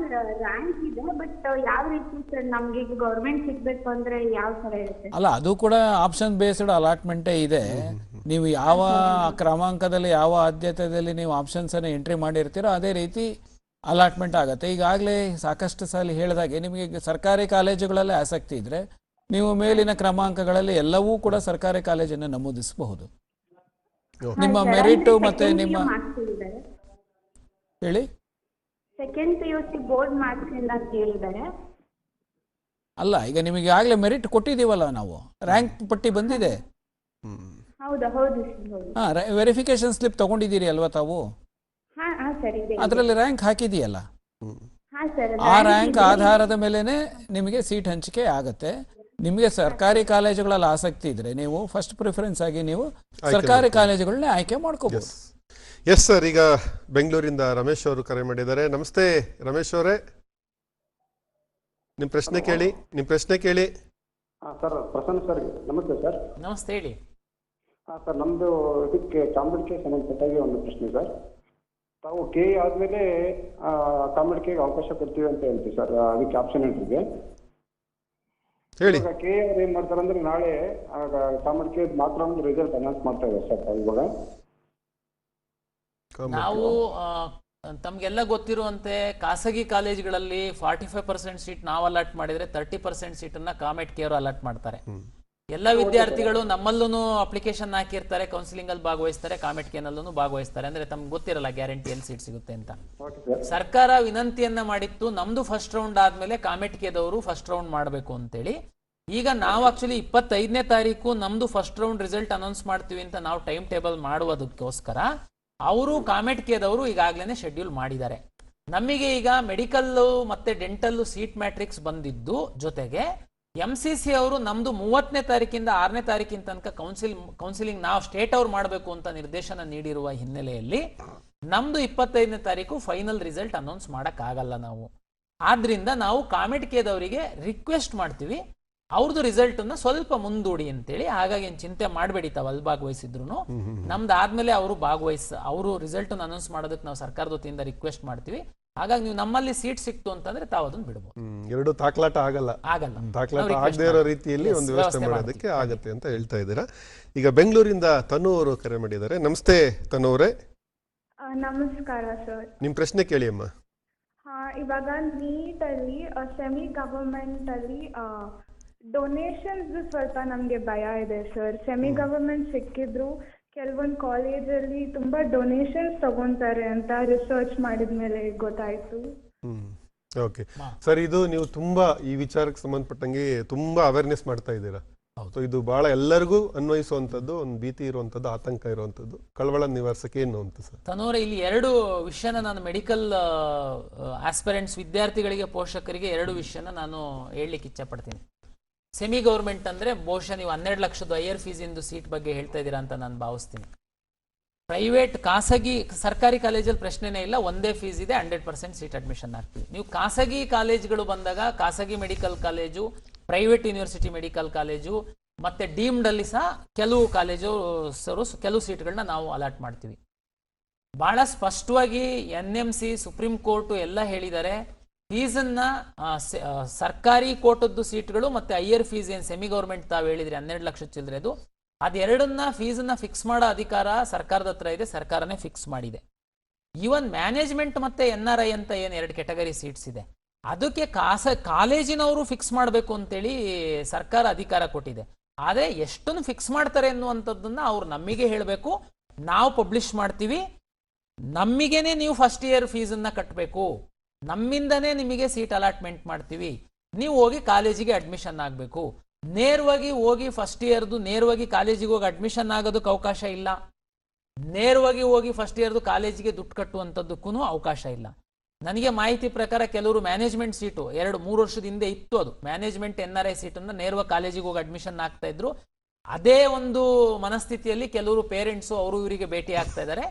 Speaker 13: ರ್ಯಾಂಕ್ ಇದೆ, ಬಟ್ ಯಾವ ರೀತಿ ಸರ್ ನಮ್ಗೆ ಈಗ ಗೌರ್ಮೆಂಟ್ ಸಿಗ್ಬೇಕು ಅಂದ್ರೆ ಯಾವ ತರ ಇರುತ್ತೆ?
Speaker 5: ಅಲ್ಲ, ಅದು ಕೂಡ ಆಪ್ಷನ್ ಬೇಸ್ಡ್ ಅಲಾಟ್ಮೆಂಟೇ ಇದೆ. ನೀವು ಯಾವ ಕ್ರಮಾಂಕದಲ್ಲಿ, ಯಾವ ಆದ್ಯತೆಯಲ್ಲಿ ನೀವು ಆಪ್ಷನ್ಸ್ ಅನ್ನು ಎಂಟ್ರಿ ಮಾಡಿರ್ತೀರೋ ಅದೇ ರೀತಿ ಅಲಾಟ್ಮೆಂಟ್ ಆಗುತ್ತೆ. ಈಗಾಗಲೇ ಸಾಕಷ್ಟು ಸಲ ಹೇಳಿದಾಗೆ ನಿಮಗೆ ಸರ್ಕಾರಿ ಕಾಲೇಜುಗಳಲ್ಲಿ ಆಸಕ್ತಿ ಇದ್ರೆ ನೀವು ಮೇಲಿನ ಕ್ರಮಾಂಕಗಳಲ್ಲಿ ಎಲ್ಲವೂ ಕೂಡ ಸರ್ಕಾರಿ ಕಾಲೇಜನ್ನು ನಮೂದಿಸಬಹುದು. ನಿಮ್ಮ ಮೆರಿಟ್ ಮತ್ತೆ ನಿಮ್ಮ ಹೇಳಿ,
Speaker 13: ಸೆಕೆಂಡ್ PUC ಬೋರ್ಡ್ ಮಾರ್ಕ್ಸ್ ಇಲ್ಲ ಅಂತ ಹೇಳಿದ್ದಾರೆ.
Speaker 5: ಅಲ್ಲ, ಈಗ ನಿಮಗೆ ಆಗಲೇ ಮೆರಿಟ್ ಕೊಟ್ಟಿದ್ದೀವಲ್ಲ ನಾವು, ರ್ಯಾಂಕ್ ಪಟ್ಟಿ ಬಂದಿದೆ.
Speaker 13: ಹೌದಾ? ಹೌದು ಸರ್, ಹೌದು.
Speaker 5: ವೆರಿಫಿಕೇಶನ್ ಸ್ಲಿಪ್ ತಗೊಂಡಿದ್ದೀರಿ ಅಲ್ವಾ ತಾವು? ಅದರಲ್ಲಿ ರ್ಯಾಂಕ್ ಹಾಕಿದೆಯಲ್ಲ, ಆ ರ್ಯಾಂಕ್ ಆಧಾರದ ಮೇಲೆನೆ ನಿಮಗೆ ಸೀಟ್ ಹಂಚಿಕೆ ಆಗತ್ತೆ. ನಿಮಗೆ ಸರ್ಕಾರಿ ಕಾಲೇಜುಗಳಲ್ಲಿ ಆಸಕ್ತಿ ಇದ್ರೆ ನೀವು ಫಸ್ಟ್ ಪ್ರಿಫರೆನ್ಸ್ ಆಗಿ ನೀವು ಸರ್ಕಾರಿ ಕಾಲೇಜುಗಳನ್ನೇ ಆಯ್ಕೆ ಮಾಡ್ಕೋಬಹುದು.
Speaker 1: ಎಸ್ ಸರ್, ಈಗ ಬೆಂಗಳೂರಿಂದ ರಮೇಶ್ ಅವರು ಕರೆ ಮಾಡಿದ್ದಾರೆ. ನಮಸ್ತೆ ರಮೇಶ್ ಅವರೇ, ನಿಮ್ಮ ಪ್ರಶ್ನೆ ಕೇಳಿ.
Speaker 12: ಸರ್, ಪ್ರಸನ್ನ ಸರ್, ನಮಸ್ತೆ ಸರ್.
Speaker 2: ನಮಸ್ತೆ, ಹೇಳಿ.
Speaker 12: ಸರ್, ನಮ್ದು ಇದಕ್ಕೆ ಕಾಂಪಿಟಿಗೆ ಸಂಬಂಧಪಟ್ಟಾಗಿ ಒಂದು ಪ್ರಶ್ನೆ ಸರ್. ತಾವು KE ಆದ್ಮೇಲೆ ಕಾಂಪಿಟಿಗೆ ಅವಕಾಶ ಕೊಡ್ತೀವಿ ಅಂತ ಹೇಳ್ತೀವಿ ಸರ್, ಅದಕ್ಕೆ ಆಪ್ಷನ್ ಎಂಟ್ರಿಗೆ
Speaker 1: ಹೇಳಿ.
Speaker 12: KE ಅವ್ರು ಏನ್ ಮಾಡ್ತಾರೆ ಅಂದ್ರೆ ನಾಳೆ ಕಾಂಪಿಟಿಗೆ ಮಾತ್ರ ಒಂದು ರಿಸಲ್ಟ್ ಅನೌನ್ಸ್ ಮಾಡ್ತಾ ಇದ್ದಾರೆ ಸರ್. ಇವಾಗ
Speaker 2: ನಾವು ತಮ್ಗೆಲ್ಲ ಗೊತ್ತಿರುವಂತೆ ಖಾಸಗಿ ಕಾಲೇಜುಗಳಲ್ಲಿ 45% ಸೀಟ್ ನಾವು ಅಲಾಟ್ ಮಾಡಿದ್ರೆ 30% ಸೀಟನ್ನ ಕಾಮೆಟ್ ಕೇರ್ ಅಲಾಟ್ ಮಾಡ್ತಾರೆ. ಎಲ್ಲ ವಿದ್ಯಾರ್ಥಿಗಳು ನಮ್ಮಲ್ಲೂ ಅಪ್ಲಿಕೇಶನ್ ಹಾಕಿರ್ತಾರೆ, ಕೌನ್ಸಿಲಿಂಗ್ ಅಲ್ಲಿ ಭಾಗವಹಿಸ್ತಾರೆ, ಕಾಮೆಟ್ ಕೇನಲ್ಲೂ ಭಾಗವಹಿಸ್ತಾರೆ. ಅಂದ್ರೆ ತಮ್ಗೆ ಗೊತ್ತಿರಲ್ಲ ಗ್ಯಾರಂಟಿ ಎಲ್ಲಿ ಸೀಟ್ ಸಿಗುತ್ತೆ ಅಂತ. ಸರ್ಕಾರ ವಿನಂತಿಯನ್ನ ಮಾಡಿತ್ತು, ನಮ್ದು ಫಸ್ಟ್ ರೌಂಡ್ ಆದ್ಮೇಲೆ ಕಾಮೆಟ್ ಕೇದವರು ಫಸ್ಟ್ ರೌಂಡ್ ಮಾಡಬೇಕು ಅಂತೇಳಿ. ಈಗ ನಾವು ಆಕ್ಚುಲಿ 25ನೇ ತಾರೀಕು ನಮ್ದು ಫಸ್ಟ್ ರೌಂಡ್ ರಿಸಲ್ಟ್ ಅನೌನ್ಸ್ ಮಾಡ್ತೀವಿ ಅಂತ ನಾವು ಟೈಮ್ ಟೇಬಲ್ ಮಾಡುವುದಕ್ಕೋಸ್ಕರ ಅವರು ಕಾಮೆಟ್ ಕೇದವರು ಈಗಾಗಲೇ ಶೆಡ್ಯೂಲ್ ಮಾಡಿದ್ದಾರೆ. ನಮಗೆ ಈಗ ಮೆಡಿಕಲ್ ಮತ್ತೆ ಡೆಂಟಲ್ ಸೀಟ್ ಮ್ಯಾಟ್ರಿಕ್ಸ್ ಬಂದಿದ್ದು, ಜೊತೆಗೆ MCC ಅವರು ನಮ್ದು 30ನೇ ತಾರೀಕಿಂದ 6ನೇ ತಾರೀಕಿನ ತನಕ ಕೌನ್ಸಿಲಿಂಗ್ ನಾವು ಸ್ಟೇಟ್ ಅವ್ರು ಮಾಡಬೇಕು ಅಂತ ನಿರ್ದೇಶನ ನೀಡಿರುವ ಹಿನ್ನೆಲೆಯಲ್ಲಿ ನಮ್ದು 25ನೇ ತಾರೀಕು ಫೈನಲ್ ರಿಸಲ್ಟ್ ಅನೌನ್ಸ್ ಮಾಡಕ್ ಆಗಲ್ಲ ನಾವು. ಆದ್ರಿಂದ ನಾವು ಕಾಮೆಟ್ ಕೇದವರಿಗೆ ರಿಕ್ವೆಸ್ಟ್ ಮಾಡ್ತೀವಿ, ಅವ್ರದ್ದು ರಿಸಲ್ಟ್ ಅನ್ನ ಸ್ವಲ್ಪ ಮುಂದೂಡಿ ಅಂತೇಳಿ. ಹಾಗಾಗಿ ಏನ್ ಚಿಂತೆ ಮಾಡಬೇಡಿ, ತಾವು ಅಲ್ಲಿ ಭಾಗವಹಿಸಿದ್ರು ನಮ್ದು ಆದ್ಮೇಲೆ ಅವರು ರಿಸಲ್ಟ್ ಅನೌನ್ಸ್ ಮಾಡೋದಕ್ಕೆ ನಾವು ಸರ್ಕಾರದ ವತಿಯಿಂದ ರಿಕ್ವೆಸ್ಟ್ ಮಾಡ್ತೀವಿ. ಹಾಗಾಗಿ ನೀವು ನಮ್ಮಲ್ಲಿ ಸೀಟ್ ಸಿಕ್ತು ಅಂತಂದ್ರೆ ತಾವು ಅದನ್ನ ಬಿಡಬಹುದು.
Speaker 1: ಎರಡು ತಾಕ್ಲಾಟ ಆಗಲ್ಲ, ಆಗದೇ ಇರೋ ರೀತಿಯಲ್ಲಿ ಒಂದು ವ್ಯವಸ್ಥೆ ಮಾಡೋದಕ್ಕೆ ಆಗತ್ತೆ ಅಂತ ಹೇಳ್ತಾ ಇದ್ದೀರಾ. ಈಗ ಬೆಂಗಳೂರಿಂದ ತನು ಅವರು ಕರೆ ಮಾಡಿದ್ದಾರೆ. ನಮಸ್ತೆ ತನು ಅವರೇ.
Speaker 13: ನಮಸ್ಕಾರ ಸರ್.
Speaker 1: ನಿಮ್ ಪ್ರಶ್ನೆ ಕೇಳಿ ಅಮ್ಮ.
Speaker 13: ಇವಾಗ ನೀಟ್ ಅಲ್ಲಿ ಸೆಮಿ ಗವರ್ಮೆಂಟ್ ಅಲ್ಲಿ ಡೊನೇಷನ್ಸ್ ಸ್ವಲ್ಪ ನಮ್ಗೆ ಭಯ ಇದೆ ಸರ್. ಸೆಮಿ ಗವರ್ಮೆಂಟ್ ಸಿಕ್ಕಿದ್ರು ಕೆಲವೊಂದು ಕಾಲೇಜಲ್ಲಿ ತುಂಬಾ ಡೊನೇಷನ್ಸ್ ತಗೊಂತಾರೆ ಅಂತ ರಿಸರ್ಚ್ ಮಾಡಿದ್ಮೇಲೆ ಗೊತ್ತಾಯ್ತು.
Speaker 1: ಓಕೆ ಸರ್, ಇದು ನೀವು ತುಂಬಾ ಈ ವಿಚಾರಕ್ಕೆ ಸಂಬಂಧಪಟ್ಟಂಗೆ ತುಂಬಾ ಅವೇರ್ನೆಸ್ ಮಾಡ್ತಾ ಇದ್ದೀರಾ. ಸೊ ಇದು ಬಹಳ ಎಲ್ಲರಿಗೂ ಅನ್ವಯಿಸುವಂಥದ್ದು, ಒಂದು ಭೀತಿ ಇರುವಂಥದ್ದು, ಆತಂಕ ಇರುವಂಥದ್ದು, ಕಳವಳ ನಿವಾರಿಸಕ್ಕೆ ಏನು ಅಂತ ಸರ್?
Speaker 2: ತನೋರೆ, ಇಲ್ಲಿ ಎರಡು ವಿಷಯನ ನಾನು ಮೆಡಿಕಲ್ ಆಸ್ಪಿರೆಂಟ್ಸ್ ವಿದ್ಯಾರ್ಥಿಗಳಿಗೆ, ಪೋಷಕರಿಗೆ ಎರಡು ವಿಷಯನ ನಾನು ಹೇಳಲಿಕ್ಕೆ ಇಚ್ಛೆ ಪಡ್ತೀನಿ. ಸೆಮಿ ಗೌರ್ಮೆಂಟ್ ಅಂದ್ರೆ ಬಹುಶಃ ನೀವು 12 ಲಕ್ಷದ ಹೈಯರ್ ಫೀಸ್ ಇಂದು ಸೀಟ್ ಬಗ್ಗೆ ಹೇಳ್ತಾ ಇದ್ದೀರಾ ಅಂತ ನಾನು ಭಾವಿಸ್ತೀನಿ. ಪ್ರೈವೇಟ್ ಖಾಸಗಿ ಸರ್ಕಾರಿ ಕಾಲೇಜಲ್ಲಿ ಪ್ರಶ್ನೆನೇ ಇಲ್ಲ, ಒಂದೇ ಫೀಸ್ ಇದೆ, 100% ಸೀಟ್ ಅಡ್ಮಿಷನ್ ಆಗ್ತೀವಿ. ನೀವು ಖಾಸಗಿ ಕಾಲೇಜ್ಗಳು ಬಂದಾಗ ಖಾಸಗಿ medical college, private university medical college ಮತ್ತೆ ಡೀಮ್ಡ್ ಅಲ್ಲಿ ಸಹ ಕೆಲವು ಕಾಲೇಜು ಕೆಲವು ಸೀಟ್ಗಳನ್ನ ನಾವು ಅಲಾಟ್ ಮಾಡ್ತೀವಿ. ಬಹಳ ಸ್ಪಷ್ಟವಾಗಿ NMC, ಸುಪ್ರೀಂ ಕೋರ್ಟ್ ಎಲ್ಲ ಹೇಳಿದ್ದಾರೆ, ಫೀಸನ್ನ ಸರ್ಕಾರಿ ಕೋಟದ್ದು ಸೀಟ್ಗಳು ಮತ್ತೆ ಹೈಯರ್ ಫೀಸ್ ಏನು ಸೆಮಿ ಗೌರ್ಮೆಂಟ್ ತಾವು ಹೇಳಿದ್ರಿ 12 ಲಕ್ಷ ಚಿಲ್ಲರೆದು, ಅದೆರಡನ್ನ ಫೀಸನ್ನ ಫಿಕ್ಸ್ ಮಾಡೋ ಅಧಿಕಾರ ಸರ್ಕಾರದ ಹತ್ರ ಇದೆ, ಸರ್ಕಾರನೇ ಫಿಕ್ಸ್ ಮಾಡಿದೆ. ಈವನ್ ಮ್ಯಾನೇಜ್ಮೆಂಟ್ ಮತ್ತೆ NRI ಅಂತ ಏನು 2 ಕೆಟಗರಿ ಸೀಟ್ಸ್ ಇದೆ, ಅದಕ್ಕೆ ಕಾಲೇಜಿನವರು ಫಿಕ್ಸ್ ಮಾಡಬೇಕು ಅಂತೇಳಿ ಸರ್ಕಾರ ಅಧಿಕಾರ ಕೊಟ್ಟಿದೆ. ಆದರೆ ಎಷ್ಟನ್ನು ಫಿಕ್ಸ್ ಮಾಡ್ತಾರೆ ಅನ್ನುವಂಥದ್ದನ್ನ ಅವ್ರು ನಮಗೆ ಹೇಳಬೇಕು, ನಾವು ಪಬ್ಲಿಷ್ ಮಾಡ್ತೀವಿ, ನಮಗೇನೆ ನೀವು ಫಸ್ಟ್ ಇಯರ್ ಫೀಸನ್ನ ಕಟ್ಟಬೇಕು, ನಮ್ಮಿಂದನೇ ನಿಮಗೆ ಸೀಟ್ ಅಲಾಟ್ಮೆಂಟ್ ಮಾಡ್ತೀವಿ, ನೀವು ಹೋಗಿ ಕಾಲೇಜಿಗೆ ಅಡ್ಮಿಷನ್ ಆಗಬೇಕು. ನೇರವಾಗಿ ಹೋಗಿ ಫಸ್ಟ್ ಇಯರ್ದು ನೇರವಾಗಿ ಕಾಲೇಜಿಗೆ ಹೋಗಿ ಅಡ್ಮಿಷನ್ ಆಗೋದಕ್ಕೆ ಅವಕಾಶ ಇಲ್ಲ, ನೇರವಾಗಿ ಹೋಗಿ ಫಸ್ಟ್ ಇಯರ್ದು ಕಾಲೇಜಿಗೆ ದುಡ್ಡು ಕಟ್ಟುವಂಥದ್ದಕ್ಕೂ ಅವಕಾಶ ಇಲ್ಲ. ನನಗೆ ಮಾಹಿತಿ ಪ್ರಕಾರ ಕೆಲವರು ಮ್ಯಾನೇಜ್ಮೆಂಟ್ ಸೀಟು 2-3 ವರ್ಷದ ಹಿಂದೆ ಇತ್ತು, ಅದು ಮ್ಯಾನೇಜ್ಮೆಂಟ್ NRI ಸೀಟನ್ನು ನೇರವಾಗಿ ಕಾಲೇಜಿಗೆ ಹೋಗಿ ಅಡ್ಮಿಷನ್ ಆಗ್ತಾ ಇದ್ರು. ಅದೇ ಒಂದು ಮನಸ್ಥಿತಿಯಲ್ಲಿ ಕೆಲವರು ಪೇರೆಂಟ್ಸು ಅವರು ಇವರಿಗೆ ಭೇಟಿ ಆಗ್ತಾ ಇದ್ದಾರೆ.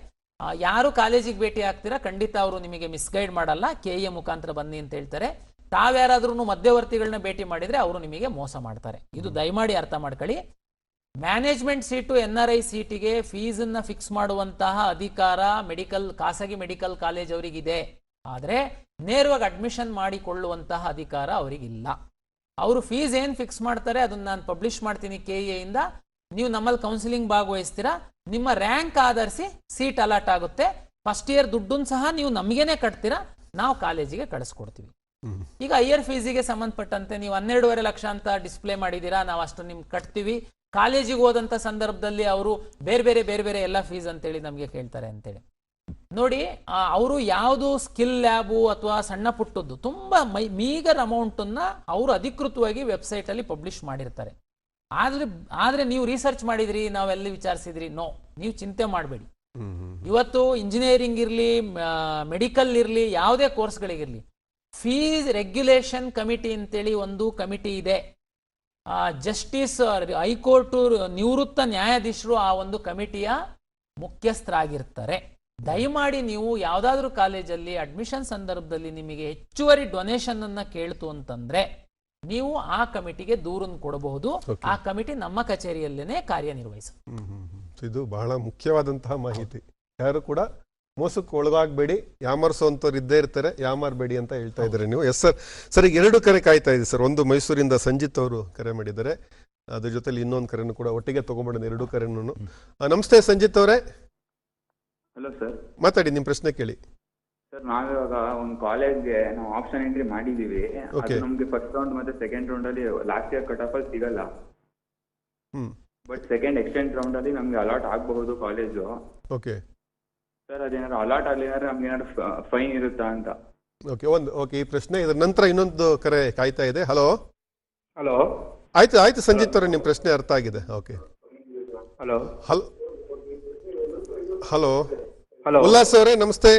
Speaker 2: ಯಾರು ಕಾಲೇಜಿಗೆ ಭೇಟಿ ಆಗ್ತೀರಾ ಖಂಡಿತ ಅವರು ನಿಮಗೆ ಮಿಸ್ಗೈಡ್ ಮಾಡಲ್ಲ, KE ಮುಖಾಂತರ ಬನ್ನಿ ಅಂತ ಹೇಳ್ತಾರೆ. ತಾವ್ಯಾರಾದ್ರೂ ಮಧ್ಯವರ್ತಿಗಳನ್ನ ಭೇಟಿ ಮಾಡಿದ್ರೆ ಅವರು ನಿಮಗೆ ಮೋಸ ಮಾಡ್ತಾರೆ. ಇದು ದಯಮಾಡಿ ಅರ್ಥ ಮಾಡ್ಕೊಳ್ಳಿ. ಮ್ಯಾನೇಜ್ಮೆಂಟ್ ಸೀಟು NRI ಸೀಟಿಗೆ ಫೀಸನ್ನ ಫಿಕ್ಸ್ ಮಾಡುವಂತಹ ಅಧಿಕಾರ ಖಾಸಗಿ ಮೆಡಿಕಲ್ ಕಾಲೇಜ್ ಅವರಿಗಿದೆ, ಆದರೆ ನೇರವಾಗಿ ಅಡ್ಮಿಷನ್ ಮಾಡಿಕೊಳ್ಳುವಂತಹ ಅಧಿಕಾರ ಅವರಿಗಿಲ್ಲ. ಅವರು ಫೀಸ್ ಏನು ಫಿಕ್ಸ್ ಮಾಡ್ತಾರೆ ಅದನ್ನ ನಾನು ಪಬ್ಲಿಷ್ ಮಾಡ್ತೀನಿ KE ಇಂದ. ನೀವು ನಮ್ಮಲ್ಲಿ ಕೌನ್ಸಿಲಿಂಗ್ ಭಾಗವಹಿಸ್ತೀರಾ, ನಿಮ್ಮ ರ್ಯಾಂಕ್ ಆಧರಿಸಿ ಸೀಟ್ ಅಲಾಟ್ ಆಗುತ್ತೆ. ಫಸ್ಟ್ ಇಯರ್ ದುಡ್ಡನ್ನು ಸಹ ನೀವು ನಮಗೇನೆ ಕಟ್ತೀರಾ, ನಾವು ಕಾಲೇಜಿಗೆ ಕಳಿಸ್ಕೊಡ್ತೀವಿ. ಈಗ ಹೈಯರ್ ಫೀಸಿಗೆ ಸಂಬಂಧಪಟ್ಟಂತೆ ನೀವು 12.5 ಲಕ್ಷ ಅಂತ ಡಿಸ್ಪ್ಲೇ ಮಾಡಿದ್ದೀರಾ, ನಾವು ಅಷ್ಟು ನಿಮ್ಗೆ ಕಟ್ತೀವಿ. ಕಾಲೇಜಿಗೆ ಹೋದಂಥ ಸಂದರ್ಭದಲ್ಲಿ ಅವರು ಬೇರೆ ಬೇರೆ ಎಲ್ಲ ಫೀಸ್ ಅಂತೇಳಿ ನಮಗೆ ಕೇಳ್ತಾರೆ ಅಂತೇಳಿ. ನೋಡಿ, ಅವರು ಯಾವುದು ಸ್ಕಿಲ್ ಲ್ಯಾಬು ಅಥವಾ ಸಣ್ಣ ಪುಟ್ಟದ್ದು ತುಂಬಾ ಮೀಗರ್ ಅಮೌಂಟನ್ನು ಅವರು ಅಧಿಕೃತವಾಗಿ ವೆಬ್ಸೈಟಲ್ಲಿ ಪಬ್ಲಿಷ್ ಮಾಡಿರ್ತಾರೆ. ಆದ್ರೆ ನೀವು ರಿಸರ್ಚ್ ಮಾಡಿದ್ರಿ, ನಾವೆಲ್ಲಿ ವಿಚಾರಿಸಿದ್ರಿ? ನೋ, ನೀವು ಚಿಂತೆ ಮಾಡಬೇಡಿ. ಇವತ್ತು ಇಂಜಿನಿಯರಿಂಗ್ ಇರಲಿ, ಮೆಡಿಕಲ್ ಇರಲಿ, ಯಾವುದೇ ಕೋರ್ಸ್ಗಳಿಗಿರಲಿ, ಫೀಸ್ ರೆಗ್ಯುಲೇಷನ್ ಕಮಿಟಿ ಅಂತೇಳಿ ಒಂದು ಕಮಿಟಿ ಇದೆ. ಜಸ್ಟಿಸ್ ಹೈಕೋರ್ಟ್ ನಿವೃತ್ತ ನ್ಯಾಯಾಧೀಶರು ಆ ಒಂದು ಕಮಿಟಿಯ ಮುಖ್ಯಸ್ಥರಾಗಿರ್ತಾರೆ. ದಯಮಾಡಿ ನೀವು ಯಾವುದಾದ್ರೂ ಕಾಲೇಜಲ್ಲಿ ಅಡ್ಮಿಷನ್ ಸಂದರ್ಭದಲ್ಲಿ ನಿಮಗೆ ಹೆಚ್ಚುವರಿ ಡೊನೇಷನ್ ಅನ್ನ ಕೇಳ್ತು ಅಂತಂದ್ರೆ ನೀವು ಆ ಕಮಿಟಿಗೆ ದೂರನ್ನು ಕೊಡಬಹುದು. ಆ ಕಮಿಟಿ ನಮ್ಮ ಕಚೇರಿಯಲ್ಲೇನೆ ಕಾರ್ಯನಿರ್ವಹಿಸುತ್ತೆ.
Speaker 1: ಇದು ಬಹಳ ಮುಖ್ಯವಾದಂತಹ ಮಾಹಿತಿ. ಯಾರು ಕೂಡ ಮೋಸಕ್ಕೆ ಒಳಗಾಗಬೇಡಿ, ಯಾಮರ್ಸೋಂಥವ್ರು ಇದ್ದೇ ಇರ್ತಾರೆ, ಯಾಮಾರಬೇಡಿ ಅಂತ ಹೇಳ್ತಾ ಇದ್ದಾರೆ ನೀವು. Yes sir. ಸರ್, ಈಗ 2 ಕರೆ ಕಾಯ್ತಾ ಇದೆ ಸರ್. ಒಂದು ಮೈಸೂರಿಂದ ಸಂಜಿತ್ ಅವರು ಕರೆ ಮಾಡಿದ್ದಾರೆ, ಅದ್ರ ಜೊತೆಲಿ ಇನ್ನೊಂದು ಕರೆನೂ ಕೂಡ ಒಟ್ಟಿಗೆ ತಗೊಂಡ್ಬಿಡೋಣ, 2 ಕರೆನೂ. ನಮಸ್ತೆ ಸಂಜಿತ್ ಅವರೇ.
Speaker 14: ಹಲೋ ಸರ್,
Speaker 1: ಮಾತಾಡಿ, ನಿಮ್ಮ ಪ್ರಶ್ನೆ ಕೇಳಿ.
Speaker 14: ಸರ್, ನಾವಿವಾಗ ಒಂದು ಕಾಲೇಜ್ಗೆ ನಾವು ಆಪ್ಷನ್ ಎಂಟ್ರಿ ಮಾಡಿದೀವಿ. ಅದು ನಮ್ಗೆ ಫಸ್ಟ್ ರೌಂಡ್ ಮತ್ತೆ ಸೆಕೆಂಡ್ ರೌಂಡ್ ಅಲ್ಲಿ ಲಾಸ್ಟ್ ಇಯರ್ ಕಟ್ ಆಫ್ ಅಲ್ಲಿ ಸಿಗಲ್ಲ. ಬಟ್ ಸೆಕೆಂಡ್ ಎಕ್ಸ್ಟೆಂಡ್ ರೌಂಡ್ ಅಲ್ಲಿ ನಮ್ಗೆ ಅಲಾಟ್ ಆಗಬಹುದು ಕಾಲೇಜು.
Speaker 1: ಓಕೆ
Speaker 14: ಸರ್, ಅದೇನಾದ್ರು ಅಲಾಟ್ ಆಗಲಿಲ್ಲ ನಮ್ಗೆ ಏನಾದ್ರು ಫೈನ್ ಇರುತ್ತಾ ಅಂತ.
Speaker 1: ಓಕೆ ಈ ಪ್ರಶ್ನೆ, ಇದರ ನಂತರ ಇನ್ನೊಂದು ಕರೆ ಕಾಯ್ತಾ ಇದೆ. Hello
Speaker 14: hello.
Speaker 1: ಆಯ್ತು ಸಂಜಿತ್ ಅವರೇ, ನಿಮ್ಮ ಪ್ರಶ್ನೆ ಅರ್ಥ ಆಗಿದೆ. Okay.
Speaker 14: Hello
Speaker 1: hello hello Ullas ಅವರೇ, ನಮಸ್ತೆ.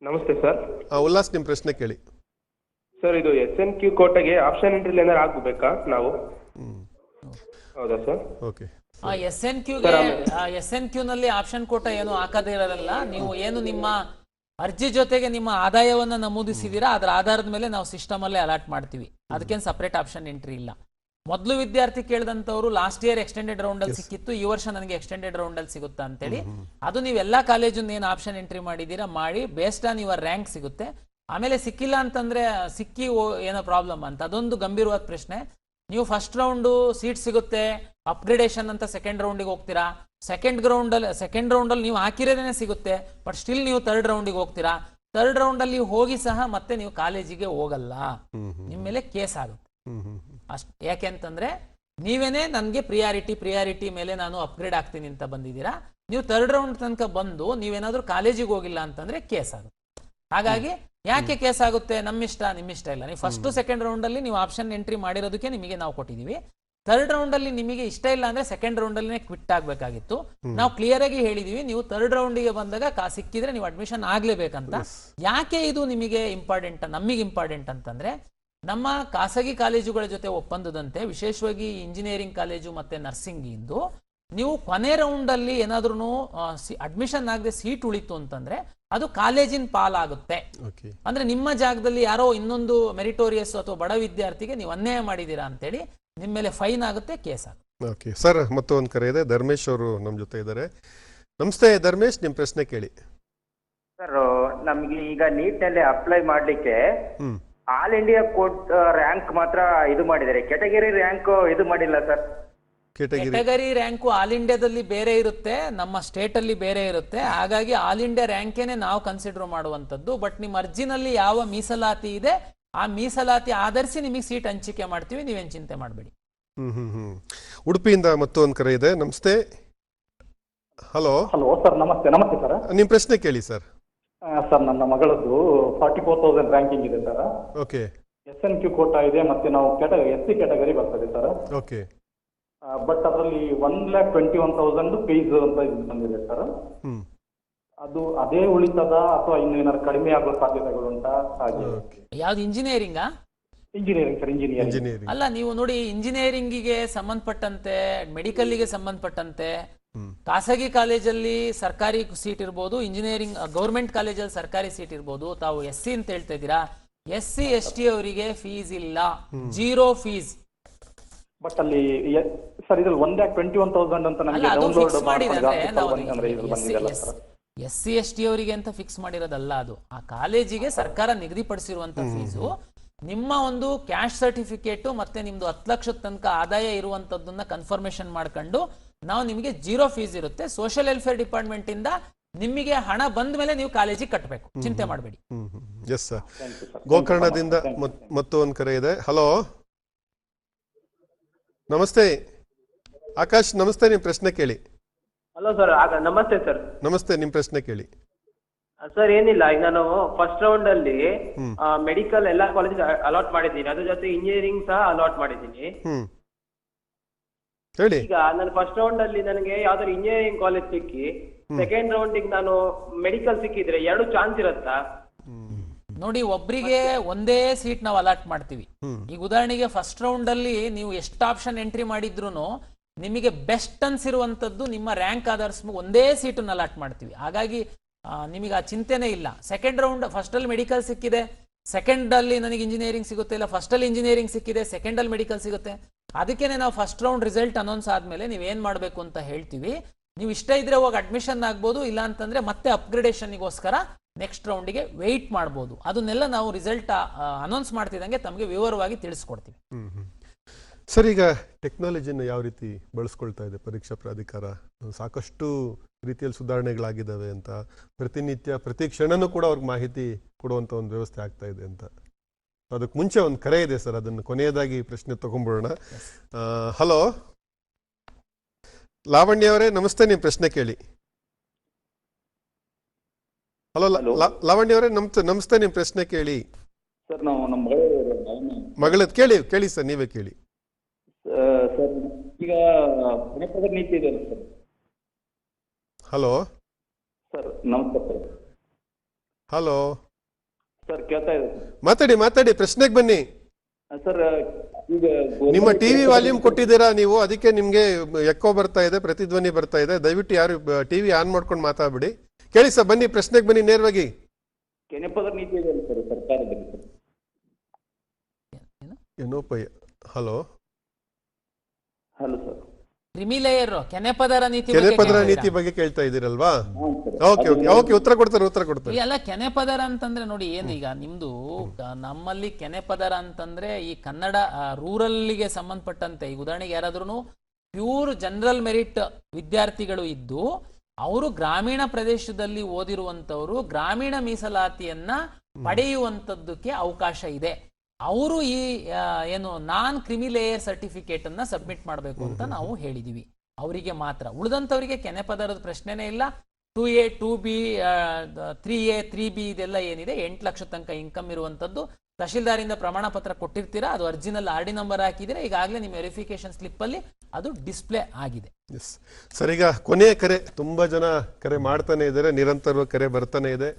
Speaker 15: ನಮಸ್ತೆ ಸರ್.
Speaker 1: ಉಲ್ಲಾಸ್, ನಿಮ್ಮ ಪ್ರಶ್ನೆ ಕೇಳಿ.
Speaker 15: ಸರ್, ಇದು SNQ ಕೋಟೆಗೆ ಆಪ್ಷನ್ ಎಂಟ್ರಿ ಏನಾದ್ರು ಆಗ್ಬೇಕಾ ನಾವು? ಹೌದಾ ಸರ್?
Speaker 1: ಓಕೆ.
Speaker 2: SNQ ನಲ್ಲಿ ಆಪ್ಷನ್ ಕೋಟ ಏನು ಹಾಕದೇ ಇರಲ್ಲ. ನೀವು ಏನು ನಿಮ್ಮ ಅರ್ಜಿ ಜೊತೆಗೆ ನಿಮ್ಮ ಆದಾಯವನ್ನ ನಮೂದಿಸಿದೀರಾ, ಅದರ ಆಧಾರದ ಮೇಲೆ ನಾವು ಸಿಸ್ಟಮ್ ಅಲ್ಲೇ ಅಲಾಟ್ ಮಾಡ್ತೀವಿ. ಅದಕ್ಕೇನು ಸಪರೇಟ್ ಆಪ್ಷನ್ ಎಂಟ್ರಿ ಇಲ್ಲ. ಮೊದಲು ವಿದ್ಯಾರ್ಥಿ ಕೇಳಿದಂತವ್ರು ಲಾಸ್ಟ್ ಇಯರ್ ಎಕ್ಸ್ಟೆಂಡೆಡ್ ರೌಂಡ್ ಅಲ್ಲಿ ಸಿಕ್ಕಿತ್ತು, ಈ ವರ್ಷ ನನಗೆ ಎಕ್ಸ್ಟೆಂಡೆಡ್ ರೌಂಡ್ ಅಲ್ಲಿ ಸಿಗುತ್ತಾ ಅಂತೇಳಿ. ಅದು ನೀವು ಎಲ್ಲಾ ಕಾಲೇಜನ್ನು ಏನು ಆಪ್ಷನ್ ಎಂಟ್ರಿ ಮಾಡಿದೀರಾ ಮಾಡಿ ಬೇಸ್ಡ್ ಆನ್ ಯುವರ್ ರ್ಯಾಂಕ್ ಸಿಗುತ್ತೆ. ಆಮೇಲೆ ಸಿಕ್ಕಿಲ್ಲ ಅಂತಂದ್ರೆ ಸಿಕ್ಕಿ ಏನೋ ಪ್ರಾಬ್ಲಮ್ ಅಂತ, ಅದೊಂದು ಗಂಭೀರವಾದ ಪ್ರಶ್ನೆ. ನೀವು ಫಸ್ಟ್ ರೌಂಡ್ ಸೀಟ್ ಸಿಗುತ್ತೆ, ಅಪ್ಗ್ರೇಡೇಷನ್ ಅಂತ ಸೆಕೆಂಡ್ ರೌಂಡಿಗೆ ಹೋಗ್ತೀರಾ. ಸೆಕೆಂಡ್ ರೌಂಡ್ ಅಲ್ಲಿ ನೀವು ಹಾಕಿರೋದೇನೆ ಸಿಗುತ್ತೆ, ಬಟ್ ಸ್ಟಿಲ್ ನೀವು ಥರ್ಡ್ ರೌಂಡಿಗೆ ಹೋಗ್ತೀರಾ. ಥರ್ಡ್ ರೌಂಡ್ ಅಲ್ಲಿ ಹೋಗಿ ಸಹ ಮತ್ತೆ ನೀವು ಕಾಲೇಜಿಗೆ ಹೋಗಲ್ಲ, ನಿಮ್ಮ ಮೇಲೆ ಕೇಸ್ ಆಗುತ್ತೆ. ಯಾಕೆಂತಂದ್ರೆ ನೀವೇನೆ ನನಗೆ ಪ್ರಿಯಾರಿಟಿ ಮೇಲೆ ನಾನು ಅಪ್ಗ್ರೇಡ್ ಆಗ್ತೀನಿ ಅಂತ ಬಂದಿದ್ದೀರಾ. ನೀವು ಥರ್ಡ್ ರೌಂಡ್ ತನಕ ಬಂದು ನೀವೇನಾದ್ರೂ ಕಾಲೇಜಿಗೆ ಹೋಗಿಲ್ಲ ಅಂತಂದ್ರೆ ಕೇಸ್ ಆಗುತ್ತೆ. ಹಾಗಾಗಿ ಯಾಕೆ ಕೇಸ್ ಆಗುತ್ತೆ? ನಮ್ಮಿಷ್ಟ ನಿಮ್ಮಿಷ್ಟ ಇಲ್ಲ. ನೀವು ಫಸ್ಟ್ ಸೆಕೆಂಡ್ ರೌಂಡ್ ಅಲ್ಲಿ ನೀವು ಆಪ್ಷನ್ ಎಂಟ್ರಿ ಮಾಡಿರೋದಕ್ಕೆ ನಿಮಗೆ ನಾವು ಕೊಟ್ಟಿದೀವಿ. ಥರ್ಡ್ ರೌಂಡ್ ಅಲ್ಲಿ ನಿಮಗೆ ಇಷ್ಟ ಇಲ್ಲ ಅಂದ್ರೆ ಸೆಕೆಂಡ್ ರೌಂಡ್ ಅಲ್ಲಿ ಕ್ವಿಟ್ ಆಗ್ಬೇಕಾಗಿತ್ತು. ನಾವು ಕ್ಲಿಯರ್ ಆಗಿ ಹೇಳಿದೀವಿ, ನೀವು ಥರ್ಡ್ ರೌಂಡಿಗೆ ಬಂದಾಗ ಸಿಕ್ಕಿದ್ರೆ ನೀವು ಅಡ್ಮಿಷನ್ ಆಗ್ಲೇಬೇಕಂತ. ಯಾಕೆ ಇದು ನಿಮಗೆ ಇಂಪಾರ್ಟೆಂಟ್, ನಮಗೆ ಇಂಪಾರ್ಟೆಂಟ್ ಅಂತಂದ್ರೆ, ನಮ್ಮ ಖಾಸಗಿ ಕಾಲೇಜುಗಳ ಜೊತೆ ಒಪ್ಪಂದದಂತೆ ವಿಶೇಷವಾಗಿ ಇಂಜಿನಿಯರಿಂಗ್ ಕಾಲೇಜು ಮತ್ತೆ ನರ್ಸಿಂಗ್ ಇಂದು ನೀವು ಕೊನೆ ರೌಂಡ್ ಅಲ್ಲಿ ಏನಾದ್ರೂ ಅಡ್ಮಿಷನ್ ಆಗದೆ ಸೀಟ್ ಉಳಿತು ಅಂತಂದ್ರೆ ಅದು ಕಾಲೇಜಿನ ಪಾಲಾಗುತ್ತೆ. ಅಂದ್ರೆ ನಿಮ್ಮ ಜಾಗದಲ್ಲಿ ಯಾರೋ ಇನ್ನೊಂದು ಮೆರಿಟೋರಿಯಸ್ ಅಥವಾ ಬಡ ವಿದ್ಯಾರ್ಥಿಗೆ ನೀವು ಅನ್ಯಾಯ ಮಾಡಿದೀರಾ ಅಂತೇಳಿ ನಿಮ್ಮ ಮೇಲೆ ಫೈನ್ ಆಗುತ್ತೆ, ಕೇಸ್ ಆಗುತ್ತೆ.
Speaker 1: ಓಕೆ ಸರ್, ಮತ್ತೊಂದು ಕರೆ ಇದೆ. ಧರ್ಮೇಶ್ ಅವರು ನಮ್ಮ ಜೊತೆ ಇದ್ದಾರೆ. ನಮಸ್ತೆ ಧರ್ಮೇಶ್, ನಿಮ್ಮ ಪ್ರಶ್ನೆ ಕೇಳಿ.
Speaker 16: ಸರ್, ನಮ್ಗೆ ಈಗ ನೀಟ್ ನಲ್ಲಿ ಅಪ್ಲೈ ಮಾಡ್ಲಿಕ್ಕೆ ಆಲ್ ಇಂಡಿಯಾ ಕೋರ್ಟ್ ರ್ಯಾಂಕ್ ಮಾತ್ರ ಇದು ಮಾಡಿದ್ದಾರೆ, ಕೆಟಗರಿ ರ್ಯಾಂಕ್ ಇದು ಮಾಡಿಲ್ಲ ಸರ್.
Speaker 2: ಕೆಟಗರಿ ರ್ಯಾಂಕು ಆಲ್ ಇಂಡಿಯಾದಲ್ಲಿ ಬೇರೆ ಇರುತ್ತೆ, ನಮ್ಮ ಸ್ಟೇಟ್ ಅಲ್ಲಿ ಬೇರೆ ಇರುತ್ತೆ. ಹಾಗಾಗಿ ಆಲ್ ಇಂಡಿಯಾ ರ್ಯಾಂಕೇನೆ ನಾವು ಕನ್ಸಿಡರ್ ಮಾಡುವಂತದ್ದು. ಬಟ್ ನಿಮ್ಮ ಅರ್ಜಿನಲ್ಲಿ ಯಾವ ಮೀಸಲಾತಿ ಇದೆ ಆ ಮೀಸಲಾತಿ ಆಧರಿಸಿ ನಿಮಗೆ ಸೀಟ್ ಹಂಚಿಕೆ ಮಾಡ್ತೀವಿ, ನೀವೇನ್ ಚಿಂತೆ ಮಾಡಬೇಡಿ.
Speaker 1: ಉಡುಪಿಯಿಂದ ಮತ್ತೊಂದು ಕರೆ ಇದೆ. ನಮಸ್ತೆ. ಹಲೋ
Speaker 17: ಹಲೋ ಸರ್, ನಮಸ್ತೆ. ನಮಸ್ತೆ ಸರ್,
Speaker 1: ನಿಮ್ಮ ಪ್ರಶ್ನೆ ಕೇಳಿ ಸರ್.
Speaker 17: ಸರ್, ನನ್ನ ಮಗಳದ್ದು 44,000 ರ್ಯಾಂಕಿಂಗ್ ಇದೆ ಸರ್.
Speaker 1: ಓಕೆ.
Speaker 17: SNQ ಕೋಟಾ ಇದೆ, ಮತ್ತೆ ನಾವು SC ಕ್ಯಾಟಗರಿ ಬರ್ತದೆ ಸರ್.
Speaker 1: ಓಕೆ.
Speaker 17: ಬಟ್ ಅದರಲ್ಲಿ 1,21,000 ಫೀಸ್ ಅಂತ ಬಂದಿದೆ ಸರ್. ಅದು ಅದೇ ಉಳಿತದ ಅಥವಾ ಇನ್ನು ಏನಾದ್ರು ಕಡಿಮೆ ಆಗೋ ಸಾಧ್ಯತೆಗಳುಂಟಾ? ಹಾಗೆ
Speaker 2: ಯಾವ್ದು ಇಂಜಿನಿಯರಿಂಗ್?
Speaker 17: Engineering sir, engineering.
Speaker 2: ಅಲ್ಲ, ನೀವು ನೋಡಿ, ಇಂಜಿನಿಯರಿಂಗಿಗೆ ಸಂಬಂಧಪಟ್ಟಂತೆ, ಮೆಡಿಕಲ್ಗೆ ಸಂಬಂಧಪಟ್ಟಂತೆ ಖಾಸಗಿ ಕಾಲೇಜಲ್ಲಿ ಸರ್ಕಾರಿ ಸೀಟ್ ಇರ್ಬೋದು, ಇಂಜಿನಿಯರಿಂಗ್ ಗೌರ್ಮೆಂಟ್ ಕಾಲೇಜಲ್ಲಿ ಸರ್ಕಾರಿ ಸೀಟ್ ಇರ್ಬೋದು. ತಾವು SC ಅಂತ ಹೇಳ್ತಾ ಇದ್ದೀರಾ, SC ST ಅವರಿಗೆ ಫೀಸ್ ಇಲ್ಲ, 0 ಫೀಸ್.
Speaker 17: ಬಟ್ ಅಲ್ಲಿ ಸರ್ ಇದ್ರಲ್ಲಿ 1,21,000 ಅಂತ ನಮಗೆ ಡೌನ್ಲೋಡ್ ಮಾಡಿದ್ರೆ
Speaker 2: SC ST ಅವರಿಗೆ ಅಂತ ಫಿಕ್ಸ್ ಮಾಡಿರೋದಲ್ಲ. ಅದು ಆ ಕಾಲೇಜಿಗೆ ಸರ್ಕಾರ ನಿಗದಿಪಡಿಸಿರುವಂತ ಫೀಸು. ನಿಮ್ಮ ಒಂದು ಕ್ಯಾಶ್ ಸರ್ಟಿಫಿಕೇಟ್ ಮತ್ತೆ ನಿಮ್ದು 10 ಲಕ್ಷದ ತನಕ ಆದಾಯ ಇರುವಂತದ್ದನ್ನ ಕನ್ಫರ್ಮೇಶನ್ ಮಾಡ್ಕೊಂಡು ನಾವು ನಿಮಗೆ 0 ಫೀಸ್ ಇರುತ್ತೆ. ಸೋಷಿಯಲ್ ವೆಲ್ಫೇರ್ ಡಿಪಾರ್ಟ್ಮೆಂಟ್ ಇಂದ ನಿಮಗೆ ಹಣ ಬಂದ ಮೇಲೆ ನೀವು ಕಾಲೇಜಿಗೆ ಕಟ್ಟಬೇಕು, ಚಿಂತೆ ಮಾಡಬೇಡಿ.
Speaker 1: Yes sir. ಗೋಕರ್ಣದಿಂದ ಮತ್ತೊಂದು ಕರೆ ಇದೆ. ಹಲೋ, ನಮಸ್ತೆ ಆಕಾಶ್. ನಮಸ್ತೆ, ನಿಮ್ ಪ್ರಶ್ನೆ ಕೇಳಿ.
Speaker 18: ಹಲೋ ಸರ್, ನಮಸ್ತೆ ಸರ್.
Speaker 1: ನಮಸ್ತೆ, ನಿಮ್ ಪ್ರಶ್ನೆ ಕೇಳಿ.
Speaker 18: ಸರ್, ಏನಿಲ್ಲ, ಈಗ ನಾನು ಫಸ್ಟ್ ರೌಂಡ್ ಅಲ್ಲಿ ಮೆಡಿಕಲ್ ಎಲ್ಲಾ ಕಾಲೇಜ್ ಅಲಾಟ್ ಮಾಡಿದ್ದೀನಿ, ಅದ್ರ ಜೊತೆ ಇಂಜಿನಿಯರಿಂಗ್ ಸಹ ಅಲಾಟ್ ಮಾಡಿದ್ದೀನಿ.
Speaker 1: ಹೇಳಿ.
Speaker 18: ಈಗ ನಾನು ಫಸ್ಟ್ ರೌಂಡ್ ಅಲ್ಲಿ ನನಗೆ ಯಾವ್ದಾದ್ರು ಇಂಜಿನಿಯರಿಂಗ್ ಕಾಲೇಜ್ ಸಿಕ್ಕಿ ಸೆಕೆಂಡ್ ರೌಂಡ್ ನಾನು ಮೆಡಿಕಲ್ ಸಿಕ್ಕಿದ್ರೆ 2 ಚಾನ್ಸ್ ಇರತ್ತಾ?
Speaker 2: ನೋಡಿ, ಒಬ್ರಿಗೆ ಒಂದೇ ಸೀಟ್ ನಾವು ಅಲಾಟ್ ಮಾಡ್ತೀವಿ. ಈಗ ಉದಾಹರಣೆಗೆ ಫಸ್ಟ್ ರೌಂಡ್ ಅಲ್ಲಿ ನೀವು ಎಷ್ಟು ಆಪ್ಷನ್ ಎಂಟ್ರಿ ಮಾಡಿದ್ರು ನಿಮಗೆ ಬೆಸ್ಟ್ ಅನ್ಸಿರುವಂತದ್ದು ನಿಮ್ಮ ರ್ಯಾಂಕ್ ಆಧಾರ್ಸ್ ಒಂದೇ ಸೀಟನ್ನು ಅಲಾಟ್ ಮಾಡ್ತೀವಿ. ಹಾಗಾಗಿ ನಿಮಗೆ ಆ ಚಿಂತೆನೇ ಇಲ್ಲ. ಸೆಕೆಂಡ್ ರೌಂಡ್, ಫಸ್ಟ್ ಅಲ್ಲಿ ಮೆಡಿಕಲ್ ಸಿಕ್ಕಿದೆ, ಸೆಕೆಂಡ್ ಅಲ್ಲಿ ನನಗೆ ಇಂಜಿನಿಯರಿಂಗ್ ಸಿಗುತ್ತೆ, ಇಲ್ಲ ಫಸ್ಟ್ ಅಲ್ಲಿ ಇಂಜಿನಿಯರಿಂಗ್ ಸಿಕ್ಕಿದೆ, ಸೆಕೆಂಡ್ ಅಲ್ಲಿ ಮೆಡಿಕಲ್ ಸಿಗುತ್ತೆ. ಅದಕ್ಕೇನೆ ನಾವು ಫಸ್ಟ್ ರೌಂಡ್ ರಿಸಲ್ಟ್ ಅನೌನ್ಸ್ ಆದ್ಮೇಲೆ ನೀವೇನ್ ಮಾಡಬೇಕು ಅಂತ ಹೇಳ್ತೀವಿ. ನೀವು ಇಷ್ಟ ಇದ್ರೆ ಹೋಗಿ ಅಡ್ಮಿಷನ್ ಆಗ್ಬೋದು, ಇಲ್ಲ ಅಂತಂದ್ರೆ ಮತ್ತೆ ಅಪ್ಗ್ರೇಡೇಷನ್ಗೋಸ್ಕರ ನೆಕ್ಸ್ಟ್ ರೌಂಡಿಗೆ ವೆಯ್ಟ್ ಮಾಡ್ಬೋದು. ಅದನ್ನೆಲ್ಲ ನಾವು ರಿಸಲ್ಟ್ ಅನೌನ್ಸ್ ಮಾಡ್ತಿದ್ದಂಗೆ ತಮಗೆ ವಿವರವಾಗಿ ತಿಳಿಸ್ಕೊಡ್ತೀವಿ.
Speaker 1: ಸರ್, ಈಗ ಟೆಕ್ನಾಲಜಿನ ಯಾವ ರೀತಿ ಬಳಸ್ಕೊಳ್ತಾ ಇದೆ ಪರೀಕ್ಷಾ ಪ್ರಾಧಿಕಾರ? ಸಾಕಷ್ಟು ರೀತಿಯಲ್ಲಿ ಸುಧಾರಣೆಗಳಾಗಿದ್ದಾವೆ ಅಂತ, ಪ್ರತಿನಿತ್ಯ ಪ್ರತಿ ಕ್ಷಣನೂ ಕೂಡ ಅವ್ರಿಗೆ ಮಾಹಿತಿ ಕೊಡುವಂಥ ಒಂದು ವ್ಯವಸ್ಥೆ ಆಗ್ತಾ ಇದೆ ಅಂತ. ಅದಕ್ಕೆ ಮುಂಚೆ ಒಂದು ಕರೆ ಇದೆ ಸರ್, ಅದನ್ನು ಕೊನೆಯದಾಗಿ ಪ್ರಶ್ನೆ ತಗೊಂಡ್ಬಿಡೋಣ. ಹಲೋ, ಲಾವಣ್ಯ ಅವರೇ, ನಮಸ್ತೆ, ನಿಮ್ಮ ಪ್ರಶ್ನೆ ಕೇಳಿ. ಹಲೋ ಲಾವಣ್ಯ ಅವರೇ, ನಮಸ್ತೆ, ನಿಮ್ಮ ಪ್ರಶ್ನೆ ಕೇಳಿ.
Speaker 19: ಸರ್, ನಾವು ನಮ್ಮ
Speaker 1: ಮಗಳದ್ ಕೇಳಿ ಸರ್, ನೀವೇ ಕೇಳಿ.
Speaker 19: ಸರ್, ಈಗ ಜನಪದ ನೀತಿ ಇದೆ ಸರ್.
Speaker 1: ಹಲೋ
Speaker 19: ಸರ್, ನಮಸ್ತೆ ಸರ್.
Speaker 1: ಹಲೋ
Speaker 19: ಸರ್, ಕೇಳ್ತಾ ಇದೆ
Speaker 1: ಮಾತಾಡಿ, ಪ್ರಶ್ನೆಗೆ ಬನ್ನಿ
Speaker 19: ಸರ್. ಈಗ
Speaker 1: ನಿಮ್ಮ ಟಿವಿ ವಾಲ್ಯೂಮ್ ಕೊಟ್ಟಿದ್ದೀರಾ ನೀವು, ಅದಕ್ಕೆ ನಿಮ್ಗೆ ಎಕ್ಕೋ ಬರ್ತಾ ಇದೆ, ಪ್ರತಿಧ್ವನಿ ಬರ್ತಾ ಇದೆ. ದಯವಿಟ್ಟು ಯಾರು ಟಿವಿ ಆನ್ ಮಾಡ್ಕೊಂಡು ಮಾತಾಡ್ಬಿಡಿ. ಕೇಳಿ ಸರ್, ಬನ್ನಿ, ಪ್ರಶ್ನೆಗೆ ಬನ್ನಿ ನೇರವಾಗಿ.
Speaker 19: ಕೆನೆಪದ ನೀತಿ ಇದೆ ಸರ್ ಸರ್ಕಾರದಲ್ಲಿ ಸರ್.
Speaker 1: ಏನೋಪಯ್ಯ. ಹಲೋ
Speaker 19: ಸರ್,
Speaker 2: ಕ್ರಿಮಿಲೇಯರ್ ಕೆನೆಪದರ ನೀತಿ
Speaker 1: ಬಗ್ಗೆ ಕೇಳ್ತಾ ಇದ್ದೀರಲ್ವಾ? ಓಕೆ, ಉತ್ತರ ಕೊಡ್ತಾರೆ.
Speaker 2: ಅಲ್ಲ, ಕೆನೆಪದರ ಅಂತಂದ್ರೆ ನೋಡಿ, ಏನು ಈಗ ನಿಮ್ದು ನಮ್ಮಲ್ಲಿ ಕೆನೆಪದರ ಅಂತಂದ್ರೆ ಈ ಕನ್ನಡ ರೂರಲ್ಗೆ ಸಂಬಂಧಪಟ್ಟಂತೆ, ಈಗ ಉದಾಹರಣೆಗೆ ಯಾರಾದ್ರೂ ಪ್ಯೂರ್ ಜನರಲ್ ಮೆರಿಟ್ ವಿದ್ಯಾರ್ಥಿಗಳು ಇದ್ದು ಅವರು ಗ್ರಾಮೀಣ ಪ್ರದೇಶದಲ್ಲಿ ಓದಿರುವಂತವರು ಗ್ರಾಮೀಣ ಮೀಸಲಾತಿಯನ್ನ ಪಡೆಯುವಂತದ್ದಕ್ಕೆ ಅವಕಾಶ ಇದೆ. ಅವರು ಈ ಏನು ನಾನ್ ಕ್ರಿಮಿಲೇಯರ್ ಸರ್ಟಿಫಿಕೇಟ್ ಅನ್ನ ಸಬ್ಮಿಟ್ ಮಾಡಬೇಕು ಅಂತ ನಾವು ಹೇಳಿದೀವಿ. ಅವರಿಗೆ ಮಾತ್ರ. ಉಳಿದಂತವರಿಗೆ ಕೆನೆಪದರದ ಪ್ರಶ್ನೆನೇ ಇಲ್ಲ. 2A 2B 3A 3B ಇದೆಲ್ಲ ಏನಿದೆ 8 ಲಕ್ಷ ತನಕ ಇನ್ಕಮ್ ಇರುವಂತದ್ದು ತಹಶೀಲ್ದಾರಿಂದ ಪ್ರಮಾಣ ಪತ್ರ ಕೊಟ್ಟಿರ್ತೀರಾ, ಅದು ಒರಿಜಿನಲ್ RD ನಂಬರ್ ಹಾಕಿದ್ರೆ ಈಗಾಗಲೇ ನಿಮ್ಮ ವೆರಿಫಿಕೇಶನ್ ಸ್ಲಿಪ್ ಅಲ್ಲಿ ಅದು ಡಿಸ್ಪ್ಲೇ ಆಗಿದೆ.
Speaker 1: ಸರ್, ಈಗ ಕೊನೆಯ ಕರೆ, ತುಂಬಾ ಜನ ಕರೆ ಮಾಡ್ತಾನೆ ಇದ್ದಾರೆ, ನಿರಂತರವಾಗಿ ಕರೆ ಬರ್ತಾನೆ ಇದೆ.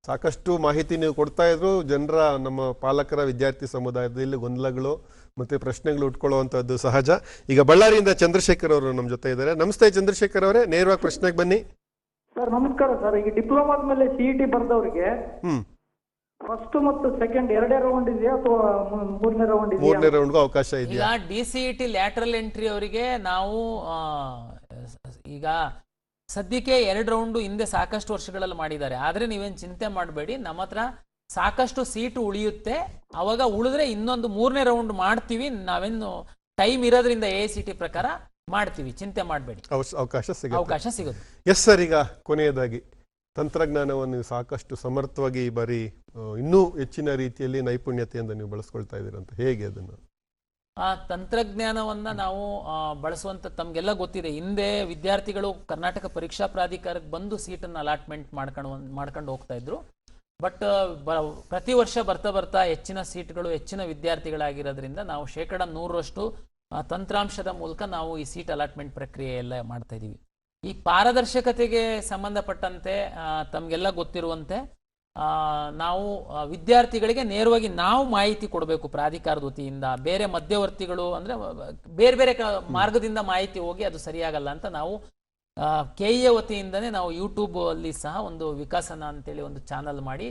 Speaker 1: ಸಾಕಷ್ಟು ಮಾಹಿತಿ ನೀವು ಕೊಡ್ತಾ ಇದ್ರು. ಜನರ, ನಮ್ಮ ಪಾಲಕರ, ವಿದ್ಯಾರ್ಥಿ ಸಮುದಾಯದಲ್ಲಿ ಗೊಂದಲಗಳು ಮತ್ತೆ ಪ್ರಶ್ನೆಗಳು ಉಟ್ಕೊಳ್ಳುವಂತದ್ದು ಸಹಜ. ಈಗ ಬಳ್ಳಾರಿಯಿಂದ ಚಂದ್ರಶೇಖರ್ ಅವರು ನಮ್ಮ ಜೊತೆ ಇದ್ದಾರೆ. ನಮಸ್ತೆ ಚಂದ್ರಶೇಖರ್ ಅವರೇ, ನೇರವಾಗಿ ಪ್ರಶ್ನೆಗೆ ಬನ್ನಿ.
Speaker 8: ಸರ್ ನಮಸ್ಕಾರ ಸರ್. ಈಗ ಡಿಪ್ಲೊಮಾದ ಮೇಲೆ CET ಬರ್ದವ್ರಿಗೆ ಫಸ್ಟ್ ಮತ್ತು ಸೆಕೆಂಡ್ ಎರಡೇ ರೌಂಡ್ ಇದೆಯಾ ಅಥವಾ ಮೂರನೇ ರೌಂಡ್ ಇದೆಯಾ?
Speaker 1: ಮೂರನೇ ರೌಂಡ್ಗೂ ಅವಕಾಶ ಇದೆಯಾ?
Speaker 2: ಈಗ DCET ಲ್ಯಾಟರಲ್ ಎಂಟ್ರಿ ಅವರಿಗೆ ನಾವು ಈಗ ಸದ್ಯಕ್ಕೆ 2 ರೌಂಡು ಹಿಂದೆ ಸಾಕಷ್ಟು ವರ್ಷಗಳಲ್ಲಿ ಮಾಡಿದ್ದಾರೆ. ಆದ್ರೆ ನೀವೇನು ಚಿಂತೆ ಮಾಡಬೇಡಿ, ನಮ್ಮ ಹತ್ರ ಸಾಕಷ್ಟು ಸೀಟು ಉಳಿಯುತ್ತೆ. ಅವಾಗ ಉಳಿದ್ರೆ ಇನ್ನೊಂದು 3ನೇ ರೌಂಡ್ ಮಾಡ್ತೀವಿ. ನಾವೇನು ಟೈಮ್ ಇರೋದ್ರಿಂದ AICT ಪ್ರಕಾರ ಮಾಡ್ತೀವಿ, ಚಿಂತೆ ಮಾಡಬೇಡಿ,
Speaker 1: ಅವಕಾಶ
Speaker 2: ಸಿಗುತ್ತೆ.
Speaker 1: ಎಸ್ ಸರ್, ಈಗ ಕೊನೆಯದಾಗಿ ತಂತ್ರಜ್ಞಾನವನ್ನು ಸಾಕಷ್ಟು ಸಮರ್ಥವಾಗಿ ಈ ಬಾರಿ ಇನ್ನೂ ಹೆಚ್ಚಿನ ರೀತಿಯಲ್ಲಿ ನೈಪುಣ್ಯತೆಯಿಂದ ನೀವು ಬಳಸ್ಕೊಳ್ತಾ ಇದ್ದೀರಂತ, ಹೇಗೆ ಅದನ್ನು?
Speaker 2: ಆ ತಂತ್ರಜ್ಞಾನವನ್ನ ನಾವು ಬಳಸುವಂತ ತಮ್ಗೆಲ್ಲ ಗೊತ್ತಿದೆ. ಹಿಂದೆ ವಿದ್ಯಾರ್ಥಿಗಳು ಕರ್ನಾಟಕ ಪರೀಕ್ಷಾ ಪ್ರಾಧಿಕಾರಕ್ಕೆ ಬಂದು ಸೀಟನ್ನು ಅಲಾಟ್ಮೆಂಟ್ ಮಾಡ್ಕೊಂಡು ಹೋಗ್ತಾ ಇದ್ರು. ಬಟ್ ಪ್ರತಿ ವರ್ಷ ಬರ್ತಾ ಹೆಚ್ಚಿನ ಸೀಟ್ಗಳು, ಹೆಚ್ಚಿನ ವಿದ್ಯಾರ್ಥಿಗಳಾಗಿರೋದ್ರಿಂದ ನಾವು 100% ತಂತ್ರಾಂಶದ ಮೂಲಕ ನಾವು ಈ ಸೀಟ್ ಅಲಾಟ್ಮೆಂಟ್ ಪ್ರಕ್ರಿಯೆ ಎಲ್ಲ ಮಾಡ್ತಾ ಇದೀವಿ. ಈ ಪಾರದರ್ಶಕತೆಗೆ ಸಂಬಂಧಪಟ್ಟಂತೆ ತಮಗೆಲ್ಲ ಗೊತ್ತಿರುವಂತೆ ನಾವು ವಿದ್ಯಾರ್ಥಿಗಳಿಗೆ ನೇರವಾಗಿ ನಾವು ಮಾಹಿತಿ ಕೊಡಬೇಕು ಪ್ರಾಧಿಕಾರದ ವತಿಯಿಂದ. ಬೇರೆ ಮಧ್ಯವರ್ತಿಗಳು ಅಂದ್ರೆ ಬೇರೆ ಮಾರ್ಗದಿಂದ ಮಾಹಿತಿ ಹೋಗಿ ಅದು ಸರಿಯಾಗಲ್ಲ ಅಂತ ನಾವು KEA ವತಿಯಿಂದನೇ ನಾವು ಯೂಟ್ಯೂಬ್ ಅಲ್ಲಿ ಸಹ ಒಂದು ವಿಕಾಸನ ಅಂತೇಳಿ ಒಂದು ಚಾನಲ್ ಮಾಡಿ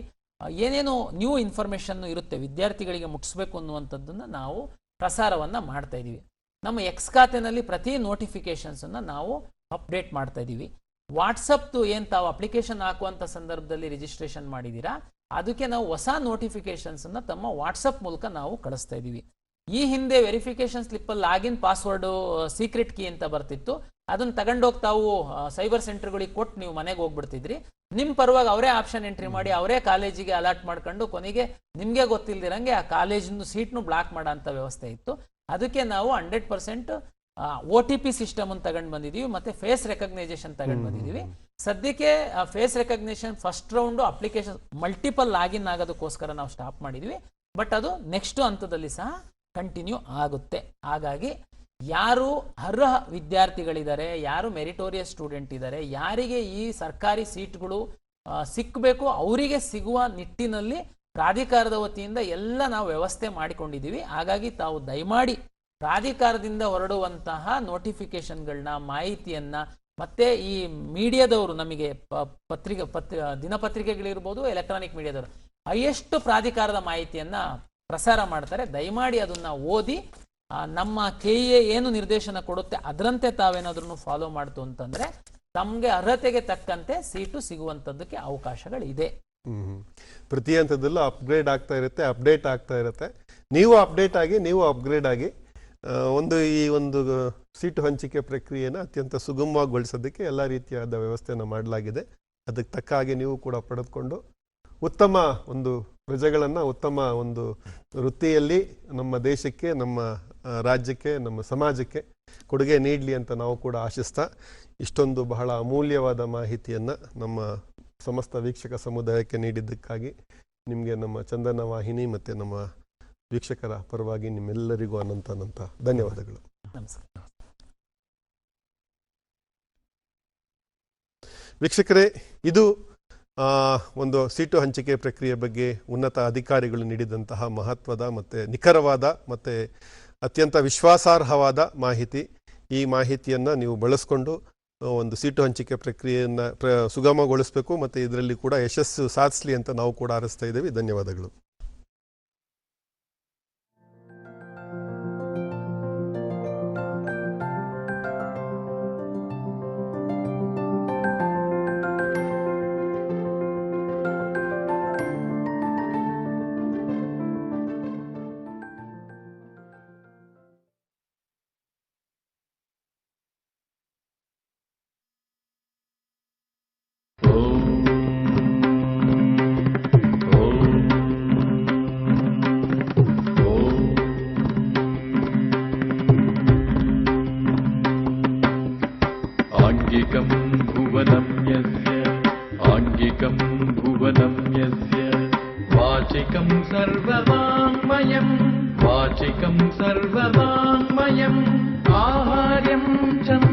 Speaker 2: ಏನೇನು ನ್ಯೂ ಇನ್ಫಾರ್ಮೇಶನ್ ಇರುತ್ತೆ ವಿದ್ಯಾರ್ಥಿಗಳಿಗೆ ಮುಟ್ಟಿಸ್ಬೇಕು ಅನ್ನುವಂಥದ್ದನ್ನ ನಾವು ಪ್ರಸಾರವನ್ನ ಮಾಡ್ತಾ ಇದೀವಿ. ನಮ್ಮ ಎಕ್ಸ್ ಖಾತೆನಲ್ಲಿ ಪ್ರತಿ ನೋಟಿಫಿಕೇಶನ್ಸ್ ಅನ್ನ ನಾವು ಅಪ್ಡೇಟ್ ಮಾಡ್ತಾ ಇದೀವಿ. ವಾಟ್ಸಪ್ ಏನ್ ತಾವು ಅಪ್ಲಿಕೇಶನ್ ಹಾಕುವಂತ ಸಂದರ್ಭದಲ್ಲಿ ರಿಜಿಸ್ಟ್ರೇಷನ್ ಮಾಡಿದೀರಾ, ಅದಕ್ಕೆ ನಾವು ಹೊಸ ನೋಟಿಫಿಕೇಶನ್ಸ್ ಅನ್ನ ತಮ್ಮ ವಾಟ್ಸಪ್ ಮೂಲಕ ನಾವು ಕಳಿಸ್ತಾ ಇದೀವಿ. ಈ ಹಿಂದೆ ವೆರಿಫಿಕೇಶನ್ ಸ್ಲಿಪ್ ಅಲ್ಲಿ ಲಾಗಿನ್ ಪಾಸ್ವರ್ಡ್ ಸೀಕ್ರೆಟ್ ಕೀ ಅಂತ ಬರ್ತಿತ್ತು. ಅದನ್ನ ತಗೊಂಡೋಗಿ ತಾವು ಸೈಬರ್ ಸೆಂಟರ್ಗಳಿಗೆ ಕೊಟ್ಟು ನೀವು ಮನೆಗೆ ಹೋಗ್ಬಿಡ್ತಿದ್ರಿ. ನಿಮ್ ಪರವಾಗಿ ಅವರೇ ಆಪ್ಷನ್ ಎಂಟ್ರಿ ಮಾಡಿ ಅವರೇ ಕಾಲೇಜಿಗೆ ಅಲಾಟ್ ಮಾಡ್ಕೊಂಡು ಕೊನೆಗೆ ನಿಮ್ಗೆ ಗೊತ್ತಿಲ್ದಿರಂಗೆ ಆ ಕಾಲೇಜಿನ ಸೀಟ್ನು ಬ್ಲಾಕ್ ಮಾಡೋ ಅಂತ ವ್ಯವಸ್ಥೆ ಇತ್ತು. ಅದಕ್ಕೆ ನಾವು 100% OTP ಸಿಸ್ಟಮ್ ಅನ್ನು ತಗೊಂಡು ಬಂದಿದೀವಿ, ಮತ್ತೆ ಫೇಸ್ ರೆಕಗ್ನೈಸೇಷನ್ ತಗೊಂಡು ಬಂದಿದೀವಿ. ಸದ್ಯಕ್ಕೆ face recognition first round application multiple login ಆಗೋದಕ್ಕೋಸ್ಕರ ನಾವು ಸ್ಟಾಪ್ ಮಾಡಿದ್ವಿ. ಬಟ್ ಅದು ನೆಕ್ಸ್ಟ್ ಹಂತದಲ್ಲಿ ಸಹ ಕಂಟಿನ್ಯೂ ಆಗುತ್ತೆ. ಹಾಗಾಗಿ ಯಾರು ಅರ್ಹ ವಿದ್ಯಾರ್ಥಿಗಳಿದ್ದಾರೆ, ಯಾರು ಮೆರಿಟೋರಿಯಸ್ ಸ್ಟೂಡೆಂಟ್ ಇದ್ದಾರೆ, ಯಾರಿಗೆ ಈ ಸರ್ಕಾರಿ ಸೀಟ್ಗಳು ಸಿಕ್ಕಬೇಕು ಅವರಿಗೆ ಸಿಗುವ ನಿಟ್ಟಿನಲ್ಲಿ ಪ್ರಾಧಿಕಾರದ ವತಿಯಿಂದ ಎಲ್ಲ ನಾವು ವ್ಯವಸ್ಥೆ ಮಾಡಿಕೊಂಡಿದ್ದೀವಿ. ಹಾಗಾಗಿ ತಾವು ದಯಮಾಡಿ ಪ್ರಾಧಿಕಾರದಿಂದ ಹೊರಡುವಂತಹ ನೋಟಿಫಿಕೇಶನ್ಗಳನ್ನ, ಮಾಹಿತಿಯನ್ನ, ಮತ್ತೆ ಈ ಮೀಡಿಯಾದವರು ನಮಗೆ ದಿನಪತ್ರಿಕೆಗಳಿರ್ಬೋದು, ಎಲೆಕ್ಟ್ರಾನಿಕ್ ಮೀಡಿಯಾದವರು ಹೈಯೆಸ್ಟ್ ಪ್ರಾಧಿಕಾರದ ಮಾಹಿತಿಯನ್ನ ಪ್ರಸಾರ ಮಾಡ್ತಾರೆ. ದಯಮಾಡಿ ಅದನ್ನ ಓದಿ ನಮ್ಮ KEA ಏನು ನಿರ್ದೇಶನ ಕೊಡುತ್ತೆ ಅದರಂತೆ ತಾವೇನಾದ್ರೂ ಫಾಲೋ ಮಾಡ್ತು ಅಂತಂದ್ರೆ ತಮಗೆ ಅರ್ಹತೆಗೆ ತಕ್ಕಂತೆ ಸೀಟು ಸಿಗುವಂತದ್ದಕ್ಕೆ ಅವಕಾಶಗಳಿದೆ.
Speaker 1: ಪ್ರತಿ ಹಂತದಲ್ಲೂ ಅಪ್ಗ್ರೇಡ್ ಆಗ್ತಾ ಇರುತ್ತೆ, ಅಪ್ಡೇಟ್ ಆಗ್ತಾ ಇರುತ್ತೆ. ನೀವು ಅಪ್ಡೇಟ್ ಆಗಿ, ನೀವು ಅಪ್ಗ್ರೇಡ್ ಆಗಿ ಈ ಒಂದು ಸೀಟು ಹಂಚಿಕೆ ಪ್ರಕ್ರಿಯೆನ ಅತ್ಯಂತ ಸುಗಮವಾಗಿಗೊಳಿಸೋದಕ್ಕೆ ಎಲ್ಲ ರೀತಿಯಾದ ವ್ಯವಸ್ಥೆಯನ್ನು ಮಾಡಲಾಗಿದೆ. ಅದಕ್ಕೆ ತಕ್ಕ ಹಾಗೆ ನೀವು ಕೂಡ ಪಡೆದುಕೊಂಡು ಉತ್ತಮ ಒಂದು ಪ್ರಜೆಗಳನ್ನು, ಉತ್ತಮ ಒಂದು ವೃತ್ತಿಯಲ್ಲಿ ನಮ್ಮ ದೇಶಕ್ಕೆ, ನಮ್ಮ ರಾಜ್ಯಕ್ಕೆ, ನಮ್ಮ ಸಮಾಜಕ್ಕೆ ಕೊಡುಗೆ ನೀಡಲಿ ಅಂತ ನಾವು ಕೂಡ ಆಶಿಸ್ತಾ, ಇಷ್ಟೊಂದು ಬಹಳ ಅಮೂಲ್ಯವಾದ ಮಾಹಿತಿಯನ್ನು ನಮ್ಮ ಸಮಸ್ತ ವೀಕ್ಷಕ ಸಮುದಾಯಕ್ಕೆ ನೀಡಿದ್ದಕ್ಕಾಗಿ ನಿಮಗೆ ನಮ್ಮ ಚಂದನ ವಾಹಿನಿ ಮತ್ತು ನಮ್ಮ ವೀಕ್ಷಕರ ಪರವಾಗಿ ನಿಮ್ಮೆಲ್ಲರಿಗೂ ಅನಂತ ಧನ್ಯವಾದಗಳು.
Speaker 2: ನಮಸ್ಕಾರ
Speaker 1: ವೀಕ್ಷಕರೇ, ಇದು ಒಂದು ಸೀಟು ಹಂಚಿಕೆ ಪ್ರಕ್ರಿಯೆ ಬಗ್ಗೆ ಉನ್ನತ ಅಧಿಕಾರಿಗಳು ನೀಡಿದಂತಹ ಮಹತ್ವದ ಮತ್ತು ನಿಖರವಾದ ಮತ್ತು ಅತ್ಯಂತ ವಿಶ್ವಾಸಾರ್ಹವಾದ ಮಾಹಿತಿ. ಈ ಮಾಹಿತಿಯನ್ನು ನೀವು ಬಳಸ್ಕೊಂಡು ಒಂದು ಸೀಟು ಹಂಚಿಕೆ ಪ್ರಕ್ರಿಯೆಯನ್ನು ಸುಗಮಗೊಳಿಸಬೇಕು ಮತ್ತು ಇದರಲ್ಲಿ ಕೂಡ ಯಶಸ್ಸು ಸಾಧಿಸಲಿ ಅಂತ ನಾವು ಕೂಡ ಹಾರೈಸ್ತಾ ಇದ್ದೀವಿ. ಧನ್ಯವಾದಗಳು.
Speaker 20: भुवनं यस्य भुवनं यस्य वाचिकं सर्ववाङ्मयं वाचिकं सर्ववाङ्मयम् आहार्यं च